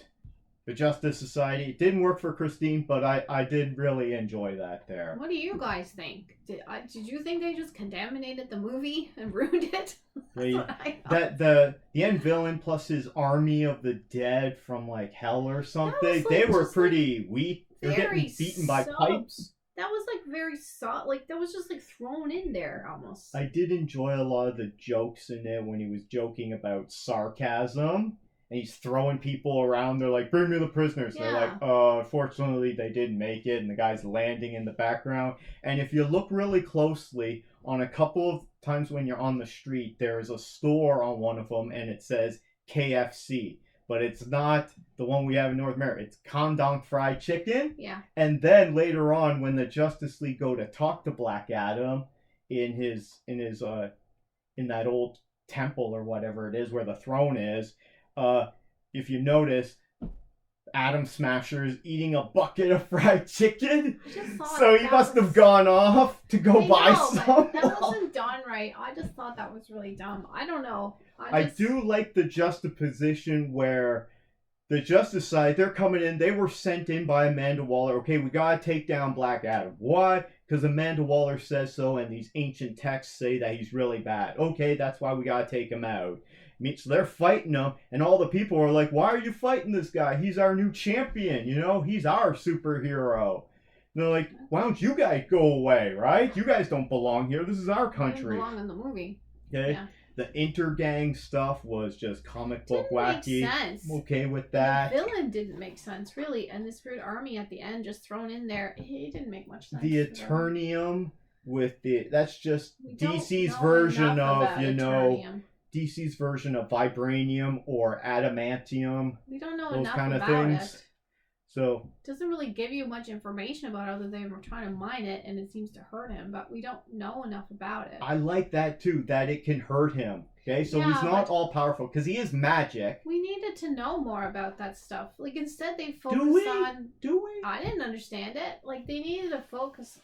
[SPEAKER 1] the Justice Society. It didn't work for Christine, but I did really enjoy that there.
[SPEAKER 2] What do you guys think? Did you think they just contaminated the movie and ruined it?
[SPEAKER 1] The end villain plus his army of the dead from hell or something. They were pretty weak. They're getting beaten by pipes.
[SPEAKER 2] That was very soft. That was just thrown in there almost.
[SPEAKER 1] I did enjoy a lot of the jokes in it when he was joking about sarcasm. And he's throwing people around. They're like, bring me the prisoners. Yeah. They're like, fortunately they didn't make it. And the guy's landing in the background. And if you look really closely, on a couple of times when you're on the street, there is a store on one of them. And it says KFC. But it's not the one we have in North America. It's Condong Fried Chicken.
[SPEAKER 2] Yeah.
[SPEAKER 1] And then later on, when the Justice League go to talk to Black Adam in that old temple or whatever it is where the throne is, if you notice, Atom Smasher's eating a bucket of fried chicken. So he must have gone off to go buy some.
[SPEAKER 2] That wasn't done right. I just thought that was really dumb. I don't know.
[SPEAKER 1] I do like the juxtaposition where the Justice side, they're coming in. They were sent in by Amanda Waller. Okay, we gotta take down Black Adam. Why? Because Amanda Waller says so, and these ancient texts say that he's really bad. Okay, that's why we gotta take him out. So they're fighting him, and all the people are like, why are you fighting this guy? He's our new champion, he's our superhero. And they're like, why don't you guys go away, right? You guys don't belong here. This is our country.
[SPEAKER 2] They belong in the movie.
[SPEAKER 1] Okay.
[SPEAKER 2] Yeah.
[SPEAKER 1] The intergang stuff was just comic book wacky.
[SPEAKER 2] Make sense.
[SPEAKER 1] I'm okay with that.
[SPEAKER 2] The villain didn't make sense, really, and this weird army at the end just thrown in there, it didn't make much sense.
[SPEAKER 1] The Eternium that's just DC's version of, Eternium. DC's version of vibranium or adamantium.
[SPEAKER 2] We don't know
[SPEAKER 1] those
[SPEAKER 2] enough
[SPEAKER 1] kind of
[SPEAKER 2] about
[SPEAKER 1] things.
[SPEAKER 2] It.
[SPEAKER 1] So
[SPEAKER 2] it doesn't really give you much information about it other than we're trying to mine it and it seems to hurt him, but we don't know enough about it.
[SPEAKER 1] I like that too, that it can hurt him. Okay, so he's not all powerful because he is magic.
[SPEAKER 2] We needed to know more about that stuff. Instead they focus on.
[SPEAKER 1] Do we?
[SPEAKER 2] I didn't understand it. They needed to focus.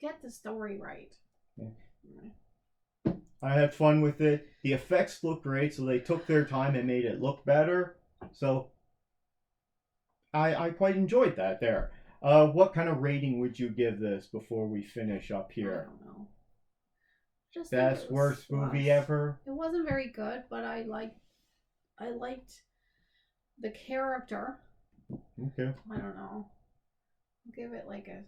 [SPEAKER 2] Get the story right.
[SPEAKER 1] Yeah. I had fun with it. The effects look great, so they took their time and made it look better. So I quite enjoyed that there. What kind of rating would you give this before we finish up here?
[SPEAKER 2] I don't know.
[SPEAKER 1] Best worst movie ever?
[SPEAKER 2] It wasn't very good, but I liked the character.
[SPEAKER 1] Okay.
[SPEAKER 2] I don't know. I'll give it a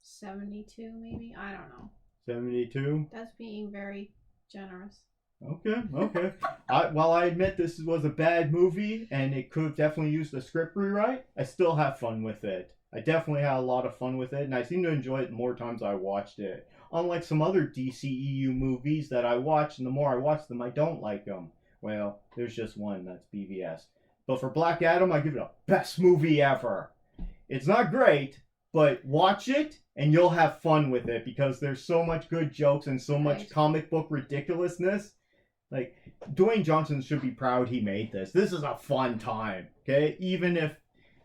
[SPEAKER 2] 72 maybe. I don't know.
[SPEAKER 1] 72?
[SPEAKER 2] That's being very generous.
[SPEAKER 1] Okay. I admit this was a bad movie and it could have definitely used a script rewrite. I still have fun with it. I definitely had a lot of fun with it, and I seem to enjoy it the more times I watched it. Unlike some other DCEU movies that I watch, and the more I watch them, I don't like them. Well, there's just one. That's BVS. But for Black Adam, I give it a best movie ever. It's not great, but watch it and you'll have fun with it because there's so much good jokes and so much comic book ridiculousness. Like, Dwayne Johnson should be proud he made this. This is a fun time, okay? Even if,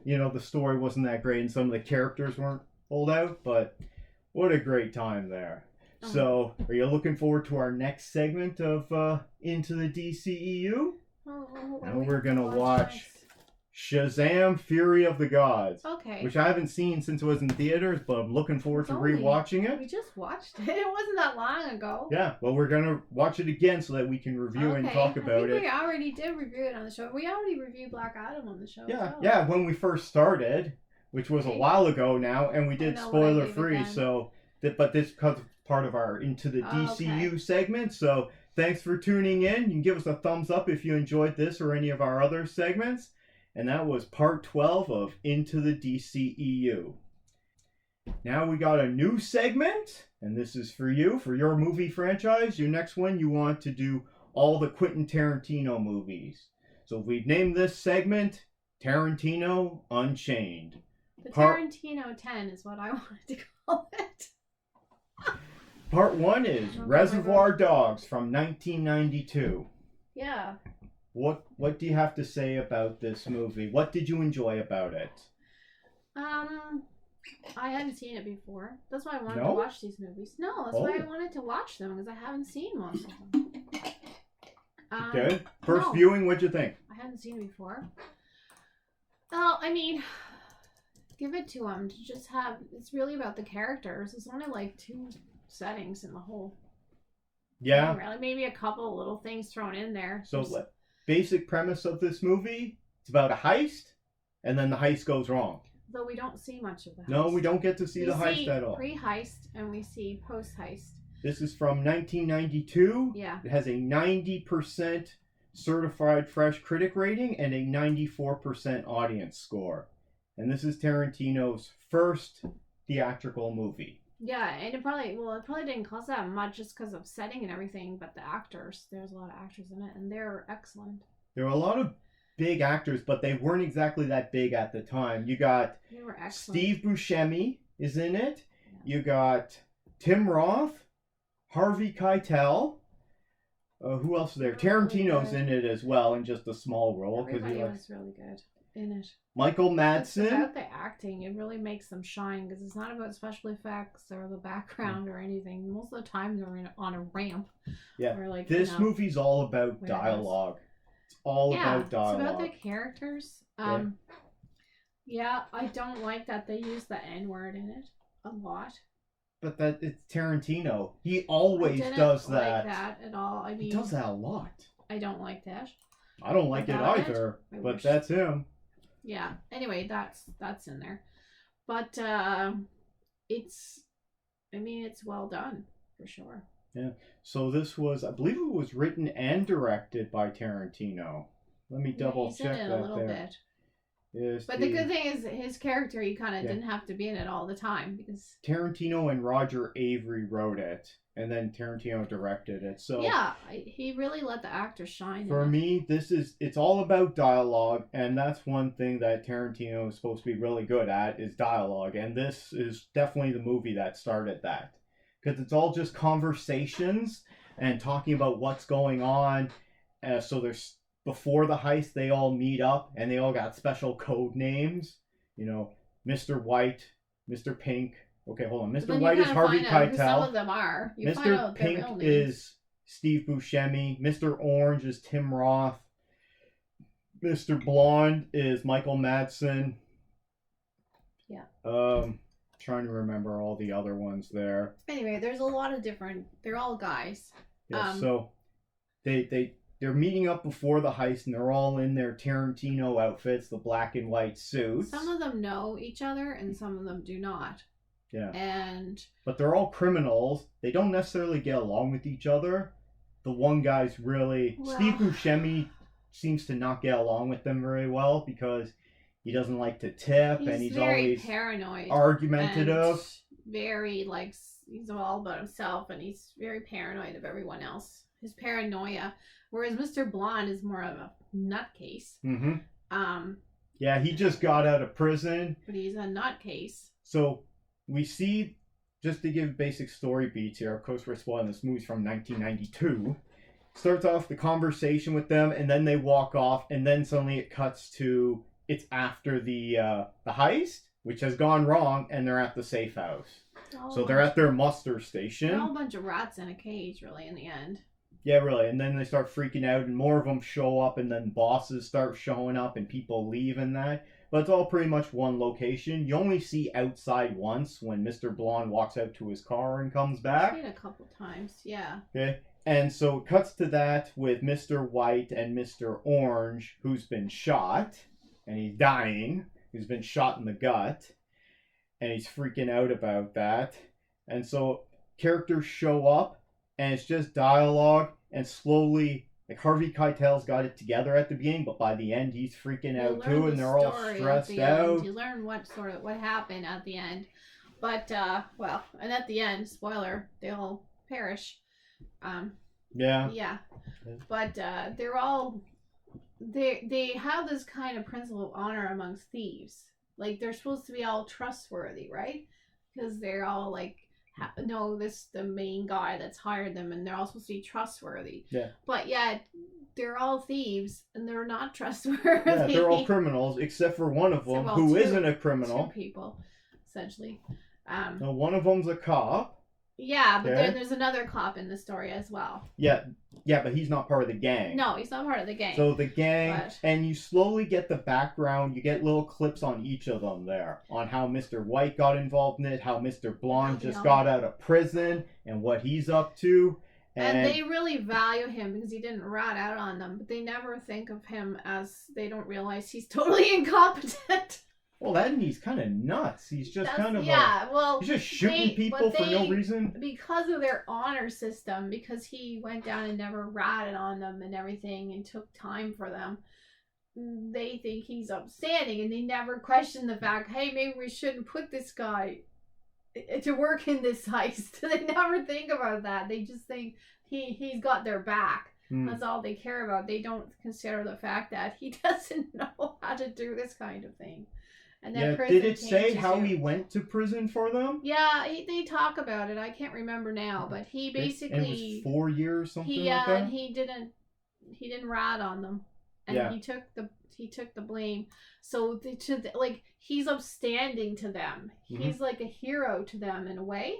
[SPEAKER 1] the story wasn't that great and some of the characters weren't pulled out, but what a great time there. Oh. So, are you looking forward to our next segment of Into the DCEU? And we're going to watch Shazam! Fury of the Gods.
[SPEAKER 2] Okay.
[SPEAKER 1] Which I haven't seen since it was in theaters, but I'm looking forward to rewatching it.
[SPEAKER 2] We just watched it. It wasn't that long ago.
[SPEAKER 1] Yeah, well, we're going to watch it again so that we can review and talk about it.
[SPEAKER 2] We already did review it on the show. We already reviewed Black Adam on the show.
[SPEAKER 1] Yeah, yeah, when we first started, which was a while ago now, and we did spoiler free, but this becomes part of our Into the DCU segment, so thanks for tuning in. You can give us a thumbs up if you enjoyed this or any of our other segments. And that was part 12 of Into the DCEU. Now we got a new segment, and this is for you, for your movie franchise. Your next one, you want to do all the Quentin Tarantino movies. So we've named this segment Tarantino Unchained.
[SPEAKER 2] The Tarantino 10 is what I wanted to call it.
[SPEAKER 1] Part 1 is Reservoir Dogs from 1992.
[SPEAKER 2] Yeah.
[SPEAKER 1] What do you have to say about this movie? What did you enjoy about it?
[SPEAKER 2] I hadn't seen it before. That's why I wanted to watch these movies. No, that's why I wanted to watch them, because I haven't seen most of them.
[SPEAKER 1] Okay. First viewing, what'd you think?
[SPEAKER 2] I hadn't seen it before. Well, I mean, give it to them. To just have, it's really about the characters. It's only like 2 settings in the whole.
[SPEAKER 1] Yeah.
[SPEAKER 2] Really, maybe a couple little things thrown in there.
[SPEAKER 1] So, basic premise of this movie, it's about a heist, and then the heist goes wrong.
[SPEAKER 2] Though we don't see much of the heist.
[SPEAKER 1] No, we don't get to see the heist at all.
[SPEAKER 2] We see pre-heist, and we see post-heist.
[SPEAKER 1] This is from 1992.
[SPEAKER 2] Yeah.
[SPEAKER 1] It has a 90% certified fresh critic rating and a 94% audience score. And this is Tarantino's first theatrical movie.
[SPEAKER 2] Yeah, and it probably didn't cost that much just because of setting and everything, but the actors, there's a lot of actors in it, and they're excellent.
[SPEAKER 1] There were a lot of big actors, but they weren't exactly that big at the time. You got Steve Buscemi is in it. Yeah. You got Tim Roth, Harvey Keitel. Who else is there? Tarantino's in it as well, in just a small role.
[SPEAKER 2] Everybody was really good in it.
[SPEAKER 1] Michael Madsen.
[SPEAKER 2] It's about the acting. It really makes them shine because it's not about special effects or the background or anything. Most of the time they're on a ramp.
[SPEAKER 1] Yeah. Or this movie's all about dialogue. It's all about dialogue.
[SPEAKER 2] It's about the characters. Yeah, I don't like that they use the N-word in it a lot.
[SPEAKER 1] But it's Tarantino. He always does that.
[SPEAKER 2] I don't like that at all. I mean,
[SPEAKER 1] he does that a lot.
[SPEAKER 2] I don't like that.
[SPEAKER 1] I don't like it either. But that's him.
[SPEAKER 2] Yeah. Anyway, that's in there. But it's well done for sure.
[SPEAKER 1] Yeah. So this was, I believe it was written and directed by Tarantino. Let me double check that
[SPEAKER 2] a little bit. But the good thing is his character, he kind of didn't have to be in it all the time because
[SPEAKER 1] Tarantino and Roger Avery wrote it, and then Tarantino directed it. So
[SPEAKER 2] yeah, he really let the actors shine.
[SPEAKER 1] For me, it's all about dialogue, and that's one thing that Tarantino is supposed to be really good at is dialogue, and this is definitely the movie that started that because it's all just conversations and talking about what's going on. So there's. Before the heist, they all meet up, and they all got special code names. You know, Mr. White, Mr. Pink. Okay, hold on. Mr. White is Harvey Keitel.
[SPEAKER 2] Some of them are.
[SPEAKER 1] Mr. Pink is Steve Buscemi. Mr. Orange is Tim Roth. Mr. Blonde is Michael Madsen.
[SPEAKER 2] Yeah.
[SPEAKER 1] Trying to remember all the other ones there.
[SPEAKER 2] Anyway, there's a lot of different. They're all guys.
[SPEAKER 1] Yeah. So they're meeting up before the heist, and they're all in their Tarantino outfits, the black and white suits.
[SPEAKER 2] Some of them know each other, and some of them do not.
[SPEAKER 1] Yeah. But they're all criminals. They don't necessarily get along with each other. The one guy's really... Steve Buscemi seems to not get along with them very well because he doesn't like to tip, and he's always
[SPEAKER 2] paranoid,
[SPEAKER 1] argumentative.
[SPEAKER 2] Very, he's all about himself, and he's very paranoid of everyone else. His paranoia... Whereas Mr. Blonde is more of a nutcase.
[SPEAKER 1] Yeah, he just got out of prison.
[SPEAKER 2] But he's a nutcase.
[SPEAKER 1] So we see, just to give basic story beats here, of course we're spoiling this movie's from 1992. Starts off the conversation with them, and then they walk off, and then suddenly it cuts to it's after the heist, which has gone wrong, and they're at the safe house. So they're at their muster station.
[SPEAKER 2] They're all a bunch of rats in a cage, really, in the end.
[SPEAKER 1] Yeah, really. And then they start freaking out, and more of them show up, and then bosses start showing up, and people leave and that. But it's all pretty much one location. You only see outside once when Mr. Blonde walks out to his car and comes back.
[SPEAKER 2] I've seen it a couple times, yeah.
[SPEAKER 1] Okay. And so it cuts to that with Mr. White and Mr. Orange, who's been shot, and he's dying. He's been shot in the gut, and he's freaking out about that. And so characters show up, and it's just dialogue, and slowly, like Harvey Keitel's got it together at the beginning, but by the end he's freaking out too, and they're all stressed out.
[SPEAKER 2] You learn what happened at the end, but and at the end, spoiler, they all perish.
[SPEAKER 1] Yeah.
[SPEAKER 2] But they're all they have this kind of principle of honor amongst thieves. Like they're supposed to be all trustworthy, right? Because they're all like know this the main guy that's hired them, and they're all supposed to be trustworthy.
[SPEAKER 1] Yeah.
[SPEAKER 2] But yet they're all thieves, and they're not trustworthy.
[SPEAKER 1] Yeah, they're all criminals, except for one of them who isn't a criminal.
[SPEAKER 2] Two people, essentially.
[SPEAKER 1] No, one of them's a cop.
[SPEAKER 2] Yeah, but then there's another cop in the story as well.
[SPEAKER 1] Yeah, but he's not part of the gang.
[SPEAKER 2] No, he's not part of the gang.
[SPEAKER 1] So the gang, and you slowly get the background, you get little clips on each of them there, on how Mr. White got involved in it, how Mr. Blonde just got out of prison, and what he's up to.
[SPEAKER 2] And they really value him because he didn't rat out on them, but they never think of him as, they don't realize he's totally incompetent.
[SPEAKER 1] Well, then he's kind of nuts. He's just he's just shooting people for no reason.
[SPEAKER 2] Because of their honor system, because he went down and never ratted on them and everything and took time for them, they think he's upstanding, and they never question the fact, hey, maybe we shouldn't put this guy to work in this heist. They never think about that. They just think he's got their back. That's all they care about. They don't consider the fact that he doesn't know how to do this kind of thing. And then
[SPEAKER 1] did it say how he went to prison for them?
[SPEAKER 2] Yeah, they talk about it. I can't remember now, but he basically...
[SPEAKER 1] And it was 4 years, something like that?
[SPEAKER 2] Yeah, he didn't rat on them. And he took the blame. So he's upstanding to them. He's like a hero to them in a way.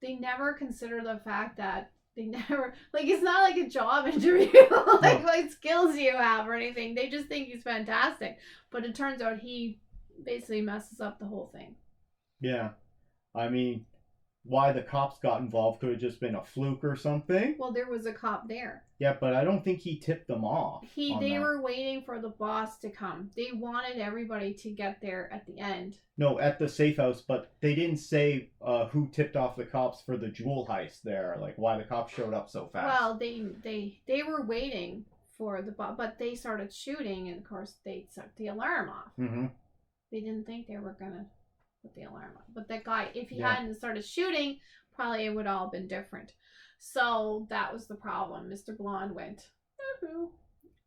[SPEAKER 2] They never consider the fact that they never, it's not like a job interview, what skills you have or anything. They just think he's fantastic. But it turns out he basically messes up the whole thing. Yeah.
[SPEAKER 1] I mean, why the cops got involved could have just been a fluke or something.
[SPEAKER 2] Well, there was a cop there.
[SPEAKER 1] Yeah, but I don't think he tipped them off.
[SPEAKER 2] They were waiting for the boss to come. They wanted everybody to get there at the end.
[SPEAKER 1] No, at the safe house, but they didn't say who tipped off the cops for the jewel heist there, like why the cops showed up so fast.
[SPEAKER 2] Well, they were waiting for the boss, but they started shooting, and of course they took the alarm off. Mm-hmm. They didn't think they were gonna put the alarm on. But that guy, if he hadn't started shooting, probably it would all have been different. So that was the problem. Mr. Blonde went, woohoo.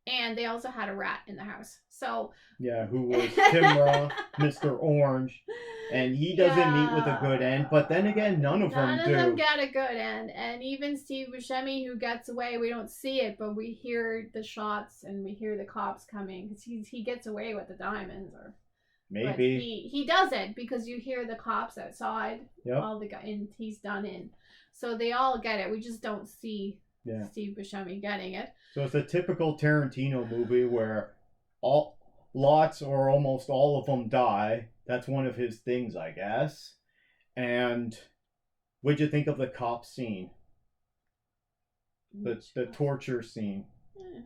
[SPEAKER 2] And they also had a rat in the house. So
[SPEAKER 1] yeah, who was Timra, Mr. Orange. And he doesn't meet with a good end. But then again, none of them do.
[SPEAKER 2] None of them get a good end. And even Steve Buscemi, who gets away, we don't see it, but we hear the shots and we hear the cops coming. Because he gets away with the diamonds, or...
[SPEAKER 1] Maybe
[SPEAKER 2] he doesn't, because you hear the cops outside.
[SPEAKER 1] Yep.
[SPEAKER 2] All the guy, and he's done in, so they all get it. We just don't see Steve Buscemi getting it.
[SPEAKER 1] So it's a typical Tarantino movie where lots or almost all of them die. That's one of his things, I guess. And what'd you think of the cop scene? The torture scene. Yeah.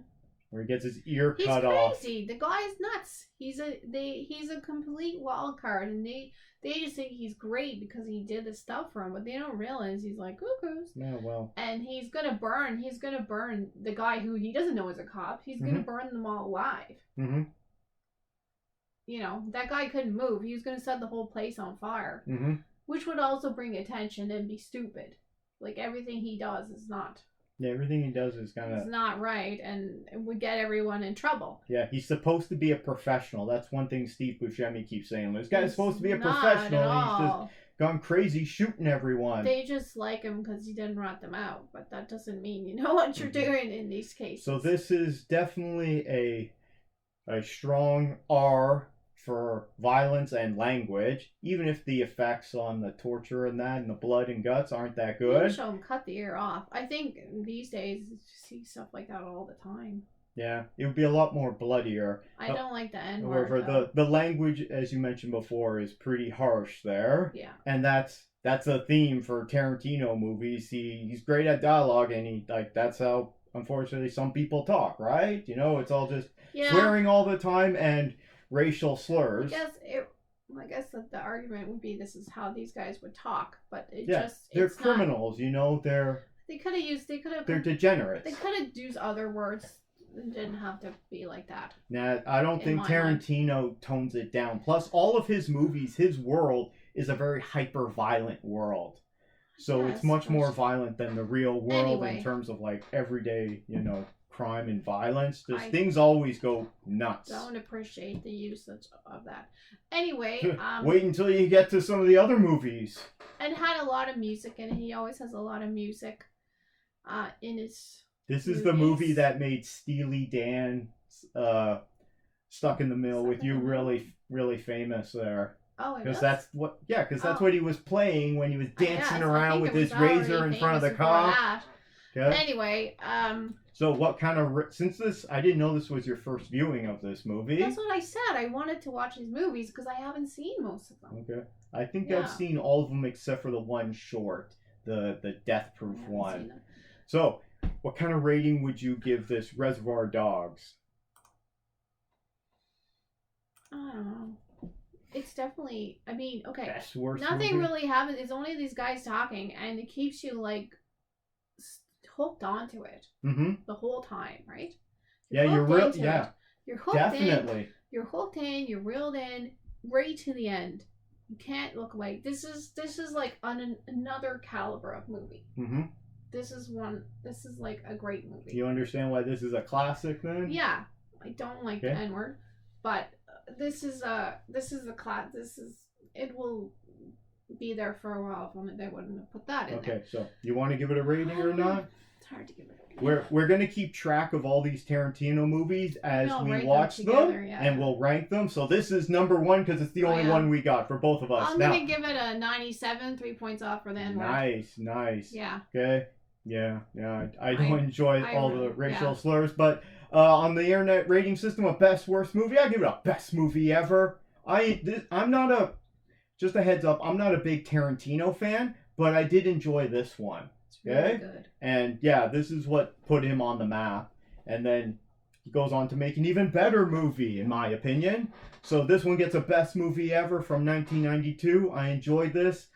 [SPEAKER 1] Where he gets his ear cut off.
[SPEAKER 2] He's crazy. The guy's nuts. He's a complete wild card, and they just think he's great because he did the stuff for him, but they don't realize he's like cuckoos.
[SPEAKER 1] Yeah, well.
[SPEAKER 2] And he's gonna burn the guy who he doesn't know is a cop. He's gonna burn them all alive. Mm-hmm. You know, that guy couldn't move. He was gonna set the whole place on fire, which would also bring attention and be stupid. Like everything he does is not.
[SPEAKER 1] Yeah, everything he does is kind
[SPEAKER 2] It's
[SPEAKER 1] of...
[SPEAKER 2] not right, and it would get everyone in trouble.
[SPEAKER 1] Yeah, he's supposed to be a professional. That's one thing Steve Buscemi keeps saying. This guy's
[SPEAKER 2] He's
[SPEAKER 1] supposed to be a
[SPEAKER 2] not
[SPEAKER 1] professional,
[SPEAKER 2] at
[SPEAKER 1] and he's just
[SPEAKER 2] all.
[SPEAKER 1] gone crazy shooting everyone.
[SPEAKER 2] They just like him because he didn't rat them out, but that doesn't mean you know what you're doing in these cases.
[SPEAKER 1] So this is definitely a strong R for violence and language, even if the effects on the torture and that and the blood and guts aren't that good.
[SPEAKER 2] Show him cut the ear off. I think these days you see stuff like that all the time.
[SPEAKER 1] Yeah, it would be a lot more bloodier.
[SPEAKER 2] I don't like the N word.
[SPEAKER 1] However, the language, as you mentioned before, is pretty harsh there.
[SPEAKER 2] Yeah.
[SPEAKER 1] And that's a theme for Tarantino movies. He's great at dialogue, and that's how, unfortunately, some people talk, right? You know, it's all just swearing all the time and racial slurs.
[SPEAKER 2] I guess that the argument would be this is how these guys would talk, but
[SPEAKER 1] they're criminals. You know, they're degenerates.
[SPEAKER 2] They could have used other words. It didn't have to be like that.
[SPEAKER 1] Nah, I don't think Tarantino tones it down. Plus, all of his movies, his world is a very hyper-violent world. So it's much more violent than the real world in terms of like everyday, you know, crime and violence. Things always go nuts.
[SPEAKER 2] Don't appreciate the usage of that. Anyway,
[SPEAKER 1] wait until you get to some of the other movies.
[SPEAKER 2] And had a lot of music in it. He always has a lot of music in his...
[SPEAKER 1] This is the movie that made Steely Dan Stuck in the Mill with You really, really famous there.
[SPEAKER 2] Oh,
[SPEAKER 1] because that's what he was playing when he was dancing around with his razor in front of the cop.
[SPEAKER 2] Okay. Anyway,
[SPEAKER 1] so what kind of since this I didn't know this was your first viewing of this movie.
[SPEAKER 2] That's what I said. I wanted to watch these movies because I haven't seen most of them.
[SPEAKER 1] Okay, I think I've seen all of them except for the one short, the Death Proof one. So, what kind of rating would you give this Reservoir Dogs?
[SPEAKER 2] I don't know. It's definitely, I mean, okay.
[SPEAKER 1] Best, worst
[SPEAKER 2] nothing
[SPEAKER 1] movie?
[SPEAKER 2] really happens. It's only these guys talking, and it keeps you, like, hooked onto it the whole time, right?
[SPEAKER 1] You're real.
[SPEAKER 2] You're hooked
[SPEAKER 1] definitely.
[SPEAKER 2] You're hooked in. You're reeled in right to the end. You can't look away. This is like on another caliber of movie. This is like a great movie.
[SPEAKER 1] Do you understand why this is a classic then?
[SPEAKER 2] Yeah, I don't like the N-word, but this is class. It will be there for a while. If they wouldn't have put that in there.
[SPEAKER 1] Okay, so you want to give it a rating or not?
[SPEAKER 2] It's hard to give it a rating.
[SPEAKER 1] We're gonna keep track of all these Tarantino movies as we watch them, and we'll rank them. So this is number one because it's the only one we got for both of us.
[SPEAKER 2] I'm gonna give it a 97, 3 points off for the N-word.
[SPEAKER 1] Nice.
[SPEAKER 2] Yeah.
[SPEAKER 1] Okay. Yeah. I don't enjoy all the racial slurs, but on the internet rating system of best worst movie, I give it a best movie ever. I'm not just a heads up, I'm not a big Tarantino fan, but I did enjoy this one.
[SPEAKER 2] It's really good.
[SPEAKER 1] And this is what put him on the map. And then he goes on to make an even better movie, in my opinion. So this one gets a best movie ever from 1992. I enjoyed this.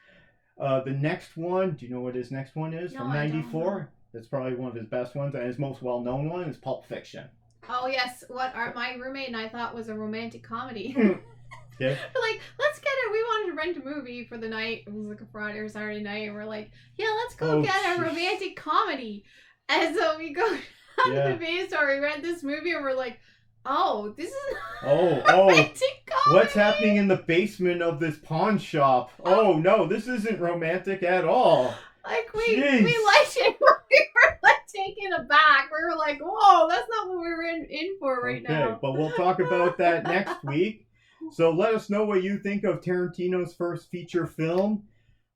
[SPEAKER 1] The next one, do you know what his next one is? From 94? That's probably one of his best ones, and his most well-known one is Pulp Fiction.
[SPEAKER 2] Oh, yes. What my roommate and I thought was a romantic comedy.
[SPEAKER 1] Okay.
[SPEAKER 2] We're like, let's get it. We wanted to rent a movie for the night. It was like a Friday or Saturday night, and we're like, yeah, let's go get a romantic comedy. And so we go down to the video store, we rent this movie, and we're like, oh, this is romantic comedy.
[SPEAKER 1] What's happening in the basement of this pawn shop? Oh no, this isn't romantic at all.
[SPEAKER 2] Like we liked it, but we were like taken aback. We were like, whoa, that's not what we were in for right now.
[SPEAKER 1] Okay, but we'll talk about that next week. So let us know what you think of Tarantino's first feature film,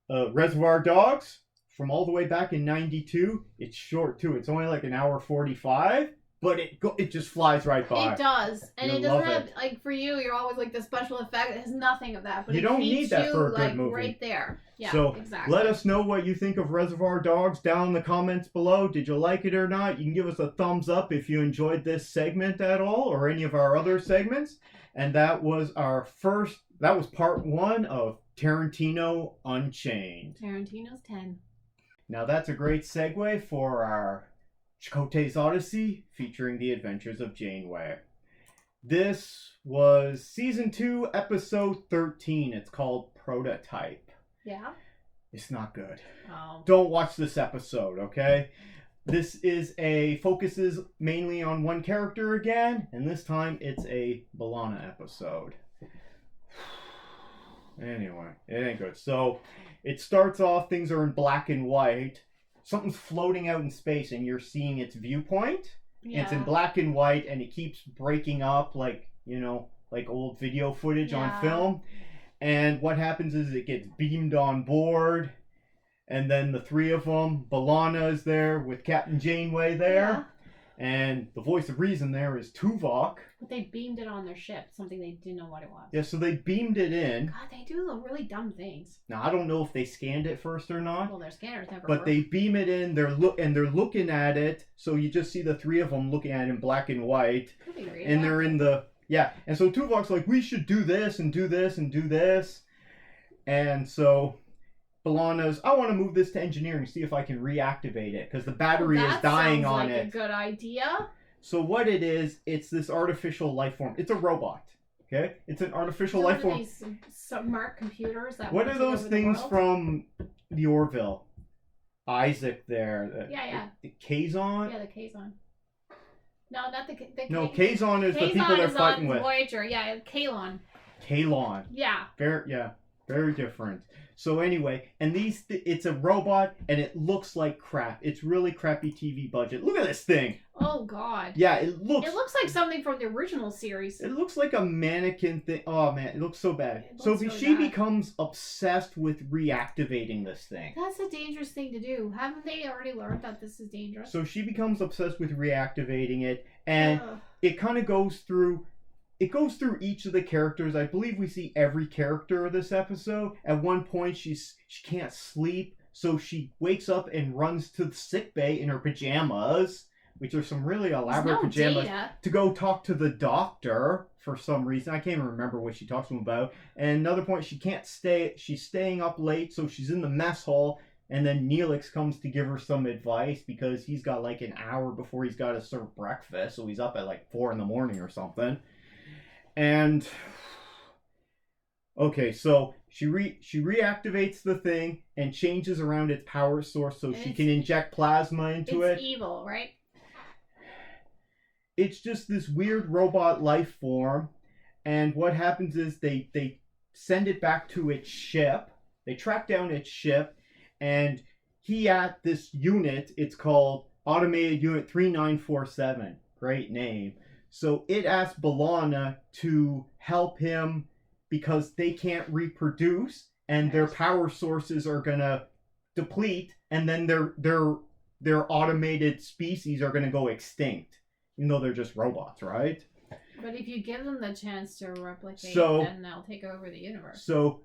[SPEAKER 1] Reservoir Dogs, from all the way back in 92. It's short too. It's only like an hour 45. But it just flies right by.
[SPEAKER 2] It does. And it doesn't have, like, for you, you're always like the special effect. It has nothing of that. But
[SPEAKER 1] you don't need that for a good movie.
[SPEAKER 2] Right there. Yeah,
[SPEAKER 1] so
[SPEAKER 2] exactly.
[SPEAKER 1] Let us know what you think of Reservoir Dogs down in the comments below. Did you like it or not? You can give us a thumbs up if you enjoyed this segment at all or any of our other segments. And that was part one of Tarantino Unchained.
[SPEAKER 2] Tarantino's 10.
[SPEAKER 1] Now that's a great segue for our Chakotay's Odyssey, featuring the adventures of Janeway. This was Season 2, Episode 13. It's called Prototype.
[SPEAKER 2] Yeah?
[SPEAKER 1] It's not good.
[SPEAKER 2] Oh.
[SPEAKER 1] Don't watch this episode, okay? this focuses mainly on one character again, and this time it's a B'Elanna episode. Anyway, it ain't good. So, it starts off, things are in black and white. Something's floating out in space, and you're seeing its viewpoint.
[SPEAKER 2] Yeah.
[SPEAKER 1] It's in black and white, and it keeps breaking up like old video footage on film. And what happens is it gets beamed on board, and then the three of them, B'Elanna is there with Captain Janeway there, and the voice of reason there is Tuvok.
[SPEAKER 2] But they beamed it on their ship, something they didn't know what it was.
[SPEAKER 1] Yeah, so they beamed it in.
[SPEAKER 2] God, they do the really dumb things.
[SPEAKER 1] Now, I don't know if they scanned it first or not.
[SPEAKER 2] Well, their scanners never
[SPEAKER 1] But
[SPEAKER 2] work.
[SPEAKER 1] they beam it in, they're looking at it, so you just see the three of them looking at it in black and white. And they're in the... Yeah, and so Tuvok's like, we should do this and do this and do this. And so B'Elanna's, I want to move this to engineering, see if I can reactivate it, because the battery is dying on it.
[SPEAKER 2] That sounds like a good idea.
[SPEAKER 1] So what it is, it's this artificial life form. It's a robot, okay? It's an artificial life form.
[SPEAKER 2] These smart computers that
[SPEAKER 1] what are those things from the Orville? Isaac there. The Kazon?
[SPEAKER 2] Yeah, the Kazon. No, not the
[SPEAKER 1] No, Kazon is the people they're fighting with.
[SPEAKER 2] Voyager, yeah, Kalon.
[SPEAKER 1] Kalon.
[SPEAKER 2] Yeah.
[SPEAKER 1] Very different. So anyway, and it's a robot, and it looks like crap. It's really crappy TV budget. Look at this thing.
[SPEAKER 2] Oh God.
[SPEAKER 1] Yeah, it looks
[SPEAKER 2] like something from the original series.
[SPEAKER 1] It looks like a mannequin thing. Oh man, it looks so bad.
[SPEAKER 2] She
[SPEAKER 1] becomes obsessed with reactivating this thing.
[SPEAKER 2] That's a dangerous thing to do. Haven't they already learned that this is dangerous?
[SPEAKER 1] So she becomes obsessed with reactivating it, and it kind of goes through. It goes through each of the characters. I believe we see every character of this episode. At one point, she can't sleep, so she wakes up and runs to the sick bay in her pajamas, which are some really elaborate pajamas, to go talk to the doctor for some reason. I can't even remember what she talks to him about. And another point, she can't stay. She's staying up late, so she's in the mess hall. And then Neelix comes to give her some advice because he's got like an hour before he's got to serve breakfast, so he's up at like 4 a.m. or something. And okay, so she reactivates the thing and changes around its power source so she can inject plasma into it.
[SPEAKER 2] It's evil, right?
[SPEAKER 1] It's just this weird robot life form, and what happens is they send it back to its ship. They track down its ship, and he at this unit, it's called Automated Unit 3947. Great name. So it asks B'Elanna to help him because they can't reproduce and their power sources are gonna deplete, and then their automated species are gonna go extinct. Even though they're just robots, right?
[SPEAKER 2] But if you give them the chance to replicate, then they'll take over the universe.
[SPEAKER 1] So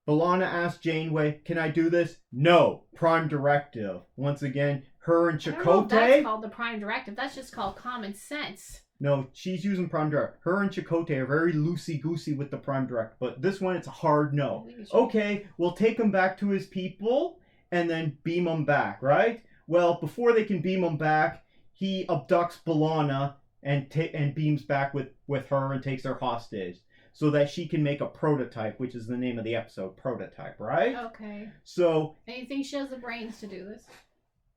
[SPEAKER 1] B'Elanna asks Janeway, "Can I do this?" No. Prime Directive. Once again, her and Chakotay.
[SPEAKER 2] I don't know if that's called the Prime Directive. That's just called common sense.
[SPEAKER 1] No, she's using Prime Directive. Her and Chakotay are very loosey-goosey with the Prime Directive, but this one, it's a hard no. Okay, we'll take him back to his people and then beam him back, right? Well, before they can beam him back, he abducts B'Elanna and beams back with her and takes her hostage so that she can make a prototype, which is the name of the episode, Prototype, right?
[SPEAKER 2] Okay.
[SPEAKER 1] So...
[SPEAKER 2] And you think she has the brains to do this?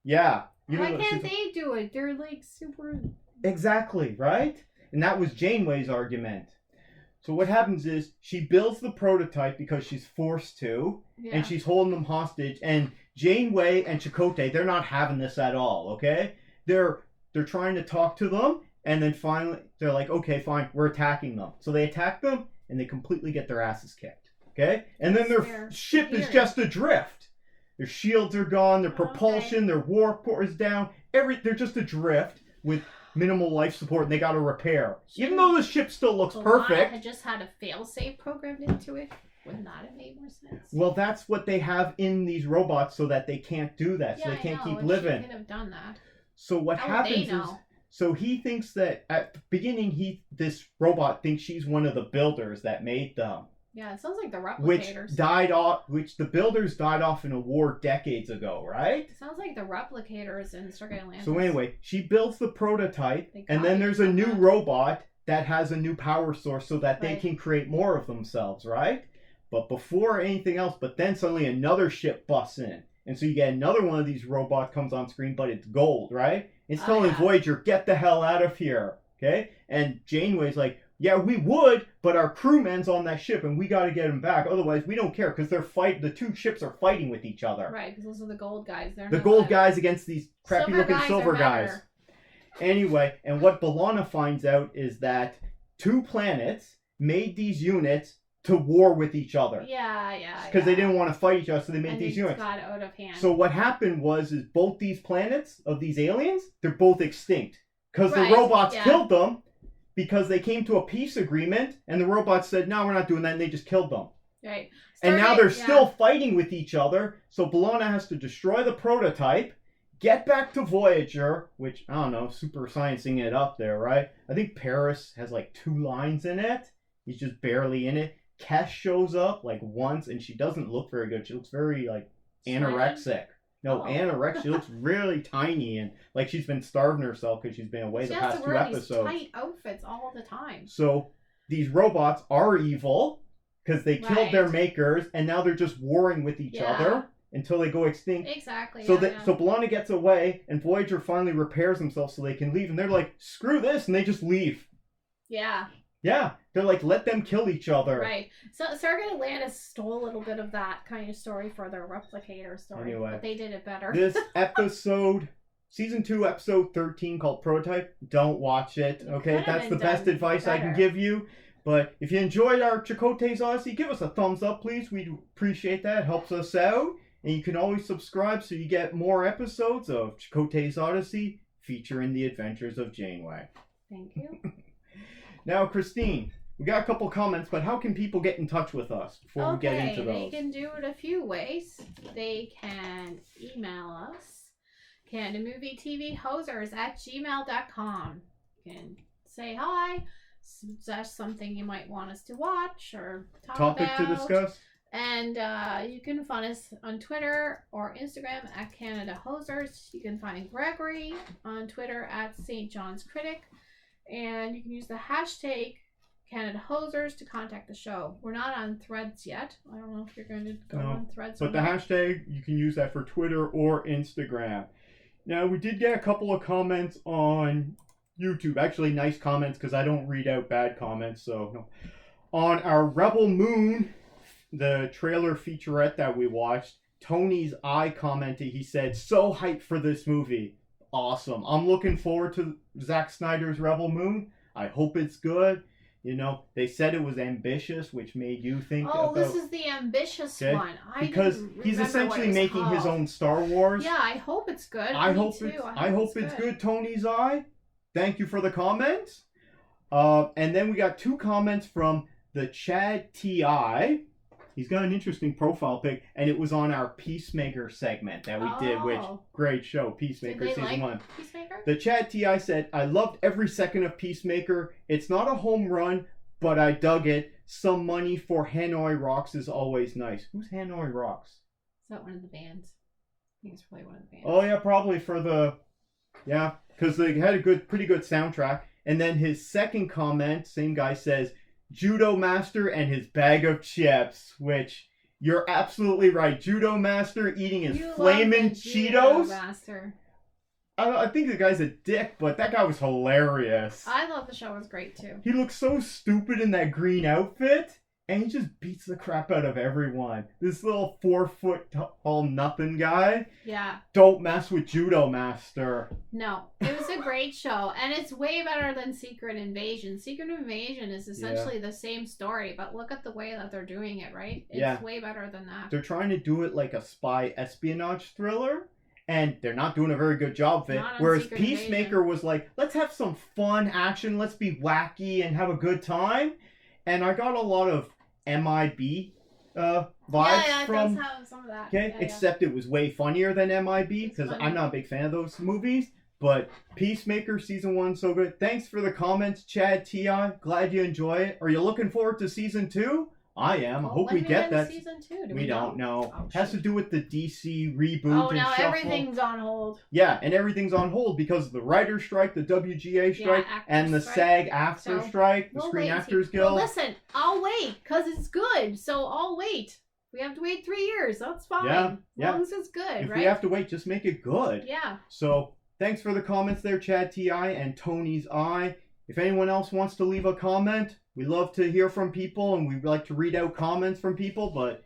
[SPEAKER 1] Yeah.
[SPEAKER 2] Why can't they do it? They're like super...
[SPEAKER 1] Exactly, right? And that was Janeway's argument. So what happens is she builds the prototype because she's forced to, and she's holding them hostage. And Janeway and Chakotay, they're not having this at all, okay? They're trying to talk to them, and then finally they're like, okay, fine, we're attacking them. So they attack them, and they completely get their asses kicked, okay? And then their ship is just adrift. Their shields are gone, their propulsion, their warp core is down. They're just adrift with minimal life support, and they got to repair. Even though the ship still looks perfect.
[SPEAKER 2] Had just had a failsafe programmed into it. Wouldn't that have made more sense?
[SPEAKER 1] Well, that's what they have in these robots so that they can't do that, so they can't keep living.
[SPEAKER 2] She could have done that.
[SPEAKER 1] So what happens is, so he thinks that at the beginning, this robot thinks she's one of the builders that made them.
[SPEAKER 2] Yeah, it sounds like the replicators.
[SPEAKER 1] Which the builders died off in a war decades ago, right?
[SPEAKER 2] It sounds like the replicators in Stargate Atlantis.
[SPEAKER 1] So anyway, she builds the prototype, and then there's a new robot that has a new power source so that they can create more of themselves, right? But before anything else, then suddenly another ship busts in, And so you get another one of these robots comes on screen, but it's gold, right? It's telling
[SPEAKER 2] yeah.
[SPEAKER 1] Voyager, get the hell out of here, okay? And Janeway's like, yeah, we would, but our crewman's on that ship, and we got to get him back. Otherwise, we don't care, because the two ships are fighting with each other.
[SPEAKER 2] Right, because those are the gold guys. They're
[SPEAKER 1] the gold guys against these crappy-looking silver guys. Anyway, and what B'Elanna finds out is that 2 planets made these units to war with each other.
[SPEAKER 2] Yeah.
[SPEAKER 1] Because they didn't want to fight each other, so they made these units.
[SPEAKER 2] Got out of hand.
[SPEAKER 1] So what happened is both these planets of these aliens, they're both extinct. Because the robots killed them, because they came to a peace agreement, and the robots said, no, we're not doing that, and they just killed them.
[SPEAKER 2] Right.
[SPEAKER 1] And now they're still fighting with each other, so B'Elanna has to destroy the prototype, get back to Voyager, which, I don't know, super sciencing it up there, right? I think Paris has like 2 lines in it. He's just barely in it. Kes shows up like once, and she doesn't look very good. She looks very like anorexic. No, anorexic. She looks really tiny, and like she's been starving herself because she's been away the past 2 episodes.
[SPEAKER 2] She has to wear these tight outfits all the time.
[SPEAKER 1] So these robots are evil because they killed their makers, and now they're just warring with each other until they go extinct.
[SPEAKER 2] Exactly.
[SPEAKER 1] So so B'Elanna gets away, and Voyager finally repairs themselves so they can leave, and they're like, "Screw this," and they just leave.
[SPEAKER 2] Yeah.
[SPEAKER 1] Yeah, they're like, let them kill each other.
[SPEAKER 2] Right. So Sargon Atlantis stole a little bit of that kind of story for their replicator story, but they did it better.
[SPEAKER 1] This episode, season 2, episode 13, called Prototype. Don't watch it. Okay, that's the best advice I can give you. But if you enjoyed our Chakotay's Odyssey, give us a thumbs up, please. We'd appreciate that. It helps us out. And you can always subscribe so you get more episodes of Chakotay's Odyssey featuring the adventures of Janeway.
[SPEAKER 2] Thank you.
[SPEAKER 1] Now, Christine, we got a couple comments, but how can people get in touch with us before we get into those?
[SPEAKER 2] They can do it a few ways. They can email us, candamovietvhosers@gmail.com. You can say hi, suggest something you might want us to watch or talk about.
[SPEAKER 1] To discuss.
[SPEAKER 2] And you can find us on Twitter or Instagram @CanadaHosers. You can find Gregory on Twitter @St.John'sCritic. And you can use the hashtag CanadaHosers to contact the show. We're not on Threads yet. I don't know if you're going to go on Threads. But
[SPEAKER 1] the hashtag, you can use that for Twitter or Instagram. Now, we did get a couple of comments on YouTube. Actually, nice comments, because I don't read out bad comments. So, no. On our Rebel Moon, the trailer featurette that we watched, Tony's Eye commented, he said, so hyped for this movie. Awesome. I'm looking forward to Zack Snyder's Rebel Moon. I hope it's good. You know, they said it was ambitious, which made you think
[SPEAKER 2] this is the ambitious one.
[SPEAKER 1] Because he's essentially making his own Star Wars.
[SPEAKER 2] Yeah, I hope it's good.
[SPEAKER 1] I hope it's good, Tony's Eye. Thank you for the comments. And then we got 2 comments from the Chad T.I. He's got an interesting profile pic, and it was on our Peacemaker segment that we did, which, great show, Peacemaker Season 1.
[SPEAKER 2] Peacemaker?
[SPEAKER 1] The Chad T.I. said, I loved every second of Peacemaker. It's not a home run, but I dug it. Some money for Hanoi Rocks is always nice. Who's Hanoi Rocks?
[SPEAKER 2] Is that one of the bands? I think it's probably one of the bands.
[SPEAKER 1] Oh, yeah, probably for the... Yeah, because they had a pretty good soundtrack. And then his second comment, same guy says... Judo Master and his bag of chips, which you're absolutely right. Judo Master eating his flaming Cheetos.
[SPEAKER 2] Master.
[SPEAKER 1] I think the guy's a dick, but that guy was hilarious.
[SPEAKER 2] I thought the show was great too.
[SPEAKER 1] He looks so stupid in that green outfit, and he just beats the crap out of everyone. This little 4-foot tall nothing guy.
[SPEAKER 2] Yeah.
[SPEAKER 1] Don't mess with Judo Master.
[SPEAKER 2] No, it was a great show, and it's way better than Secret Invasion. Secret Invasion is essentially the same story, but look at the way that they're doing it, right? It's way better than that.
[SPEAKER 1] They're trying to do it like a spy espionage thriller, and they're not doing a very good job of it. Whereas Peacemaker was like, let's have some fun action, let's be wacky and have a good time. And I got a lot of MIB vibes from.
[SPEAKER 2] It does have some of that.
[SPEAKER 1] Okay, except it was way funnier than MIB, because I'm not a big fan of those movies. But Peacemaker Season 1, so good. Thanks for the comments, Chad T.I. Glad you enjoy it. Are you looking forward to Season 2? I am. I hope we get that.
[SPEAKER 2] Season 2?
[SPEAKER 1] We don't know.
[SPEAKER 2] Oh,
[SPEAKER 1] has to do with the DC reboot.
[SPEAKER 2] Oh,
[SPEAKER 1] and
[SPEAKER 2] now
[SPEAKER 1] shuffle.
[SPEAKER 2] everything's on hold.
[SPEAKER 1] Yeah, and everything's on hold because of the writer's strike, the WGA strike, and the SAG-AFTRA strike, the Screen Actors Guild.
[SPEAKER 2] Well, listen, I'll wait because it's good, so I'll wait. we have to wait 3 years. That's fine.
[SPEAKER 1] Yeah,
[SPEAKER 2] As long as it's good,
[SPEAKER 1] If
[SPEAKER 2] right?
[SPEAKER 1] we have to wait, just make it good.
[SPEAKER 2] Yeah.
[SPEAKER 1] So, thanks for the comments there, Chad T.I. and Tony's Eye. If anyone else wants to leave a comment, we love to hear from people, and we like to read out comments from people, but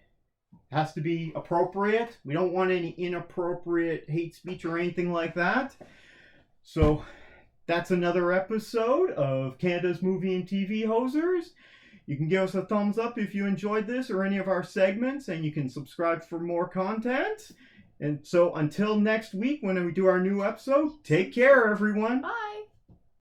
[SPEAKER 1] it has to be appropriate. We don't want any inappropriate hate speech or anything like that. So, that's another episode of Canada's Movie and TV Hosers. You can give us a thumbs up if you enjoyed this or any of our segments, and you can subscribe for more content. And so until next week when we do our new episode, take care, everyone.
[SPEAKER 2] Bye.